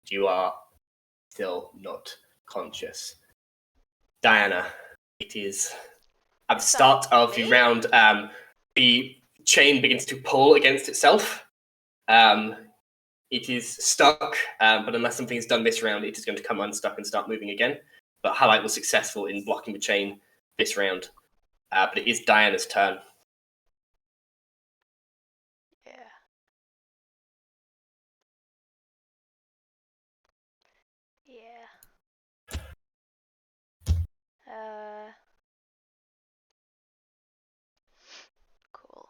You are still not conscious. Diana, it is at the start of the me? round. The chain begins to pull against itself. It is stuck, but unless something is done this round, it is going to come unstuck and start moving again. But Highlight was successful in blocking the chain this round. But it is Diana's turn. Yeah. Yeah. Cool.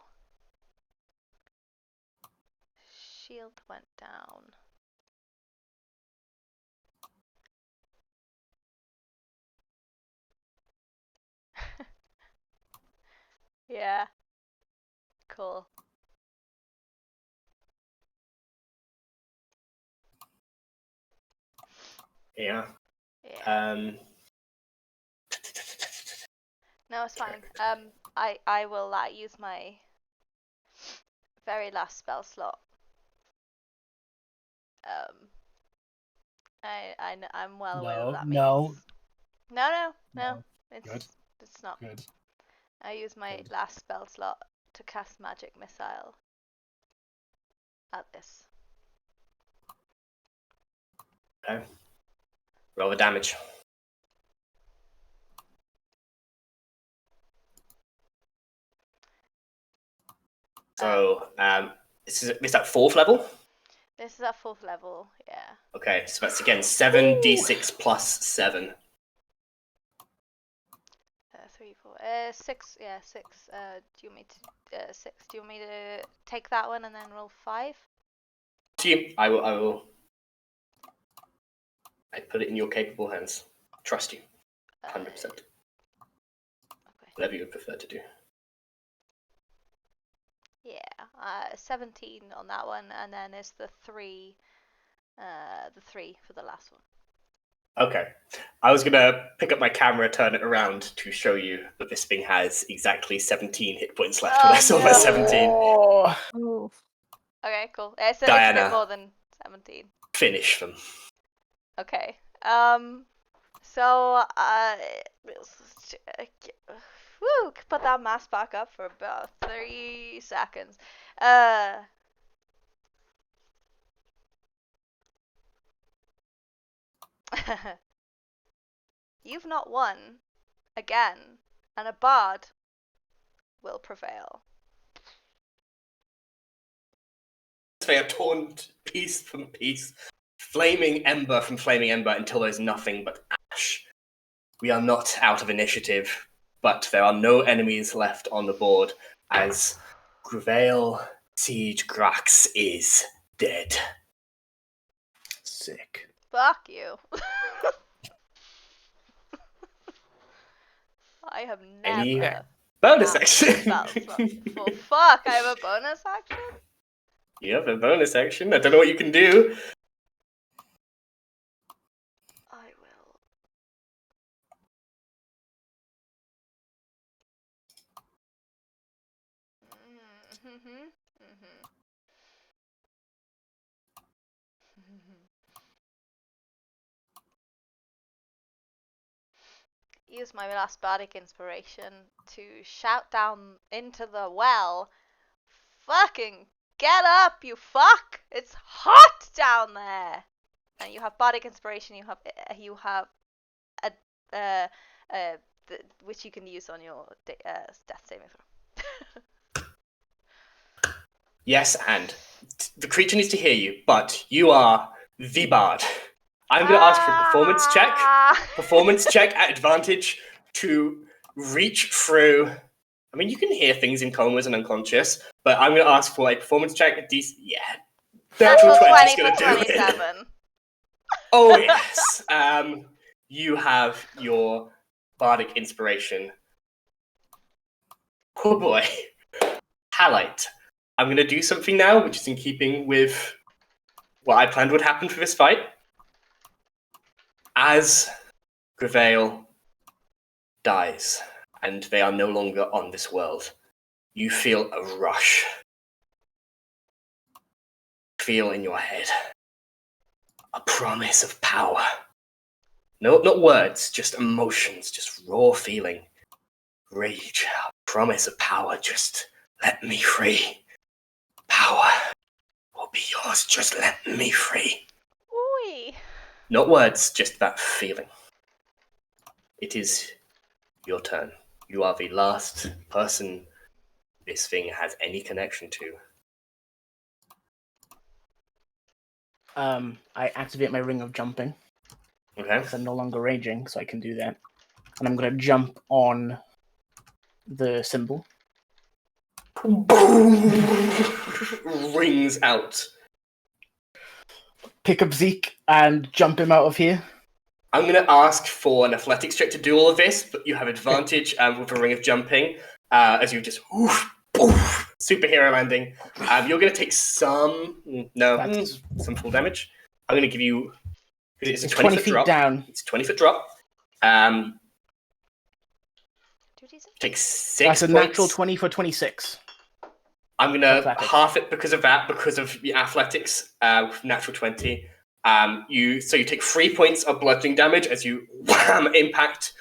Shield went down. Yeah. Cool. Yeah. Yeah. No, it's fine. I will use my very last spell slot. I'm well aware what that means. No. No. It's Good. it's not. Good. I use my Good. last spell slot to cast magic missile at this. Okay. Roll the damage. So, is that 4th level? This is at 4th level, yeah. Okay, so that's again 7d6 plus 7. 3, 4, 6. Yeah, 6. Do you want me to 6? Do you want me to take that one and then roll 5? To you, I will. I put it in your capable hands. Trust you, 100%. Okay. Whatever you would prefer to do. Yeah, 17 on that one, and then it's the 3 for the last one. Okay. I was going to pick up my camera, turn it around to show you that this thing has exactly 17 hit points left when I saw that 17. Oh. Oh. Okay, cool. It's a Diana. bit more than 17. Finish them. Okay. So, woo, put that mask back up for about 3 seconds. You've not won again, and a bard will prevail. They are torn piece from piece, flaming ember from flaming ember until there's nothing but ash. We are not out of initiative, but there are no enemies left on the board as Gravel Siege Grax is dead. Sick. Fuck you. I have Any never. bonus action? Well, fuck, I have a bonus action? You have a bonus action. I don't know what you can do. I will. Use my last bardic inspiration to shout down into the well. Fucking get up, you fuck! It's hot down there. And you have bardic inspiration. You have a which you can use on your death saving throw. Yes, and the creature needs to hear you, but you are the bard. I'm going to ask for a performance check. Performance check at advantage to reach through. I mean, you can hear things in comas and unconscious, but I'm going to ask for a performance check at yeah. Natural 20 is going for to do it. 27. Oh, yes. You have your bardic inspiration. Oh, boy. Halite. I'm going to do something now, which is in keeping with what I planned would happen for this fight. As Gravel dies, and they are no longer on this world, you feel a rush. Feel in your head a promise of power. No, not words, just emotions, just raw feeling. Rage, a promise of power, just let me free. Power will be yours, just let me free. Oi. Not words, just that feeling. It is your turn. You are the last person this thing has any connection to. I activate my ring of jumping. Okay. Because I'm no longer raging, so I can do that. And I'm going to jump on the symbol. Boom! Rings out. Pick up Zeke and jump him out of here. I'm going to ask for an athletics check to do all of this, but you have advantage with a ring of jumping as you just superhero landing. You're going to take some full damage. I'm going to give you. It's a 20 foot feet drop. down. It's a 20 foot drop. Take 6 That's a points. natural 20 for 26. I'm going to half it because of that, because of the athletics, natural 20. You take 3 points of bludgeoning damage as you impact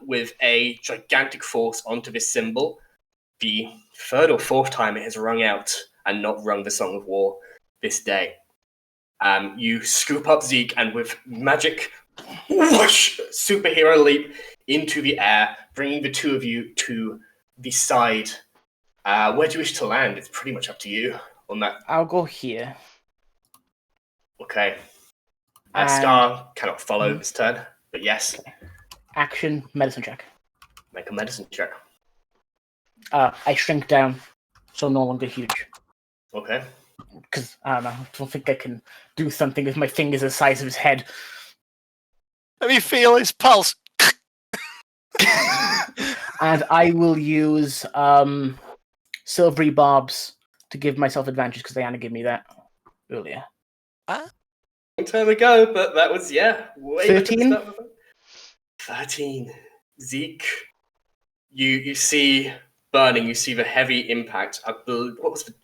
with a gigantic force onto this symbol. the third or fourth time it has rung out and not rung the Song of War this day. You scoop up Zeke and with magic whoosh, superhero leap into the air, bringing the two of you to the side. Where do you wish to land? It's pretty much up to you on that. I'll go here. Okay. And- Scar cannot follow this turn, but yes. Okay. Action, medicine check. Make a medicine check. I shrink down, so no longer huge. Okay. Because, I don't know, I don't think I can do something with my fingers the size of his head. Let me feel his pulse. And I will use silvery barbs to give myself advantage, because Diana gave me that earlier. Long time ago, but that was, way 13? 13. Zeke, you see burning, you see the heavy impact. What was the...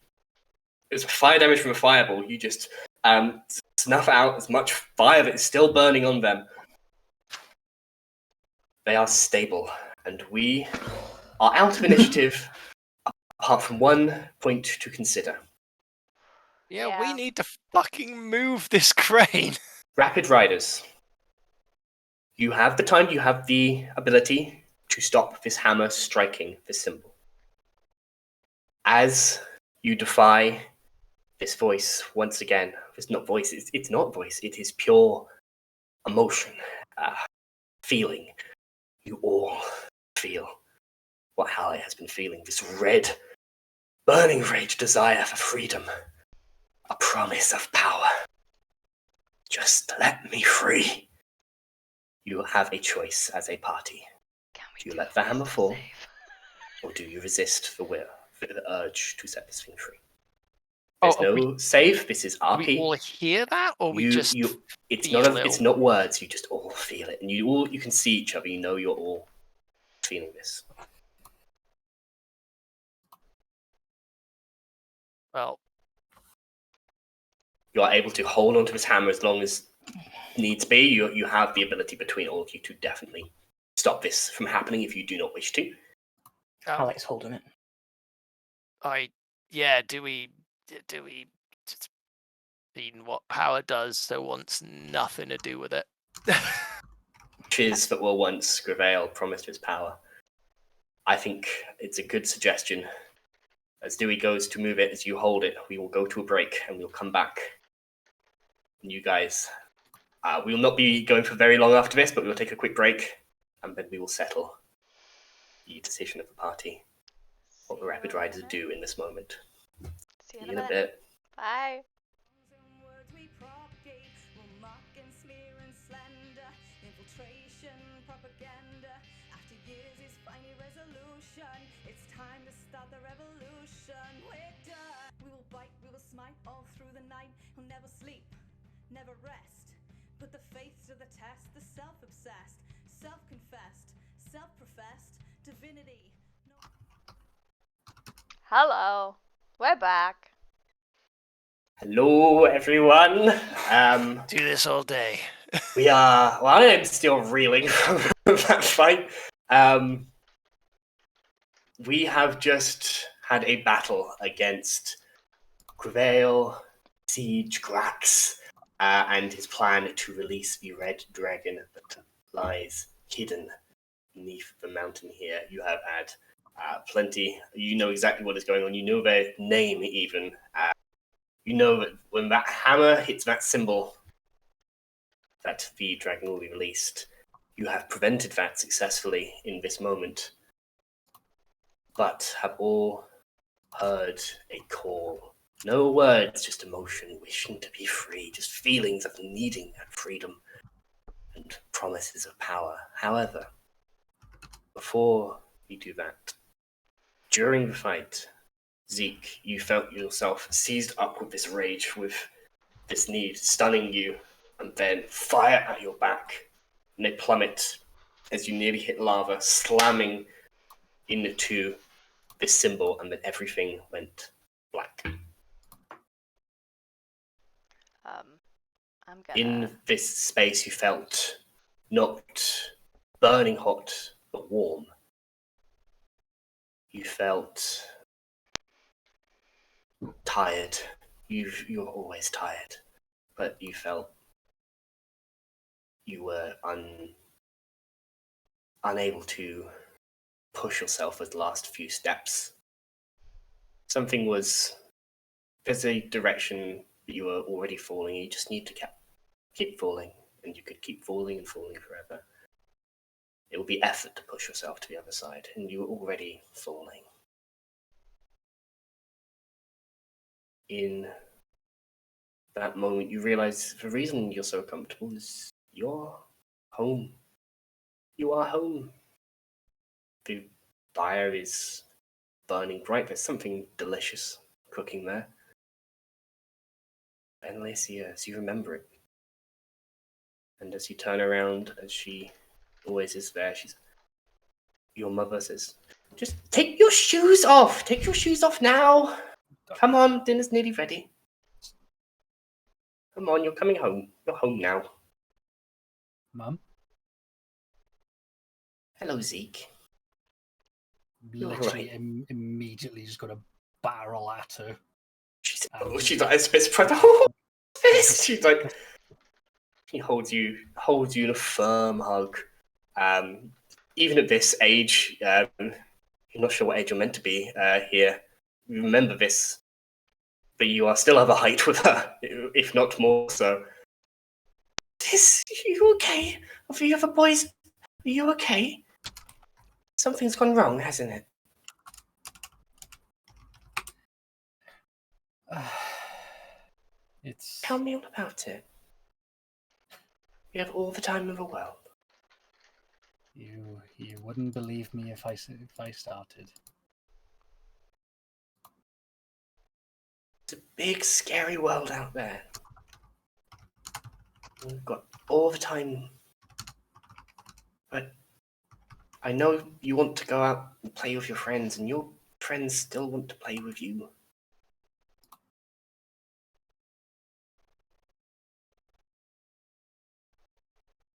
It was fire damage from a fireball. You just snuff out as much fire that is still burning on them. They are stable, and we are out of initiative, apart from 1 point to consider. Yeah, we need to fucking move this crane. Rapid Riders. You have the time, you have the ability to stop this hammer striking this symbol. As you defy this voice once again, it's not voice, it's not voice, it is pure emotion, feeling. You all feel what Hallie has been feeling, this red, burning rage desire for freedom, a promise of power. Just let me free. You have a choice as a party. Do you let the hammer fall, or do you resist the will, the urge to set this thing free? There's no save. This is RP. We all hear that, or we just it's feel not it? it's not words. You just all feel it, and you can see each other. You know you're all feeling this. Well, you are able to hold onto this hammer as long as needs be. You have the ability between all of you to definitely stop this from happening if you do not wish to. Alex holding it. Do we just seen what power does, so wants nothing to do with it. Wishes that were once Gravel promised his power. I think it's a good suggestion. As Dewey goes to move it, as you hold it, we will go to a break and we'll come back. And you guys, we will not be going for very long after this, but we will take a quick break and then we will settle the decision of the party. What the Rapid Riders do in this moment. See you in a bit. Bye. All through the night, he'll never sleep, never rest. Put the faith to the test, the self-obsessed, self-confessed, self-professed divinity. Hello, we're back. Hello, everyone. Do this all day. We are. Well, I am still reeling from that fight. We have just had a battle against Gravel, Siege, Glax, and his plan to release the red dragon that lies hidden beneath the mountain here. You have had plenty. You know exactly what is going on. You know their name even. You know that when that hammer hits that symbol, that the dragon will be released. You have prevented that successfully in this moment, but have all heard a call. No words, just emotion, wishing to be free, just feelings of needing that freedom and promises of power. However, before you do that, during the fight, Zeke, you felt yourself seized up with this rage, with this need, stunning you, and then fire at your back, and they plummet as you nearly hit lava, slamming into this symbol, and then everything went black. I'm gonna... In this space, you felt not burning hot, but warm. You felt tired. You're always tired, but you felt you were unable to push yourself with the last few steps. There's a direction that you were already falling. You just need to keep falling, and you could keep falling and falling forever. It will be effort to push yourself to the other side, and you were already falling. In that moment, you realize the reason you're so comfortable is you're home. You are home. The fire is burning bright. There's something delicious cooking there. And Alicia, as you remember it, and as you turn around, as she always is there, your mother says, "Just take your shoes off! Take your shoes off now! Come on, dinner's nearly ready. Come on, you're coming home. You're home now." Mum, Hello, Zeke. literally right. immediately just got to barrel at her. She's like, it's proud. Oh, this. She's like, he holds you in a firm hug. Even at this age, you're not sure what age you're meant to be here. You remember this, but you are still of a height with her, if not more so. Are you okay? Are the other boys, are you okay? Something's gone wrong, hasn't it? It's Tell me all about it. You have all the time in the world. you wouldn't believe me if I started. It's a big, scary world out there. We've got all the time. But I know you want to go out and play with your friends, and your friends still want to play with you.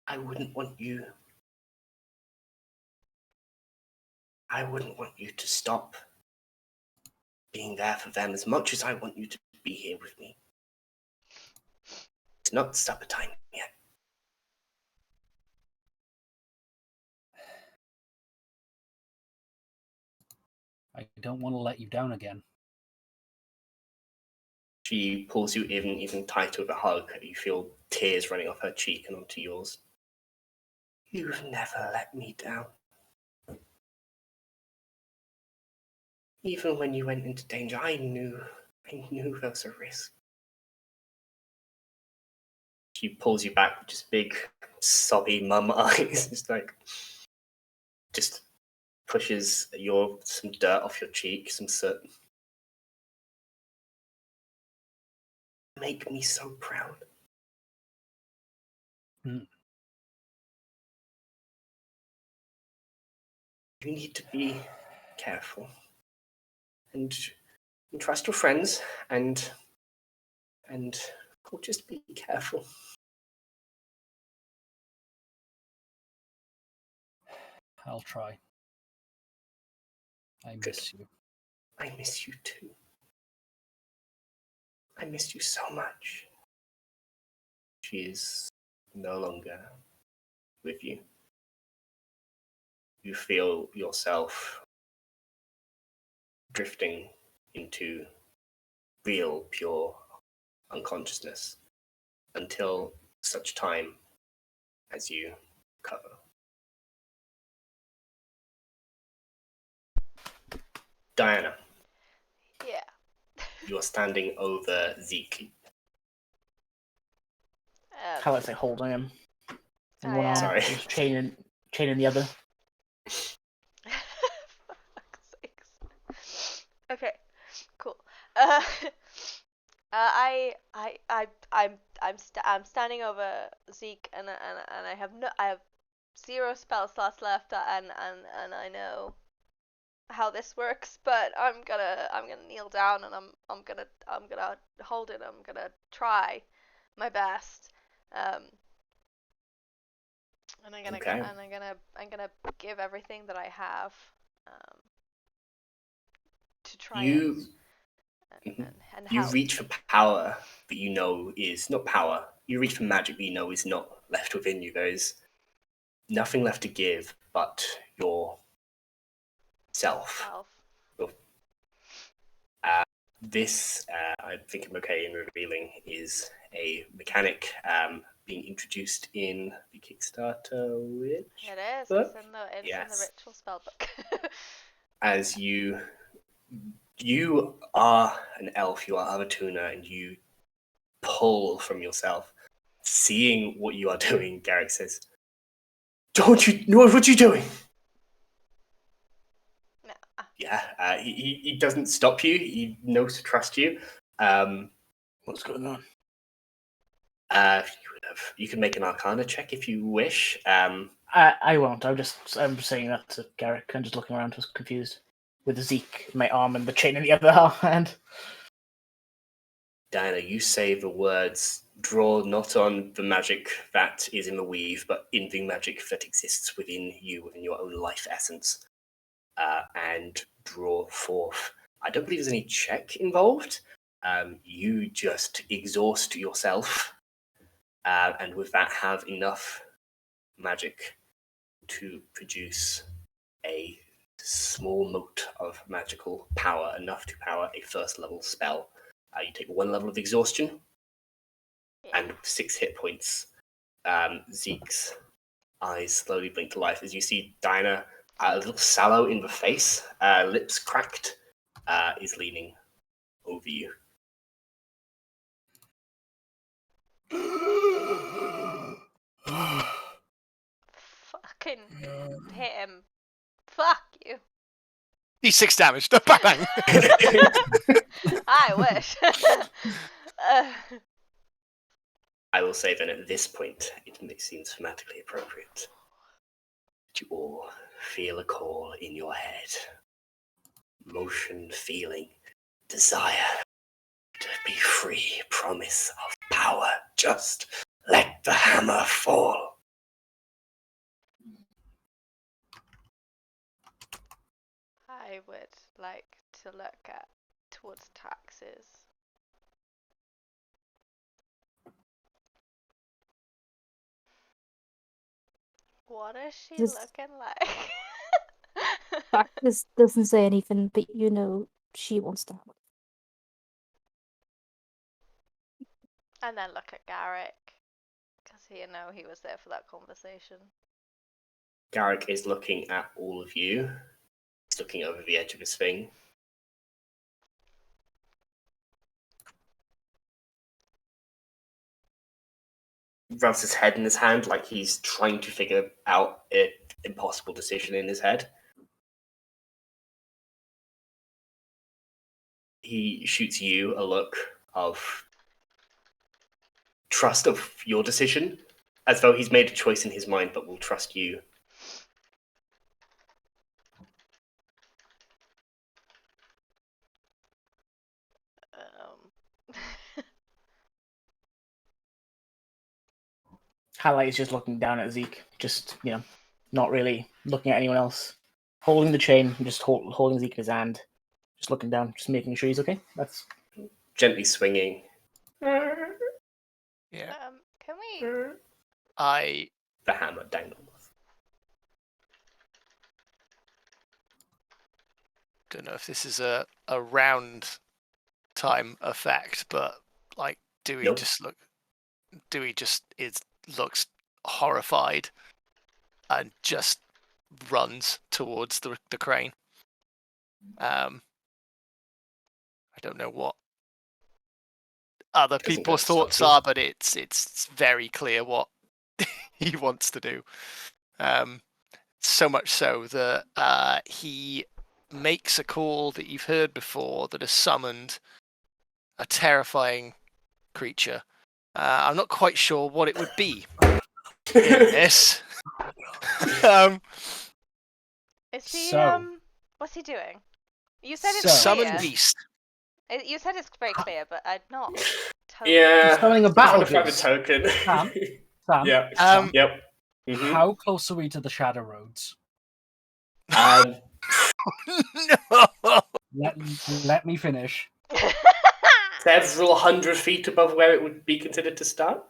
I wouldn't want you to stop being there for them as much as I want you to be here with me. It's not supper time yet. I don't want to let you down again. She pulls you even tighter with a hug. You feel tears running off her cheek and onto yours. You've never let me down. Even when you went into danger, I knew there was a risk. She pulls you back with just big, sobby mum eyes. Just pushes some dirt off your cheek, some soot. Make me so proud. Mm. You need to be careful and trust your friends and just be careful. I'll try. I miss you. I miss you too. I miss you so much. She is no longer with you. You feel yourself drifting into real, pure unconsciousness until such time as you recover. Diana. Yeah. You are standing over Zeke. How about I holding him? In Oh, one yeah. arm, Sorry. just chain in the other. For fuck's sakes. Okay, cool. I'm standing over Zeke, and I have 0 spell slots left, and I know how this works, but I'm gonna kneel down, and I'm gonna hold it. I'm gonna try my best. And I'm gonna Okay. I'm gonna give everything that I have. to try You and you help. reach for power that you know is not power. You reach for magic that you know is not left within you. There is nothing left to give but your self. This, I think I'm okay in revealing, is a mechanic being introduced in the Kickstarter Witch. It is. book? It's in the Yes. ritual spell book. As you are an elf, you are Avatuna, and you pull from yourself. Seeing what you are doing, Garrick says, "Don't you know what you're doing?" No. Yeah, he doesn't stop you. He knows to trust you. What's going on? You can make an Arcana check if you wish. I won't. I'm saying that to Garrick. I'm just looking around, just confused. With Zeke in my arm and the chain in the other hand. Diana, you say the words, draw not on the magic that is in the weave, but in the magic that exists within you, within your own life essence, and draw forth. I don't believe there's any check involved. You just exhaust yourself, and with that have enough magic to produce a small mote of magical power, enough to power a first level spell. You take 1 level of exhaustion, and with 6 hit points, Zeke's eyes slowly blink to life as you see Dinah, a little sallow in the face, lips cracked, is leaning over you. Fucking hit him. Fuck you. D6 damage. Bang. I wish. I will say then at this point, it seems thematically appropriate. You all feel a call in your head. Motion, feeling, desire to be free, promise of power. Just let the hammer fall. I would like to look towards taxes. What is she looking like? This doesn't say anything, but you know she wants to help. And then look at Garrick, because he was there for that conversation. Garrick is looking at all of you. He's looking over the edge of his thing. Rubs his head in his hand like he's trying to figure out an impossible decision in his head. He shoots you a look of trust of your decision, as though he's made a choice in his mind but will trust you. Highlight is just looking down at Zeke, just, not really looking at anyone else. Holding the chain, just holding Zeke in his hand, just looking down, just making sure he's okay. That's gently swinging. Yeah. Can we? The hammer dangles. Don't know if this is a round time effect, but like Dewey Nope. looks horrified and just runs towards the crane. I don't know what other people's thoughts are, but it's very clear what he wants to do. So much so that he makes a call that you've heard before that has summoned a terrifying creature. I'm not quite sure what it would be in this. Is he? So- What's he doing? You said it's So- clear. Summon beast. You said it's very clear, but I'm not. Totally Yeah. summoning a Trying battle to find the beast. token. Sam? Yeah. Yep. Mhm. How close are we to the Shadow Roads? No. let me finish. That's a 100 feet above where it would be considered to start.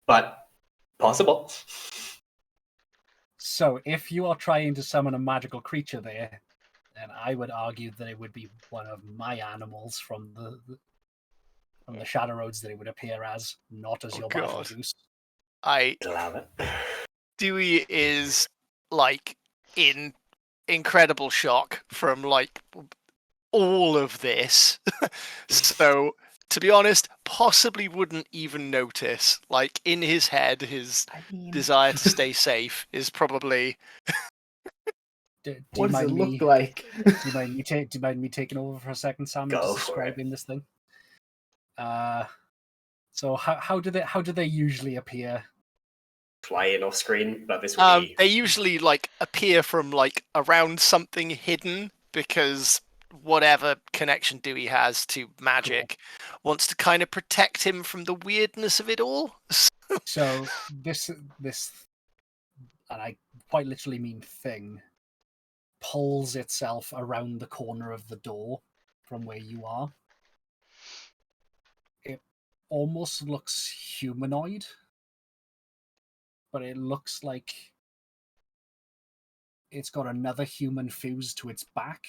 But possible. So, if you are trying to summon a magical creature there, then I would argue that it would be one of my animals from the Shadow Roads that it would appear as, not as your battle goose. Allow it. Dewey is like in incredible shock from like all of this. So, to be honest, possibly wouldn't even notice. Like in his head, his desire to stay safe is probably. What does it look like? Do you mind me taking over for a second, Sam, and Go just for it. describing this thing? So how do they usually appear? Flying off screen, but this would be... They usually like appear from like around something hidden because whatever connection Dewey has to magic wants to kind of protect him from the weirdness of it all. So this, and I quite literally mean thing, pulls itself around the corner of the door from where you are. It almost looks humanoid, but it looks like it's got another human fused to its back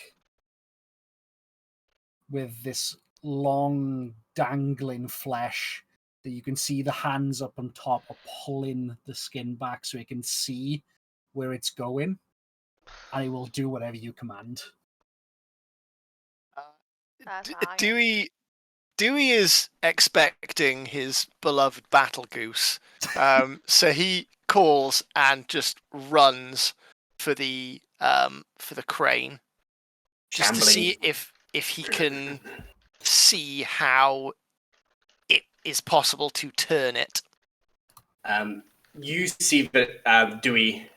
with this long dangling flesh that you can see the hands up on top are pulling the skin back so you can see where it's going, and it will do whatever you command. Dewey is expecting his beloved battle goose, so he calls and just runs for the crane, just to see if he can see how it is possible to turn it. You see that Dewey,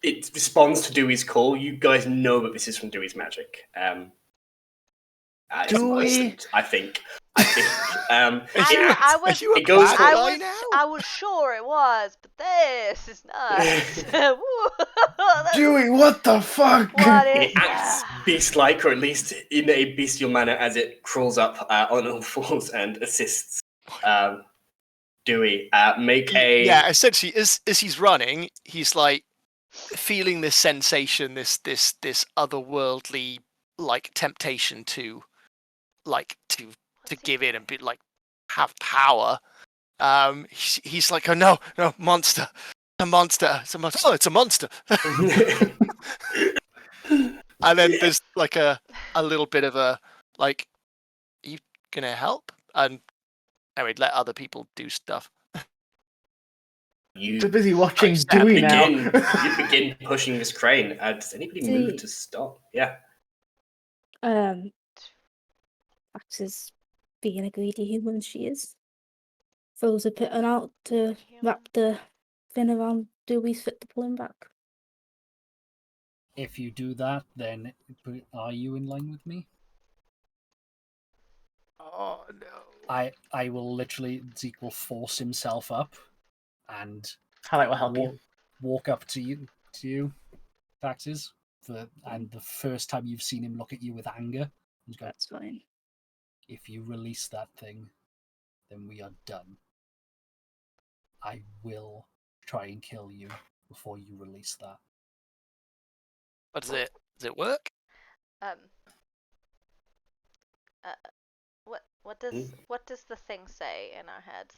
it responds to Dewey's call. You guys know that this is from Dewey's magic. Dewey? I think. I was sure it was, but this is nuts. Dewey, what the fuck? What is It acts beast-like, or at least in a bestial manner, as it crawls up on all fours and assists Dewey. Yeah, essentially, as he's running, he's like feeling this sensation, this otherworldly like temptation to give in and be like have power. He's like, oh no, monster, a monster, it's a monster. Oh, it's a monster. And then there's like a little bit of a like, are you gonna help? And anyway, let other people do stuff. You're busy watching Dewey now. You begin pushing this crane. Does anybody move to stop? Yeah. Max is being a greedy human she is. Throws a piton out to wrap the thing around Dewey's foot to pull him back. If you do that, then are you in line with me? Oh no. I will literally, Zeke will force himself up and Highlight will help you. Walk up to you, Taxes, and the first time you've seen him look at you with anger. He's going, That's fine. if you release that thing, then we are done. I will try and kill you before you release that. What does it work? What does the thing say in our heads?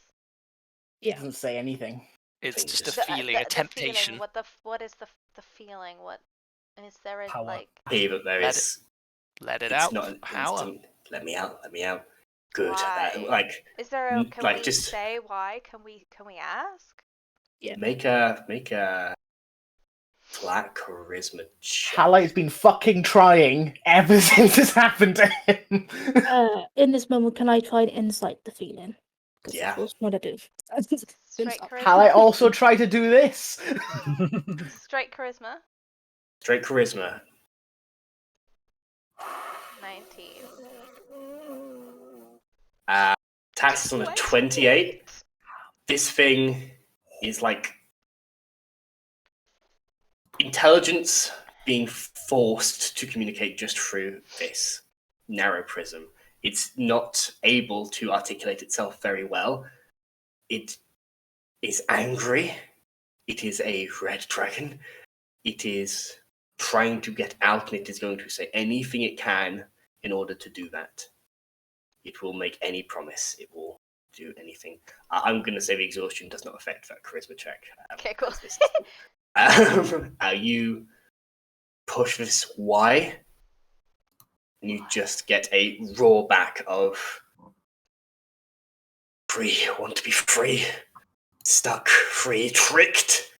It doesn't say anything. It's just a feeling, a temptation. Feeling, what is the feeling? What is there? A, Power. like That there is. Let it It's out. not an Power. instant, let me out. Good. Why? Is there a? Can we just say why? Can we ask? Yeah. make a flat charisma check. Highlight's been fucking trying ever since this happened to him. In this moment, can I try and insight the feeling? Yeah. That's what I do. Straight charisma. Highlight also try to do this. Straight charisma. Straight charisma. 19. Tax is on a 28. This thing is like intelligence being forced to communicate just through this narrow prism. It's not able to articulate itself very well. It is angry. It is a red dragon. It is trying to get out, and it is going to say anything it can in order to do that. It will make any promise. It will do anything. I'm going to say the exhaustion does not affect that charisma check. Okay, cool. You push this Y, and you just get a roar back of free, want to be free, stuck, free, tricked.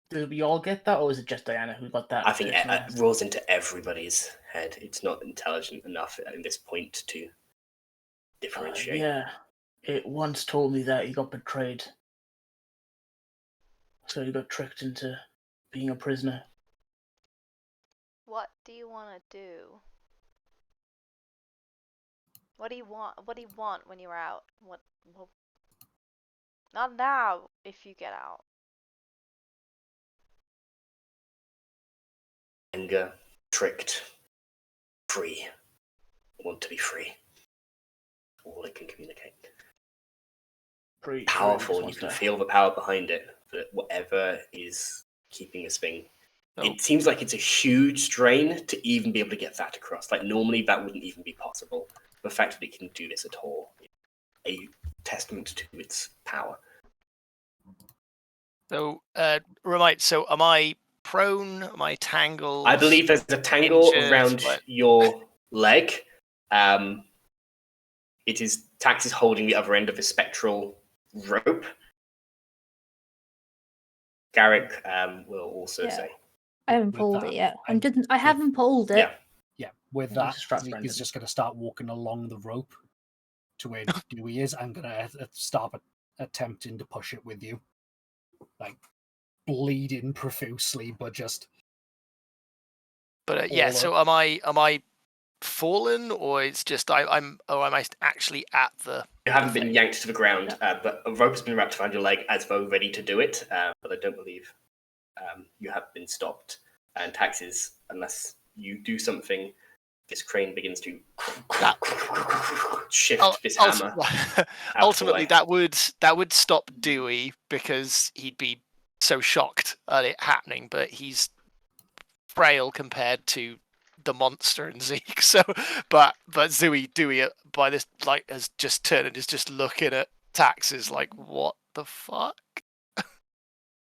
Did we all get that, or was it just Diana who got that? I think it rolls into everybody's head. It's not intelligent enough at this point to differentiate. Yeah, it once told me that he got betrayed. So he got tricked into being a prisoner. What do you want to do? What do you want? What do you want when you're out? What? Not now. If you get out. Anger, tricked, free, want to be free. All it can communicate. Pretty Powerful, you can feel the power behind it, but whatever is keeping this thing. Oh. It seems like it's a huge strain to even be able to get that across. Like, normally that wouldn't even be possible. The fact that it can do this at all is a testament to its power. So, right, so am I prone? Am I tangled? I believe there's a tangle Injured, around what? your leg. It is Tax is holding the other end of a spectral rope. Garrick will also say. I haven't With pulled that, it yet. I'm- I haven't pulled it. Yeah. Yeah, with Yeah, that, distract Zeke Brendan. is just going to start walking along the rope to where Dewey is. I'm going to start attempting to push it with you. Like, bleeding profusely, but just... But yeah, all so am I fallen, or it's just am I actually at the? You haven't been thing? yanked to the ground, but a rope has been wrapped around your leg as though ready to do it. But I don't believe you have been stopped. And Tax is, unless you do something, this crane begins to shift this hammer. Ultimately, that would stop Dewey because he'd be so shocked at it happening, but he's frail compared to the monster in Zeke. So, but Dewey by this has just turned and is just looking at Taxes like, what the fuck?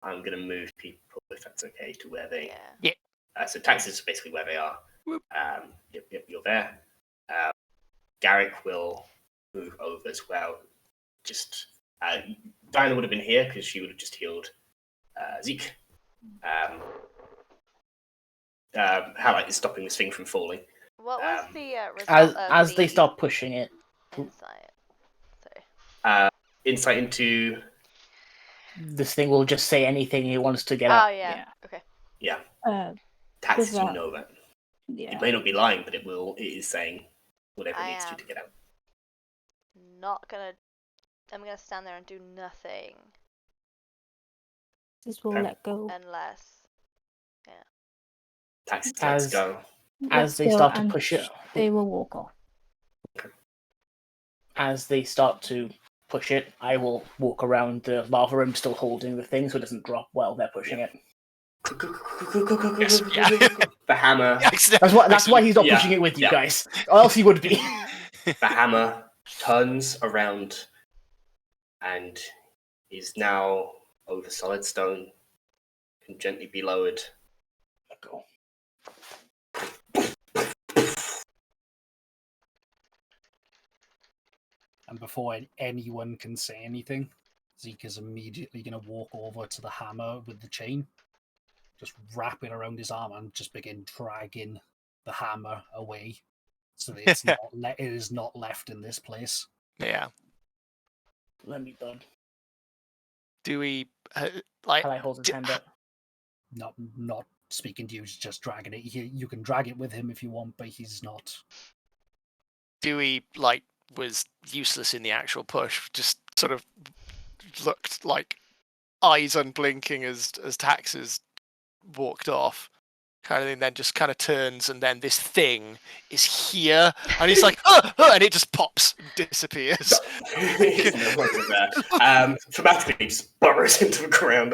I'm going to move people, if that's okay, to where they... Yeah. So Tax is basically where they are. Whoop. Yep, you're there. Garrick will move over as well. Just Diana would have been here because she would have just healed Zeke. Highlight is stopping this thing from falling. What was the result As of they the start pushing it. insight? Sorry. Insight into... This thing will just say anything he wants to get Oh out. yeah. Okay. Yeah, Uh, Taxes, with you that- know that. yeah. It may not be lying, but it is saying whatever it I needs am. to get out. I'm gonna stand there and do nothing This will Okay. let go. unless. Taxes As- go. As they Let's go start to and push it, They will walk off. as they start to push it, I will walk around the lava room, still holding the thing so it doesn't drop while they're pushing it. Yes. Yeah. The hammer. That's why he's not Yeah, pushing it with you yeah. guys. Or else he would be. The hammer turns around and is now over solid stone. Can gently be lowered. Go. And before anyone can say anything, Zeke is immediately going to walk over to the hammer with the chain, just wrap it around his arm and just begin dragging the hammer away so that it's it is not left in this place. Yeah. Let me done. Do we like? Can I hold his hand up? Not speaking to you, he's just dragging it. You can drag it with him if you want, but he's not. Dewey was useless in the actual push, just sort of looked like eyes unblinking as Taxes walked off, kind of thing. Then just kind of turns, and then this thing is here, and he's like, and it just pops and disappears. He's no longer there. Thematically, he just burrows into the ground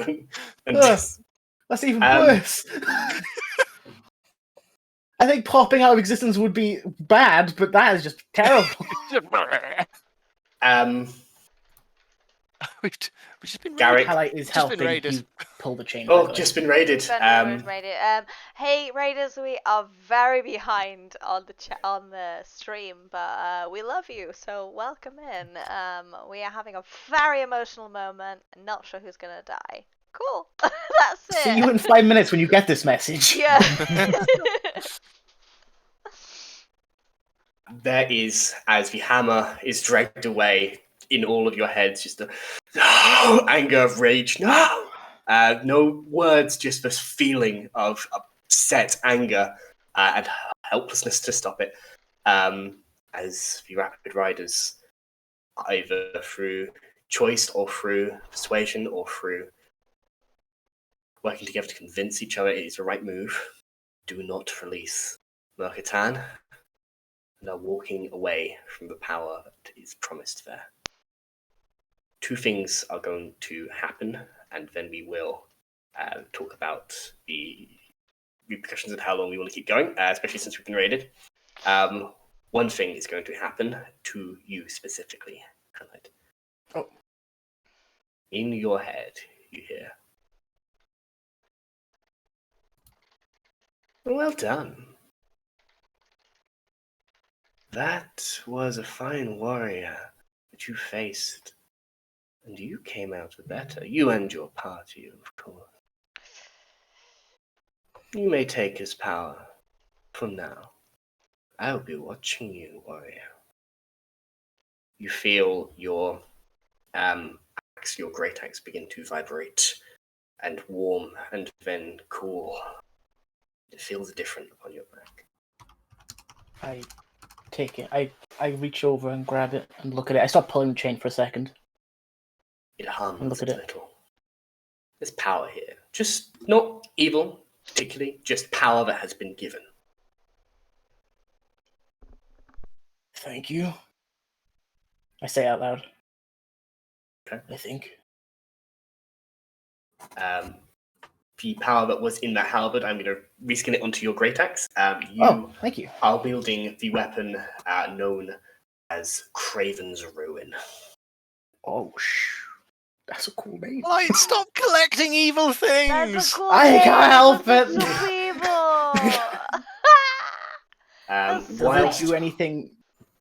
and just... That's even worse. I think popping out of existence would be bad, but that is just terrible. We've just been Garrick. Highlight is helping raided. you pull the chain. Oh, just been raided. Hey Raiders, we are very behind on the stream, but we love you, so welcome in. We are having a very emotional moment. Not sure who's gonna die. Cool. That's it. See you in 5 minutes when you get this message. Yeah. There is, as the hammer is dragged away in all of your heads, just the anger of rage. No! No words, just this feeling of upset anger and helplessness to stop it. As the Rapid Riders, either through choice or through persuasion or through working together to convince each other it is the right move, do not release Mercatan, and are walking away from the power that is promised there. Two things are going to happen, and then we will talk about the repercussions and how long we want to keep going, especially since we've been raided. One thing is going to happen to you specifically, Hamlet. Oh. In your head, you hear, "Well done. That was a fine warrior that you faced, and you came out the better. You and your party, of course. You may take his power from now. I'll be watching you, warrior." You feel your axe, your great axe, begin to vibrate and warm and then cool. It feels different upon your back. I take it. I reach over and grab it and look at it. I stop pulling the chain for a second. It hums Look a at it. little. There's power here. Just not evil, particularly, just power that has been given. Thank you. I say out loud. Okay. I think. The power that was in that halberd, I'm going to reskin it onto your great axe. Oh, thank you. are wielding the weapon known as Craven's Ruin. Oh, that's a cool name. Like, stop collecting evil things! That's a cool I name, can't help but it. it's so evil. That's so Whilst, Does it do anything?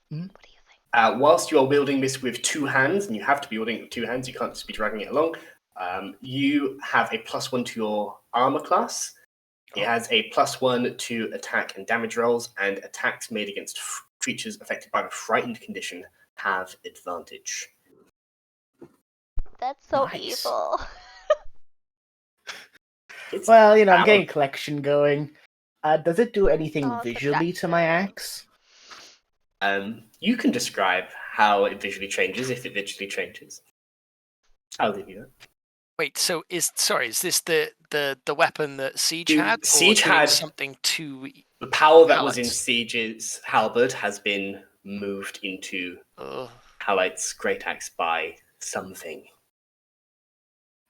What do you think? whilst you are wielding this with two hands, and you have to be wielding it with two hands, you can't just be dragging it along, you have a +1 to your armor class. It has a +1 to attack and damage rolls, and attacks made against creatures affected by the frightened condition have advantage. That's so Nice. evil. It's Well, I'm power. getting a collection going. Does it do anything Oh, visually to my axe? You can describe how it visually changes, if it visually changes. I'll leave you that. Wait, so is this the weapon that Siege had? Siege or doing had- something to The power that was in Hallett's. Siege's halberd has been moved into Hallight's great axe by something.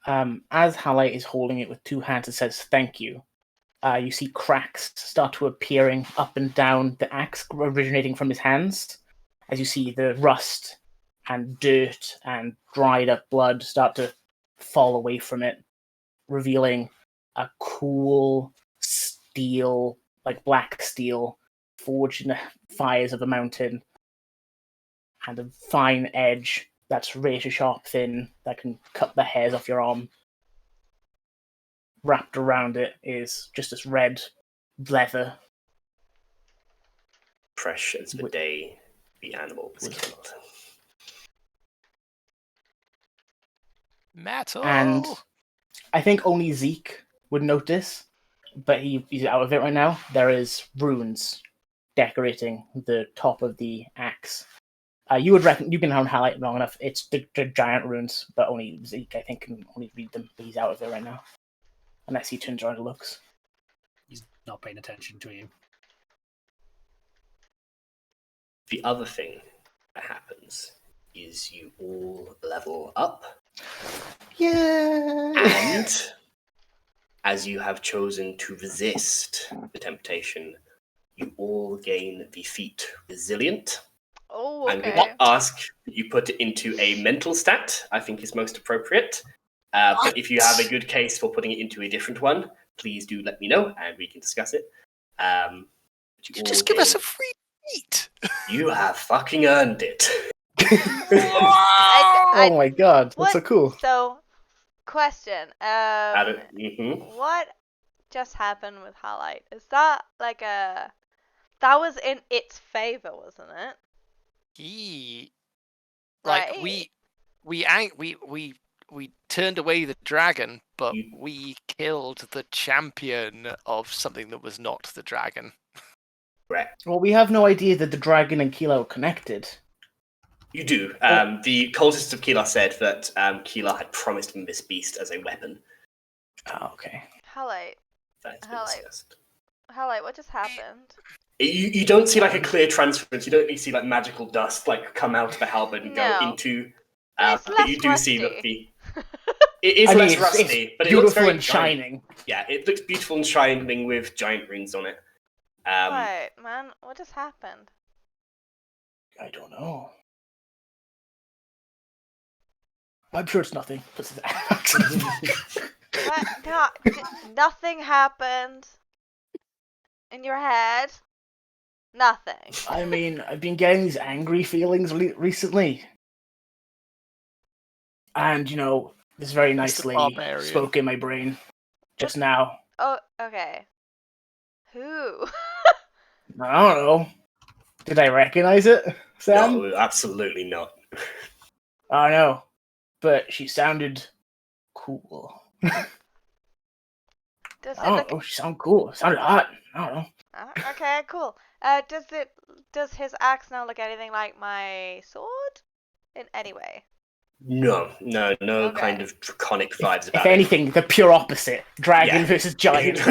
As Halite is holding it with two hands, it says "thank you." You see cracks start to appearing up and down the axe, originating from his hands. As you see the rust and dirt and dried up blood start to fall away from it, revealing a cool steel, like black steel, forged in the fires of a mountain, and a fine edge that's razor sharp thin that can cut the hairs off your arm. Wrapped around it is just this red leather. Fresh as the day the animal was killed. metal. And I think only Zeke would notice, but he's out of it right now. There is runes decorating the top of the axe. You would reckon you've been on highlight long enough. It's the giant runes, but only Zeke, I think, can only read them. But he's out of there right now, unless he turns around and looks. He's not paying attention to you. The other thing that happens is you all level up. Yeah. And as you have chosen to resist the temptation, you all gain the feat Resilient. Oh, I'm okay. going to ask that you put it into a mental stat, I think is most appropriate. But if you have a good case for putting it into a different one, please do let me know and we can discuss it. Just give us a free feat. You have fucking earned it. Oh my god, that's so cool. So, question. Mhm. What just happened with Highlight? Is that like a... That was in its favor, wasn't it? Like, Right? we turned away the dragon, but You- we killed the champion of something that was not the dragon. Correct. Well, we have no idea that the dragon and Kilo are connected. You do. The cultists of Keelah said that Keelah had promised him this beast as a weapon. Oh, okay. Highlight. That has been Highlight. discussed. Highlight, what just happened? You don't see like a clear transference. You don't see like magical dust like come out of the halberd and No. go into. It's But you less do see that rusty. it is I mean, less it's rusty, but it looks beautiful very and giant. shining. Yeah, it looks beautiful and shining with giant runes on it. What, man? What just happened? I don't know. I'm sure it's nothing. What? No, nothing happened. In your head? Nothing. I mean, I've been getting these angry feelings recently. And, you know, this very nicely barbarian. spoke in my brain just now. Oh, okay. Who? I don't know. Did I recognize it, Sam? No, absolutely not. I know. But she sounded cool. Does I it don't look... know. She sounded cool. It sounded hot. I don't know. Okay, cool. Does his axe now look anything like my sword? In any way? No Okay. kind of draconic vibes If about it. anything, the pure opposite. Dragon Yeah. versus giant.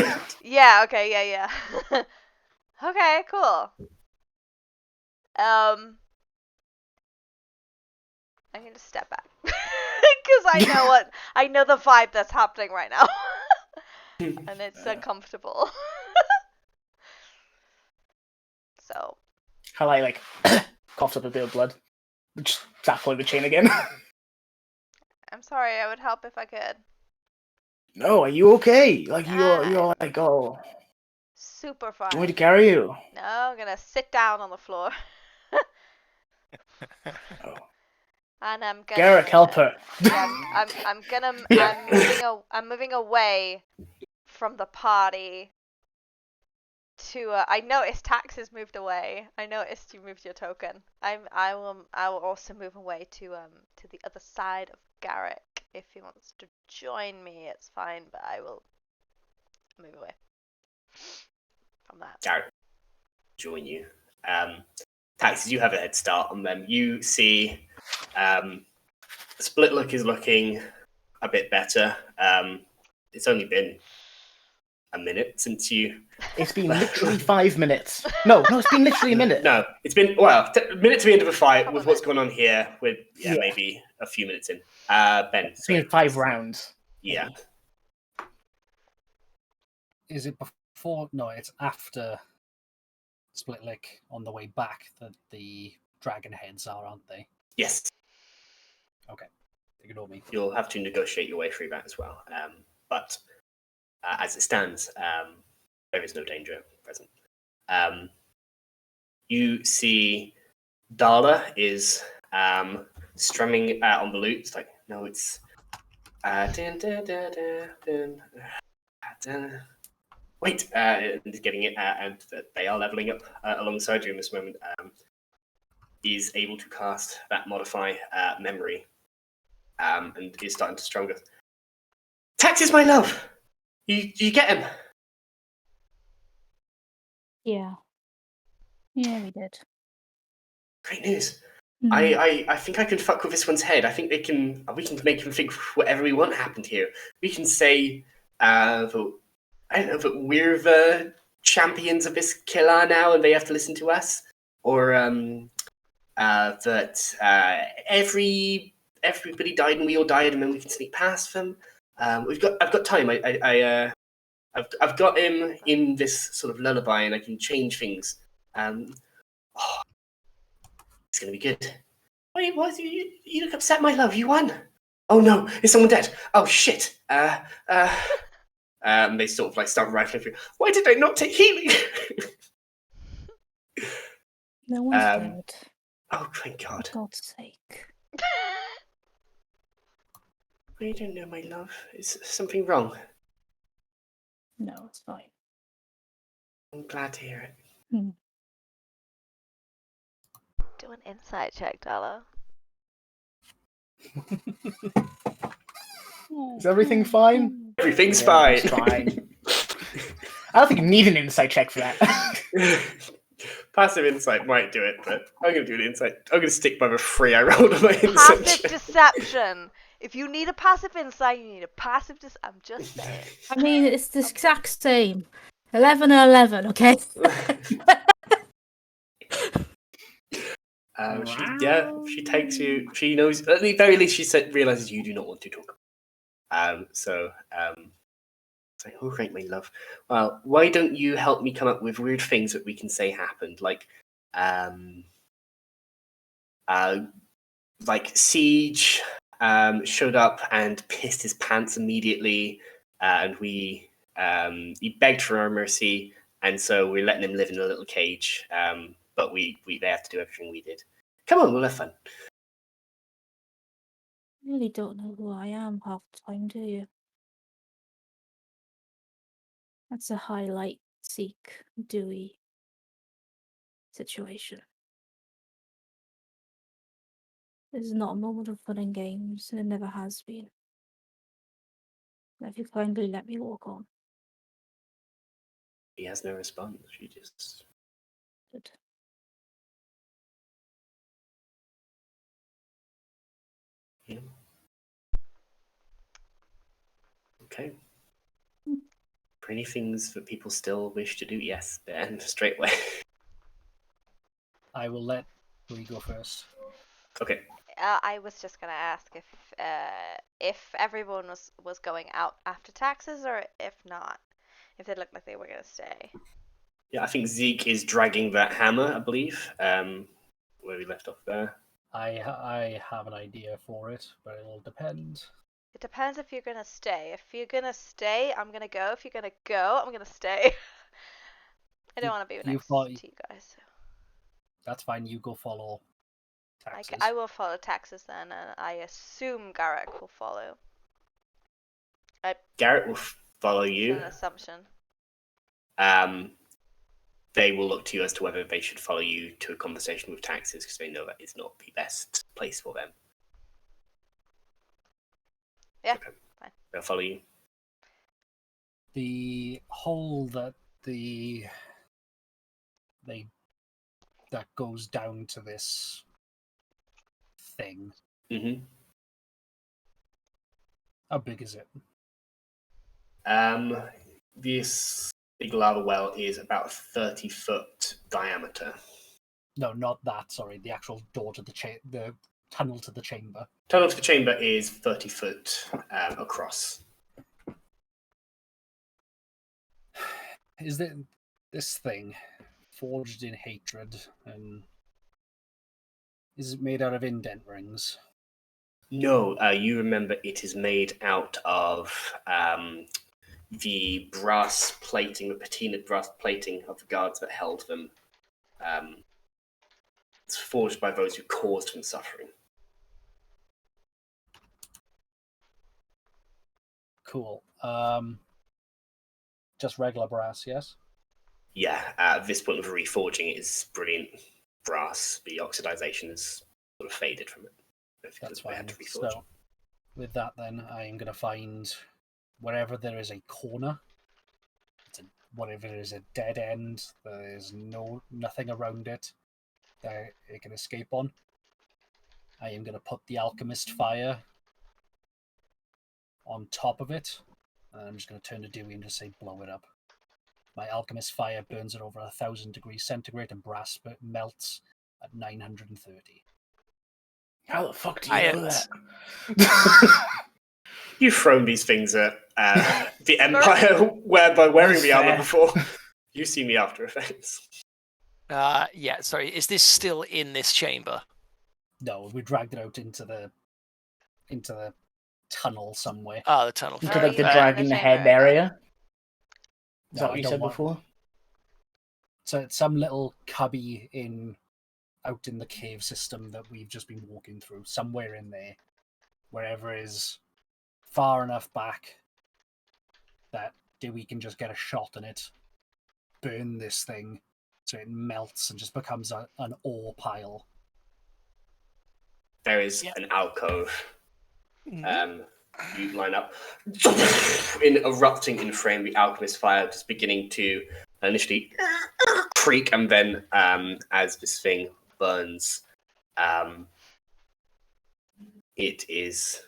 Yeah, okay, yeah. Okay, cool. I'm gonna step back. Because I know the vibe that's happening right now. And it's uncomfortable. So. How I like coughs up a bit of blood. Just start pulling the chain again. I'm sorry, I would help if I could. No, are you okay? Like you're like, oh, Super do you want me to fine. carry you? No, I'm gonna sit down on the floor. Oh. And I'm gonna... Garrick, help her. Yeah, I'm moving away from the party to I noticed Taxes moved away. I noticed you moved your token. I will also move away to the other side of Garrick. If he wants to join me, it's fine, but I will move away from that. Garrett, join you. Taxes, you have a head start on them. You see Split Look is looking a bit better. It's only been a minute since you... It's been literally 5 minutes. No, it's been literally a minute. No, it's been, a minute to the end of a fight with what's going on here with, Yeah. maybe a few minutes in. Ben. It's been 5 rounds. Yeah. Is it before? No, it's after Split Lick on the way back that the dragon heads are, aren't they? Yes. Okay. Ignore me. You'll have to negotiate your way through that as well. But as it stands, there is no danger present. You see Darla is strumming on the lute. It's like, no, it's... Wait, and getting it, and they are leveling up alongside you in this moment. Is able to cast that modify memory, and is starting to stronger. Taxes, my love. You get him. Yeah. Yeah, we did. Great news. I think I can fuck with this one's head. I think we can make him think whatever we want happened here. We can say that, I don't know, that we're the champions of this killer now and they have to listen to us. Or that everybody died and we all died and then we can sneak past them. I've got time. I've got him in this sort of lullaby and I can change things. It's gonna be good. Wait, what? You look upset, my love. You won. Oh no, is someone dead? Oh shit. They sort of like start rifling through. Why did I not take healing? No one's dead. Oh, thank God. For God's sake. I don't know, my love. Is something wrong? No, it's fine. I'm glad to hear it. Do an insight check, Dala. Is everything fine? Everything's Yeah, fine. it's fine. I don't think you need an insight check for that. Passive insight might do it, but I'm going to do an insight. I'm going to stick by the 3 I rolled on my insight Passive check. deception. If you need a passive insight, you need a passive I'm just saying. I mean, it's the exact same. 11 or 11, okay? She takes you. She knows. At the very least, she realizes you do not want to talk. Say, oh, great, my love. Well, why don't you help me come up with weird things that we can say happened, like Siege showed up and pissed his pants immediately, and he begged for our mercy, and so we're letting him live in a little cage. But they have to do everything we did. Come on, we'll have fun. You really don't know who I am half the time, do you? That's a highlight seek Dewey situation. This is not a moment of fun and games, and it never has been. If you kindly let me walk on. He has no response. She just... Good. Yeah. Okay. For any things that people still wish to do, yes, Ben, straight away. I will let Louis go first. Okay. I was just gonna ask if everyone was going out after taxes, or if not, if they looked like they were gonna stay. Yeah, I think Zeke is dragging that hammer, I believe, where we left off there. I have an idea for it, but it'll depend. It depends if you're gonna stay. If you're gonna stay, I'm gonna go. If you're gonna go, I'm gonna stay. I don't want to be next to you guys. So. That's fine. You go follow taxes. I will follow taxes then, and I assume Garrick will follow. Garrett will follow you. An assumption. They will look to you as to whether they should follow you to a conversation with taxes, because they know that is not the best place for them. Yeah, okay. Fine. They'll follow you. The hole that that goes down to this thing. Mm-hmm. How big is it? This big lava well is about 30-foot diameter. No, not that. Sorry, the actual door to the tunnel to the chamber. Tunnel to the chamber is 30 foot across. Is this thing forged in hatred, and is it made out of indent rings? No, you remember it is made out of the brass plating, the patinaed brass plating of the guards that held them. It's forged by those who caused them suffering. Cool. Just regular brass, yes? Yeah, at this point of reforging, it is brilliant brass. The oxidization has sort of faded from it. That's fine. So, with that then, I'm going to find wherever there is a corner, whatever there is a dead end, there is nothing around it that it can escape on. I am going to put the alchemist fire on top of it. And I'm just going to turn to Dewey and just say, blow it up. My alchemist fire burns at over 1,000 degrees centigrade, and brass melts at 930. How the fuck do you know that? You've thrown these things at the Empire by wearing the armor before. You see me After Effects. Yeah, sorry. Is this still in this chamber? No, we dragged it out into the tunnel somewhere. Oh, the tunnel. Into like the dragging the head area? Is that what you said before? So it's some little cubby out in the cave system that we've just been walking through. Somewhere in there. Wherever is far enough back that we can just get a shot in it. Burn this thing so it melts and just becomes an ore pile. There is an alcove. You line up, erupting in frame. The alchemist fire just beginning to initially creak, and then as this thing burns, it is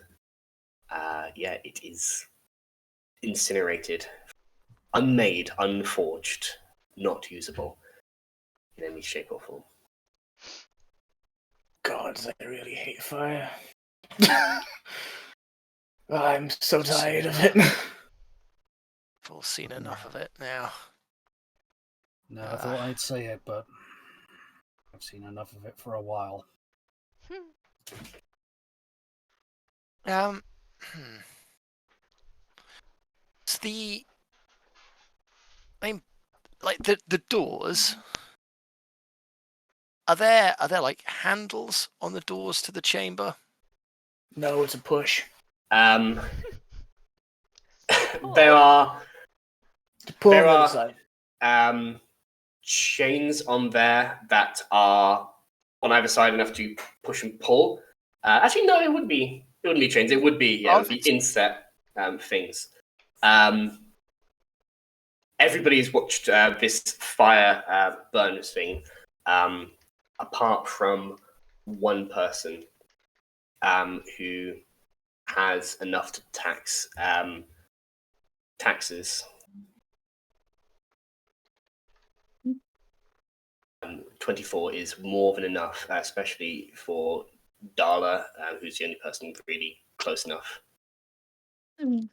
incinerated, unmade, unforged, not usable in any shape or form. God, I really hate fire. I'm so tired of it. We've all seen enough of it now. No, I thought I'd say it, but I've seen enough of it for a while. It's the doors. Are there like handles on the doors to the chamber? No, it's a push. There are side. chains on there that are on either side enough to push and pull. Actually, no, it wouldn't be chains. It would be inset things. Everybody's watched this fire burn this thing, apart from one person who has enough to tax taxes. 24 is more than enough, especially for Darla, who's the only person really close enough. I mean,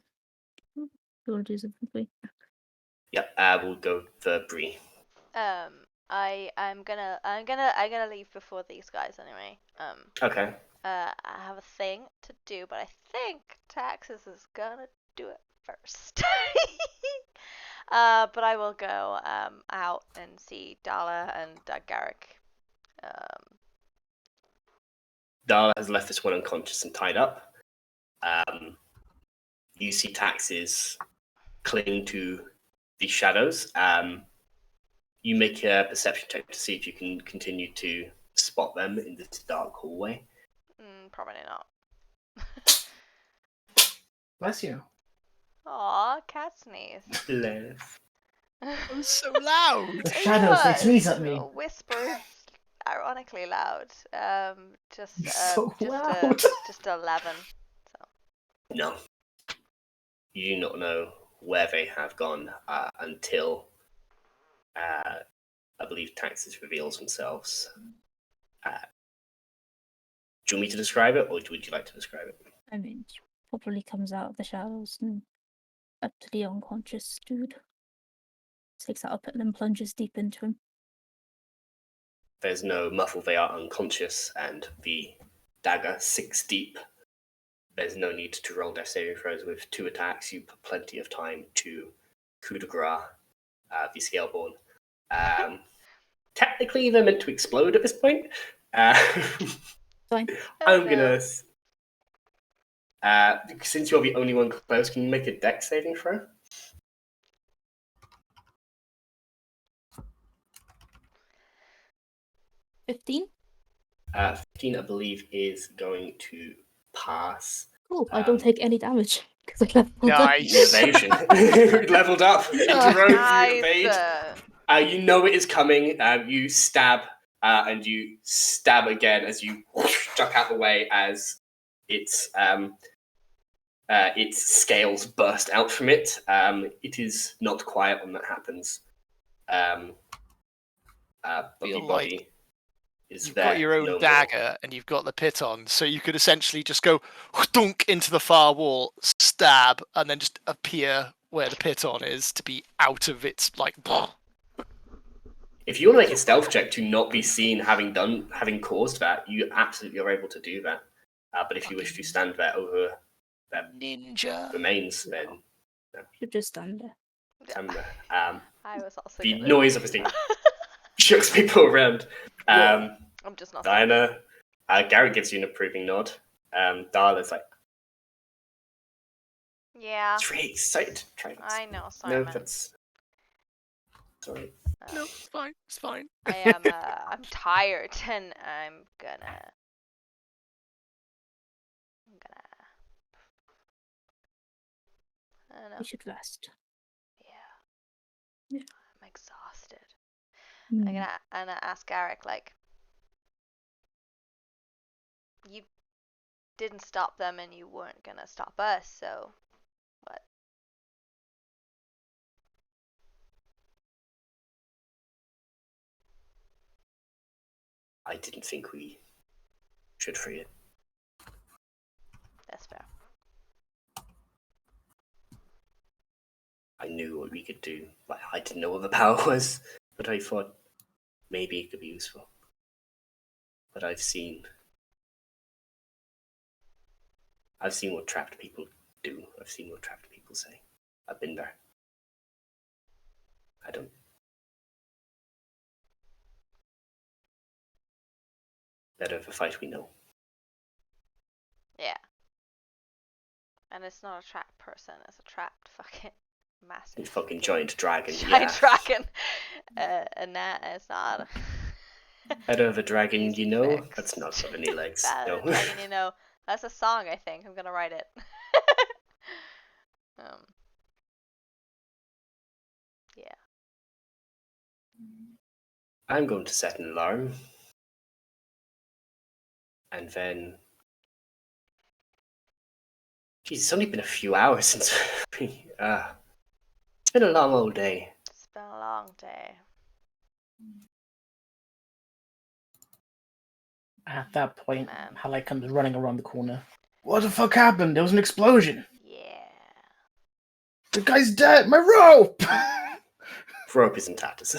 you want to do something for me? Yep, we'll go for Bree. I'm gonna leave before these guys anyway. Okay. I have a thing to do, but I think Taxes is gonna do it first. But I will go out and see Darla and Garrick. Darla has left this one unconscious and tied up. You see Taxes cling to the shadows. You make a perception check to see if you can continue to spot them in this dark hallway. Probably not. Bless you. Aw, cat sneeze. Bless. It was so loud. The shadows, they sneeze at me. Whispers, ironically loud. Just So loud. just 11. So. No. You do not know where they have gone until I believe Taxes reveals themselves. Do you want me to describe it, or would you like to describe it? I mean, she probably comes out of the shadows and up to the unconscious dude. Takes that up and then plunges deep into him. There's no muffle, they are unconscious, and the dagger 6 deep. There's no need to roll death saving throws. With 2 attacks, you put plenty of time to coup de grace the Scaleborn. Technically, they're meant to explode at this point. Fine. I'm gonna... since you're the only one close, can you make a dex saving throw? 15? 15, I believe, is going to pass. Cool, I don't take any damage. Because I leveled up. Nice. Evasion. Leveled up. Into rogue, you evade. You know it is coming. You stab and you stab again as you duck out the way as its scales burst out from it. It is not quiet when that happens. But the Feel body like is You've there. got your own no more. dagger and you've got the piton, so you could essentially just go dunk into the far wall, stab, and then just appear where the piton is to be out of its like. If you want to make a stealth check to not be seen having caused that, you absolutely are able to do that. But if you wish to stand there over that Ninja remains, then Should just stand there. stand there. I was also The gonna... noise obviously shooks people around. I'm just not. Diana, Garrett gives you an approving nod. Darla's like, Yeah, it's really excited to try this. I know, Simon. No, that's sorry. No, it's fine. It's fine. I am. I'm tired, and I'm gonna. I don't know. We should rest. Yeah. Yeah. I'm exhausted. Hmm. I'm gonna ask Garrick, like, you didn't stop them and you weren't gonna stop us, so what? I didn't think we should free it. That's fair. I knew what we could do. Like, I didn't know what the power was, but I thought maybe it could be useful. But I've seen what trapped people do. I've seen what trapped people say. I've been there. I don't. Better the fight we know. Yeah. And it's not a trapped person, it's a trapped fucking massive. A fucking giant dragon. Giant dragon. And that is not. Better the dragon Easy you know. fix. That's not got any legs. Better No. dragon you know. That's a song, I think. I'm gonna write it. Yeah. I'm going to set an alarm. And then... Jeez, it's only been a few hours since we... it's been a long old day. It's been a long day. At that point, Man. Halai comes running around the corner. What the fuck happened? There was an explosion. Yeah. The guy's dead. My rope. Rope is in tatters.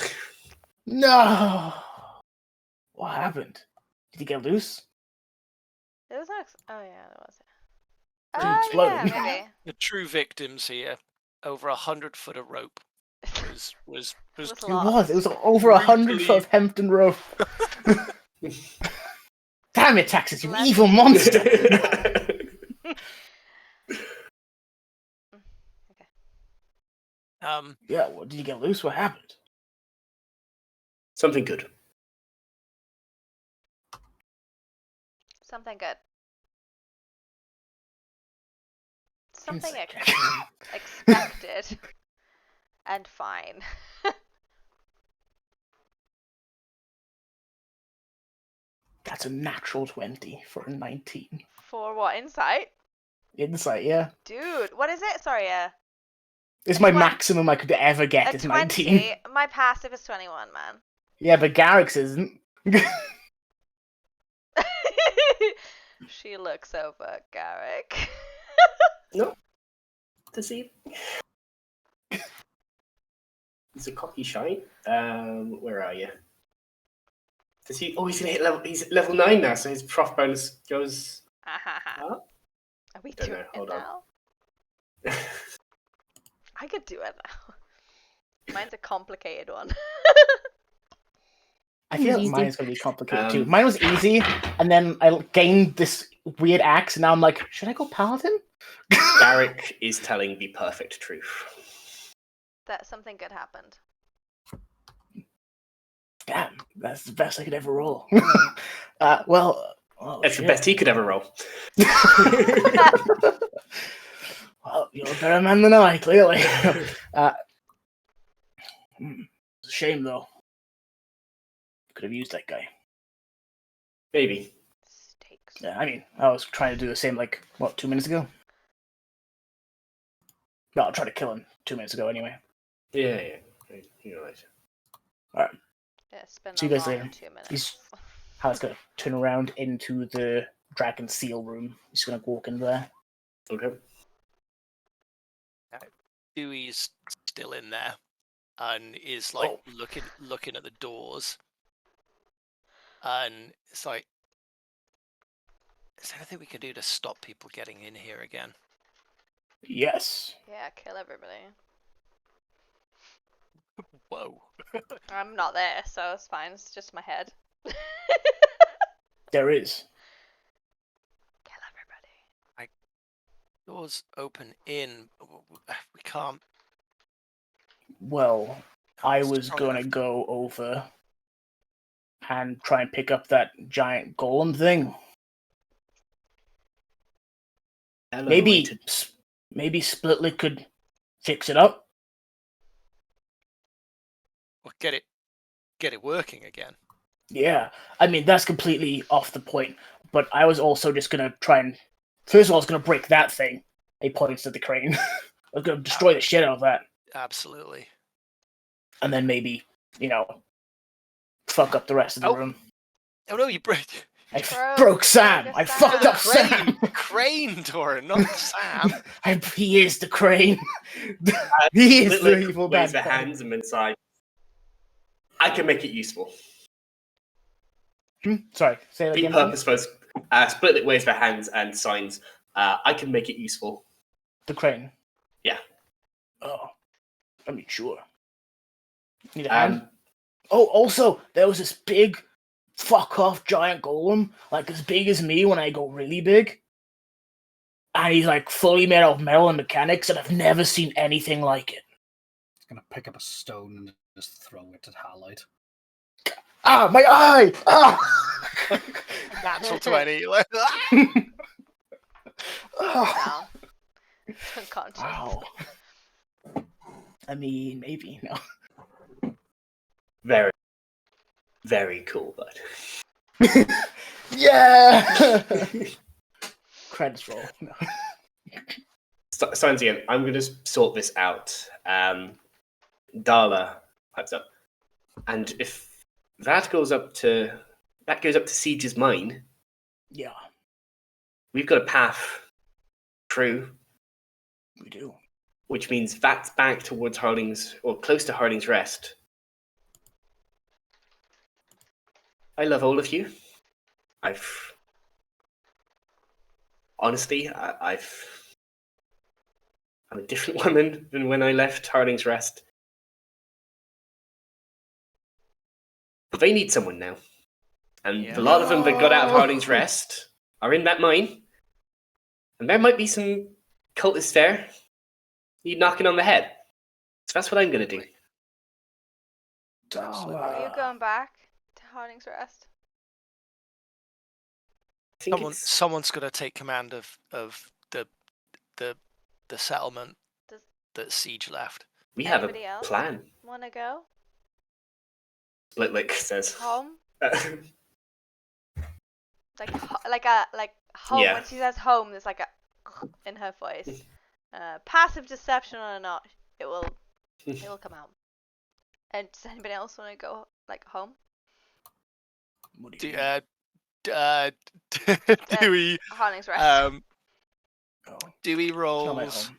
No. What happened? Did he get loose? It was not. Oh yeah, there was. He Oh exploded. yeah, maybe. The true victims here. Over 100 foot of rope was Was It lost. was. It was over 100 foot of Hempton rope. Damn it, Taxes, you Left. evil monster. Yeah, what, did you get loose? What happened? Something good. Something good. Something Insight ex- check. expected and fine. That's a natural 20 for a 19. For what? Insight? Insight, yeah. Dude, what is it? Sorry, It's A my 20 maximum I could ever get a is 20. 19. My passive is 21, man. Yeah, but Garrick's isn't. She looks over Garrick. No. Does he? He's a cocky shite. Where are you? Does he? Oh, he's gonna hit level. He's at level 9 now, so his prof bonus goes up. Are we Don't doing know, it hold on. now? I could do it now. Mine's a complicated one. I feel like Easy. mine's going to be complicated too. Um, Mine was easy, and then I gained this weird axe, and now I'm like, should I go Paladin? Garrick is telling the perfect truth. That something good happened. Damn, that's the best I could ever roll. Well, That's the shit. best he could ever roll. Well, you're a better man than I, clearly. It's a shame, though. Could have used that guy. Maybe. Steaks. Yeah, I mean, I was trying to do the same, 2 minutes ago? No, I'll try to kill him 2 minutes ago anyway. Yeah. You're right. Alright, Yeah, it's been see a you guys long later. 2 minutes. He's Hal's gonna turn around into the dragon seal room. He's gonna walk in there. Okay. Dewey's still in there and is looking at the doors. And it's like, is there anything we can do to stop people getting in here again? Yes. Yeah, kill everybody. Whoa. I'm not there, so it's fine. It's just my head. There is. Kill everybody. Doors open in. We can't. Well, I It's was strong gonna enough. go over and try and pick up that giant golem thing. Hello, Maybe waited. maybe Splitlet could fix it up. Well, get it working again. Yeah, I mean that's completely off the point. But I was also just gonna try and first of all, I was gonna break that thing. He points at the crane. I was gonna destroy the shit out of that, Absolutely. and then maybe fuck up the rest of the Oh. room. Oh no, you broke. I broke Sam. I fucked up Sam. Crane, Doran, not Sam. He is the crane. He is the Split evil waves bad their guy. hands and inside. I can make it useful. Sorry, say that Be again. please. purposeful. Split waves their hands and signs. I can make it useful. The crane. Yeah. Oh, I mean, sure. Need a hand? Um, Oh, also, there was this big fuck off giant golem, like as big as me when I go really big. And he's like fully made out of metal and mechanics, and I've never seen anything like it. He's gonna pick up a stone and just throw it at Halide. Ah, my eye! Ah! Natural 20. Like, Ah! Down. Unconscious. Wow. I mean, maybe, no. very, very cool, bud. Yeah! Credits roll. No. Signs again. I'm going to sort this out. Darla pipes up, and if that goes up to Siege's mine, Yeah, we've got a path through, we do. which means that's back towards Harding's or close to Harding's Rest. I love all of you. Honestly, I'm a different woman than when I left Harding's Rest. But they need someone now. And Yeah. a lot of them that got out of Harding's Rest are in that mine. And there might be some cultists there. Need knocking on the head. So that's what I'm going to do. Oh, Are you going back to Harding's Rest? I think someone's got to take command of the settlement Does that Siege left. we have anybody a else plan. wanna go Like says. home? Uh, Like home. Yeah. When she says home, there's like a in her voice. Passive deception or not, it will come out. And does anybody else want to go like home? What do Do, you mean? Dewey Harding's Rest. Oh, Dewey it's not my rolls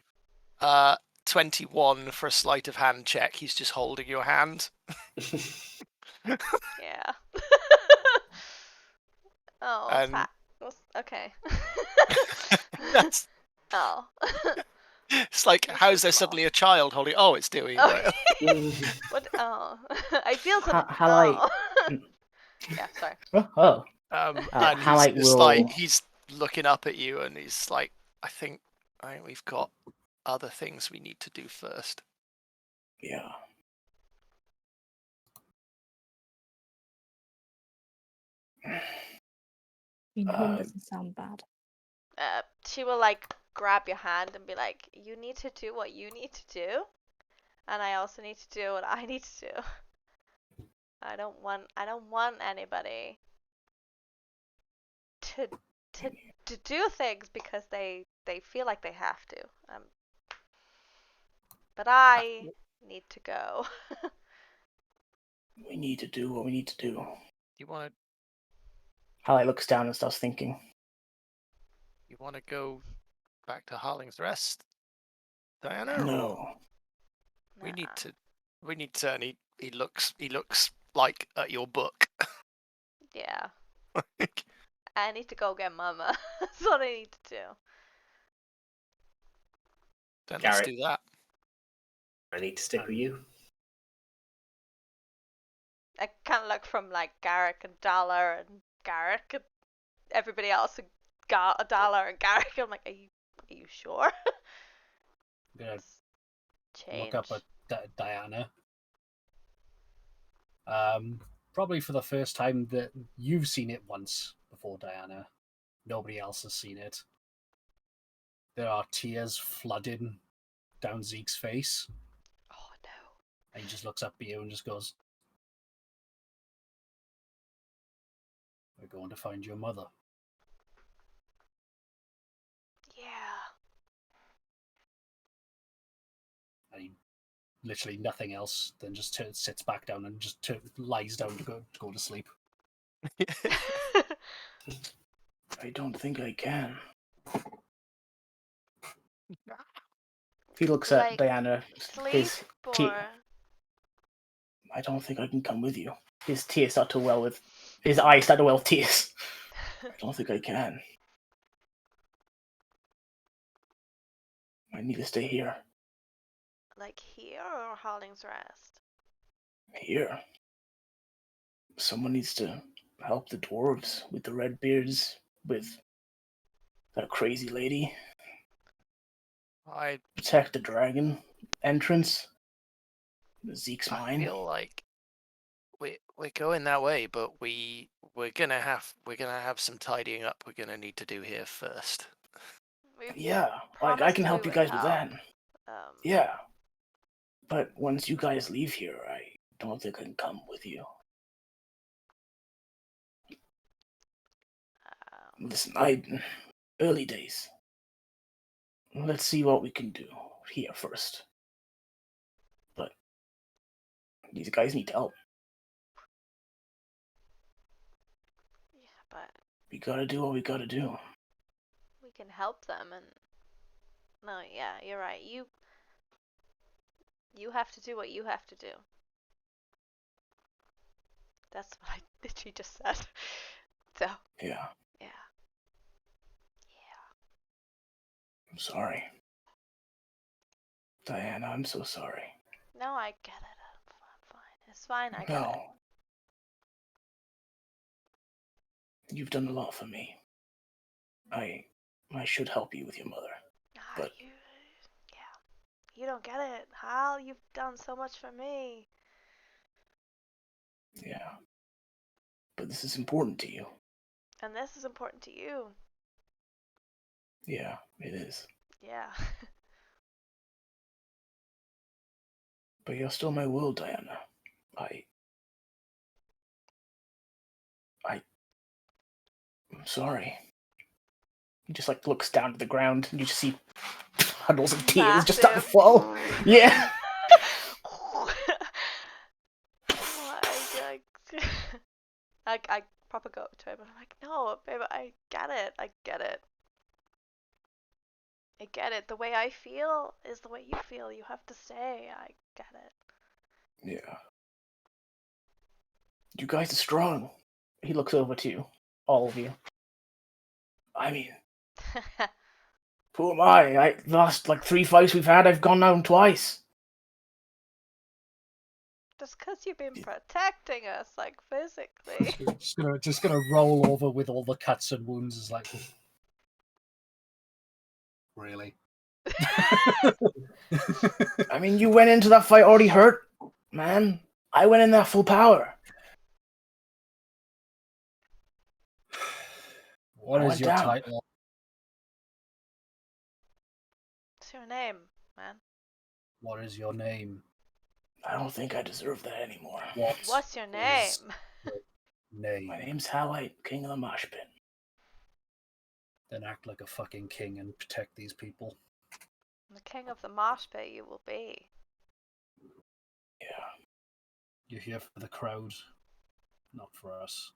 home. 21 for a sleight of hand check. He's just holding your hand. Yeah. Oh, And- okay. That's, Oh. it's like, This how is is there small. suddenly a child holding? Oh, it's Dewey. Oh. Right. What? Oh. I feel something. Halite. Oh. Yeah, sorry. Oh. And Halite he's just like, will- he's looking up at you, and he's like, I think we've got other things we need to do first. Yeah. Being home Uh, doesn't sound bad. She will like grab your hand and be like, "You need to do what you need to do, and I also need to do what I need to do." I don't want anybody to do things because they feel like they have to. But I need to go. We need to do what we need to do. You want Hallie looks down and starts thinking. to go back to Harling's Rest, Diana? No. Or we need to. And he looks like at your book. Yeah. I need to go get Mama. That's what I need to do. Then let's Garrett. do that. I need to stick with you. I kind of look from like Garrick and Dollar and Garrick and everybody else and Dollar and Garrick. I'm like, are you sure? I'm gonna Change. look up at Diana. Probably for the first time that you've seen it once before, Diana. Nobody else has seen it. There are tears flooding down Zeke's face. Oh no. And he just looks up at you and just goes, "We're going to find your mother." Yeah. And he literally nothing else, then just sits back down and just lies down to go to sleep. I don't think I can. He looks at Like, Diana. Sleep or I don't think I can come with you. His tears start to well with. His eyes start to well with tears. I don't think I can. I need to stay here. like here or Harling's Rest? Here. Someone needs to help the dwarves with the red beards, with that crazy lady. I Protect the dragon entrance. Zeke's mine. feel like we're going that way, but we're gonna have some tidying up we're gonna need to do here first. We've Yeah, like I promised can we help you would guys with help. that. Yeah. But once you guys leave here, I don't think I can come with you. Listen, early days. Let's see what we can do here first. But these guys need help. Yeah, but We gotta do what we gotta do. we can help them and no, yeah, you're right. You have to do what you have to do. That's what I literally just said. So Yeah, yeah. I'm sorry. Diana, I'm so sorry. No, I get it. I'm fine. It's fine. I get it. No. You've done a lot for me. I should help you with your mother. But You don't get it. Hal, you've done so much for me. yeah. But this is important to you. And this is important to you. Yeah, it is. Yeah. But you're still my world, Diana. I'm sorry. He just like looks down to the ground and you just see puddles of tears just start to Massive. fall. Yeah. I proper go to him and I'm like, no, babe, I get it. I get it. I get it. The way I feel is the way you feel. You have to stay. I get it. Yeah. You guys are strong. He looks over to you. All of you. I mean, who am I? The last, 3 fights we've had, I've gone down twice. Just because you've been protecting us, like, physically. just gonna roll over with all the cuts and wounds. Is like, really? I mean, you went into that fight already hurt, man. I went in there full power. What is your title? What's your name, man? What is your name? I don't think I deserve that anymore. What's your name? Name. My name's Halite, King of the Mosh Pit. Then act like a fucking king and protect these people. The king of the mosh pit you will be. Yeah. You're here for the crowd, not for us.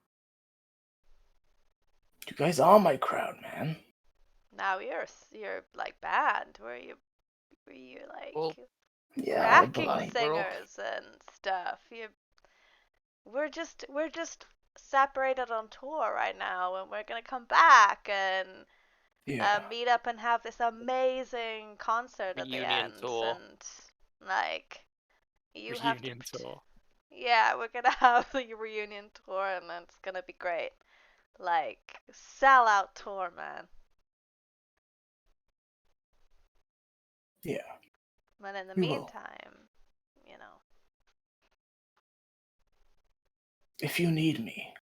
You guys are my crowd, man. Now you're like band. Were you like Well, Yeah, backing but singers and stuff? We're just separated on tour right now, and we're gonna come back and meet up and have this amazing concert at the Reunion end. tour. And like you have to. Reunion tour. Yeah, we're gonna have the reunion tour, and it's gonna be great. Like sellout tour, man. Yeah. But in the We will. meantime, you know. If you need me,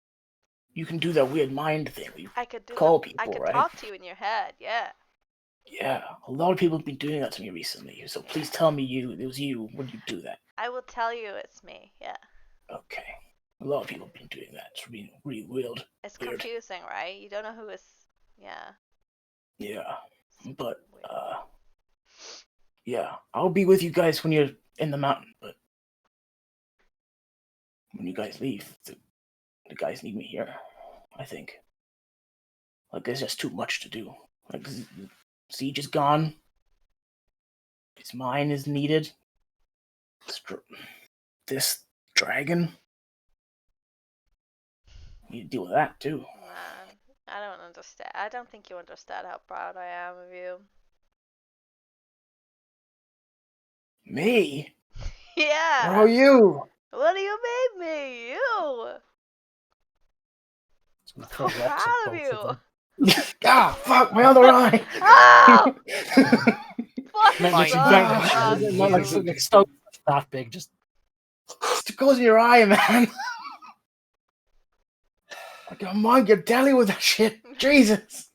you can do that weird mind thing where you I could call I people, could right? talk to you in your head, yeah. Yeah, a lot of people have been doing that to me recently, so please tell me it was you when you do that. I will tell you it's me, yeah. Okay. A lot of people have been doing that. It's really, really weird. It's Weird. confusing, right? You don't know who is, yeah. Yeah. But, Weird. yeah, I'll be with you guys when you're in the mountain, but when you guys leave, the guys need me here, I think. Like, there's just too much to do. Like, Siege is gone. His mine is needed. This dragon. You need to deal with that, too. Man, I don't understand. I don't think you understand how proud I am of you. Me? Yeah. What are you? What do you mean me? You. It's So gonna throw rocks at proud of both you. them. Ah, fuck, my other eye! Oh! Fuck Like, My God. like stone that big, just It goes in your eye, man. Like, come on, you're dealing with that shit. Jesus.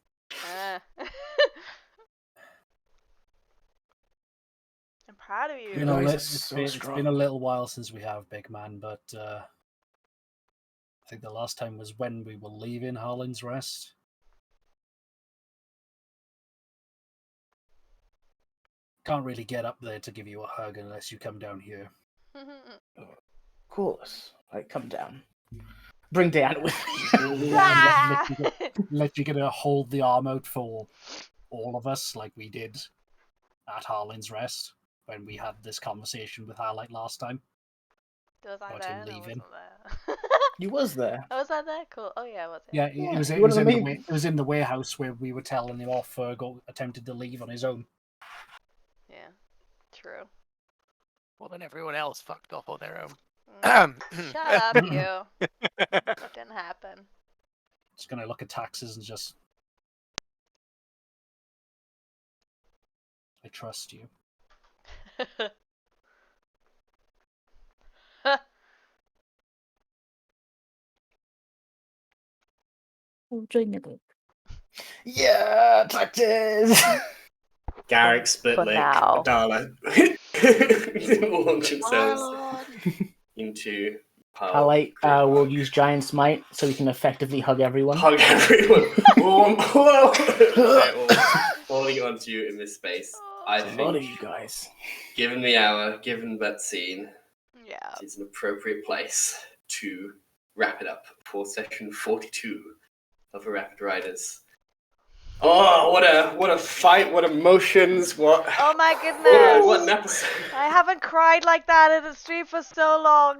I'm proud of you. been a guys li- are it's so been- it's strong. been a little while since we have, big man, but I think the last time was when we were leaving Harlan's Rest. Can't really get up there to give you a hug unless you come down here. Of course. I come down. Bring Dan with me. Ah! Let you gonna hold the arm out for all of us, like we did at Harlan's Rest when we had this conversation with Harlight last time. Was I About there? him No, I leaving. wasn't there. You was there. Oh, was I there? Cool. Oh yeah, I was there. Yeah, Yeah, it was. you It was would've in made- it was in the warehouse where we were telling him off. Attempted to leave on his own. Yeah. True. Well, then everyone else fucked off on their own. Shut up, you. It didn't happen. Just gonna look at taxes and just. I trust you. I'll join the group. Yeah, taxes. Garrick, For Splitlick, now. Adala launch themselves into Highlight will use Giant Smite so we can effectively hug everyone. hug everyone. They're all falling onto you in this space. I A lot of think, you guys. given the hour, given that scene, Yeah. it's an appropriate place to wrap it up for session 42 of the Rapid Riders. Oh, what a fight! What emotions! What? Oh my goodness. What an episode! I haven't cried like that in the street for so long.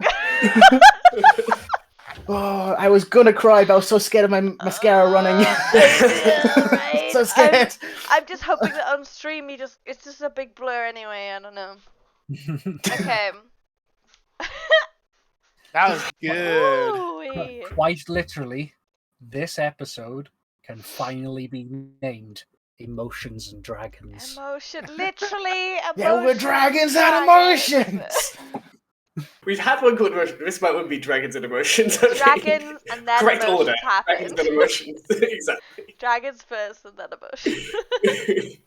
Oh, I was gonna cry, but I was so scared of my mascara running. Yeah, right. So scared. I'm just hoping that on stream it's just a big blur anyway. I don't know. Okay. That was good. Ooh-wee. Quite literally, this episode can finally be named Emotions and Dragons. Emotion, literally. Yeah, we're emotion dragons and dragons. emotions. We've had one called Emotions. This might be Dragons and Emotions. I think. Dragons and then Correct emotions order. happen. Dragons and Emotions. Exactly. Dragons first and then emotions.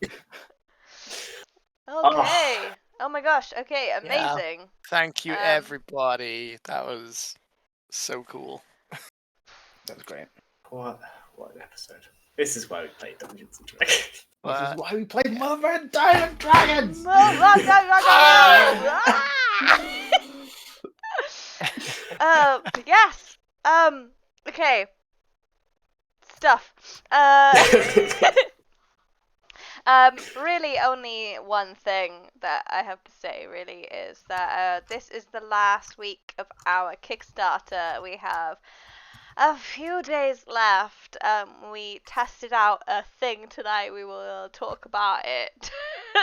Okay. Oh my gosh. Okay, amazing. Thank you, Um, everybody. That was so cool. That was great. What an episode. This is why we play Dungeons and Dragons. This But is why we played Mother and Diamond Dragons! Yes. Okay. Stuff. Really only one thing that I have to say really is that this is the last week of our Kickstarter. We have a few days left. We tested out a thing tonight. We will talk about it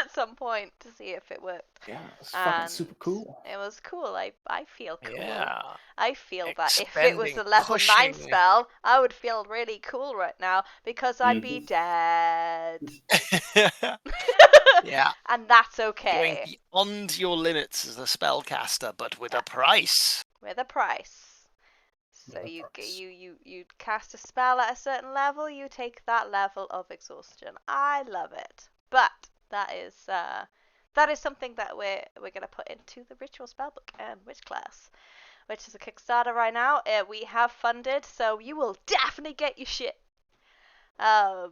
at some point to see if it worked. Yeah, it's fucking And super cool. It was cool. I feel cool. yeah. I feel that if it was a level 9 pushing. spell, I would feel really cool right now because I'd be dead. Yeah. And that's Going okay. beyond your limits as a spellcaster, but with a price. With a price. So With a you price. you cast a spell at a certain level, you take that level of exhaustion. I love it. But that is something that we're gonna put into the ritual spellbook and witch class, which is a Kickstarter right now. We have funded, so you will definitely get your shit. Yeah,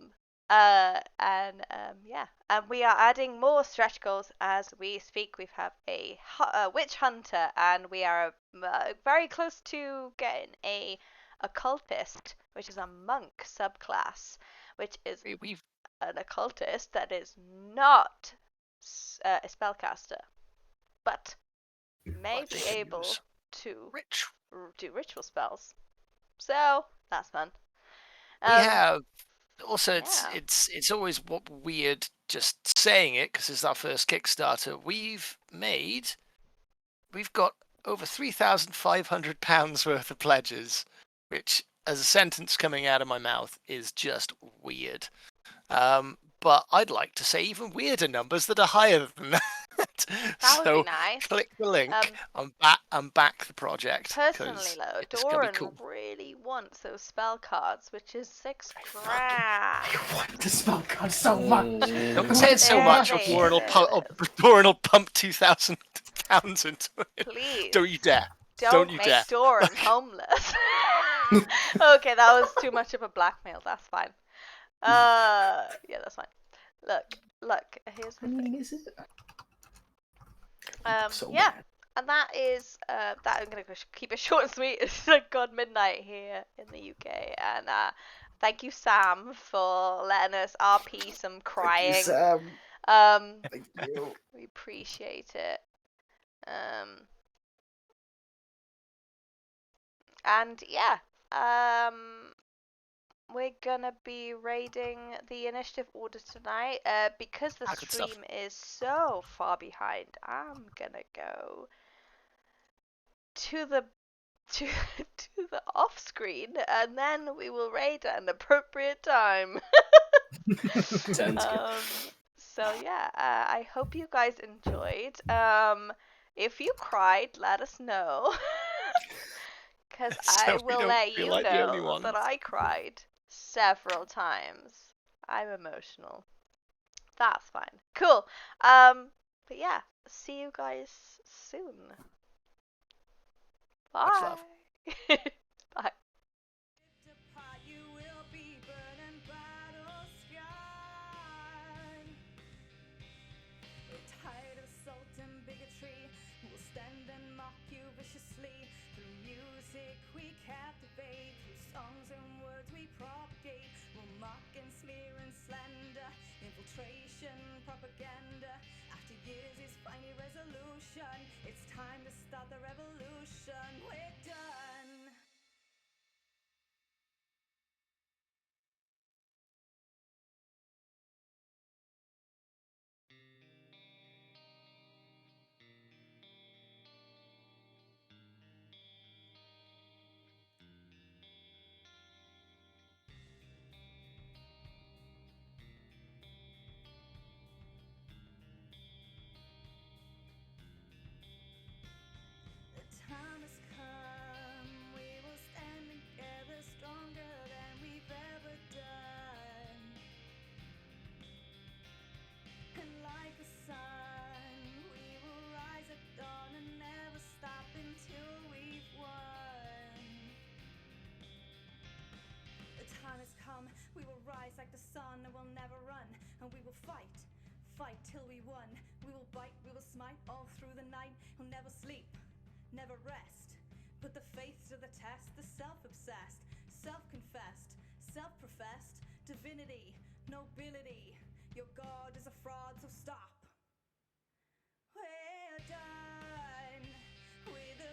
and we are adding more stretch goals as we speak. We have a witch hunter, and we are very close to getting a occultist, which is a monk subclass, which is We've an occultist that is not a spellcaster, but may be able use to rich. do ritual spells. So that's fun. We have also yeah. it's always weird just saying it because it's our first Kickstarter. We've got over £3,500 worth of pledges, which as a sentence coming out of my mouth is just weird. But I'd like to say even weirder numbers that are higher than that. That would So be nice. click the link and back the project. Personally, 'cause though, it's gonna be Doran cool. really wants those spell cards, which is $6 grand. I want the spell card so much. Don't say it so much, or Hey, Doran will pump £2,000 into it. Please. Don't you dare. Don't you make dare. Doran homeless. Okay, that was too much of a blackmail. That's fine. Yeah, that's fine. Look. Here's the thing. Is it? So Yeah. bad. And that is that. I'm gonna keep it short and sweet. It's like gone midnight here in the UK, and thank you, Sam, for letting us RP some crying. Thank you. We appreciate it. And yeah, we're gonna be raiding the initiative order tonight. Because the Good stuff. stream is so far behind, I'm gonna go to the off screen, and then we will raid at an appropriate time. Sounds good. So yeah, I hope you guys enjoyed. If you cried, let us know. Because So I we will don't let feel you like the only know ones. that I cried several times. I'm emotional. That's fine. Cool. But yeah, see you guys soon. Much Bye. love. Bye. Apart, you will be burning battle scarred. We're tired of assault and bigotry. We'll stand and mock you viciously. Through music we captivate. Through songs and words we propagate. We'll mock and smear and slander. Infiltration, propaganda. After years is finally resolution. It's time to start the revolution. We're done. sun, and we'll never run, and we will fight. Fight till we won. We will bite, we will smite all through the night. We'll never sleep, never rest. Put the faith to the test, the self-obsessed, self-confessed, self-professed, divinity, nobility. Your God is a fraud, so stop.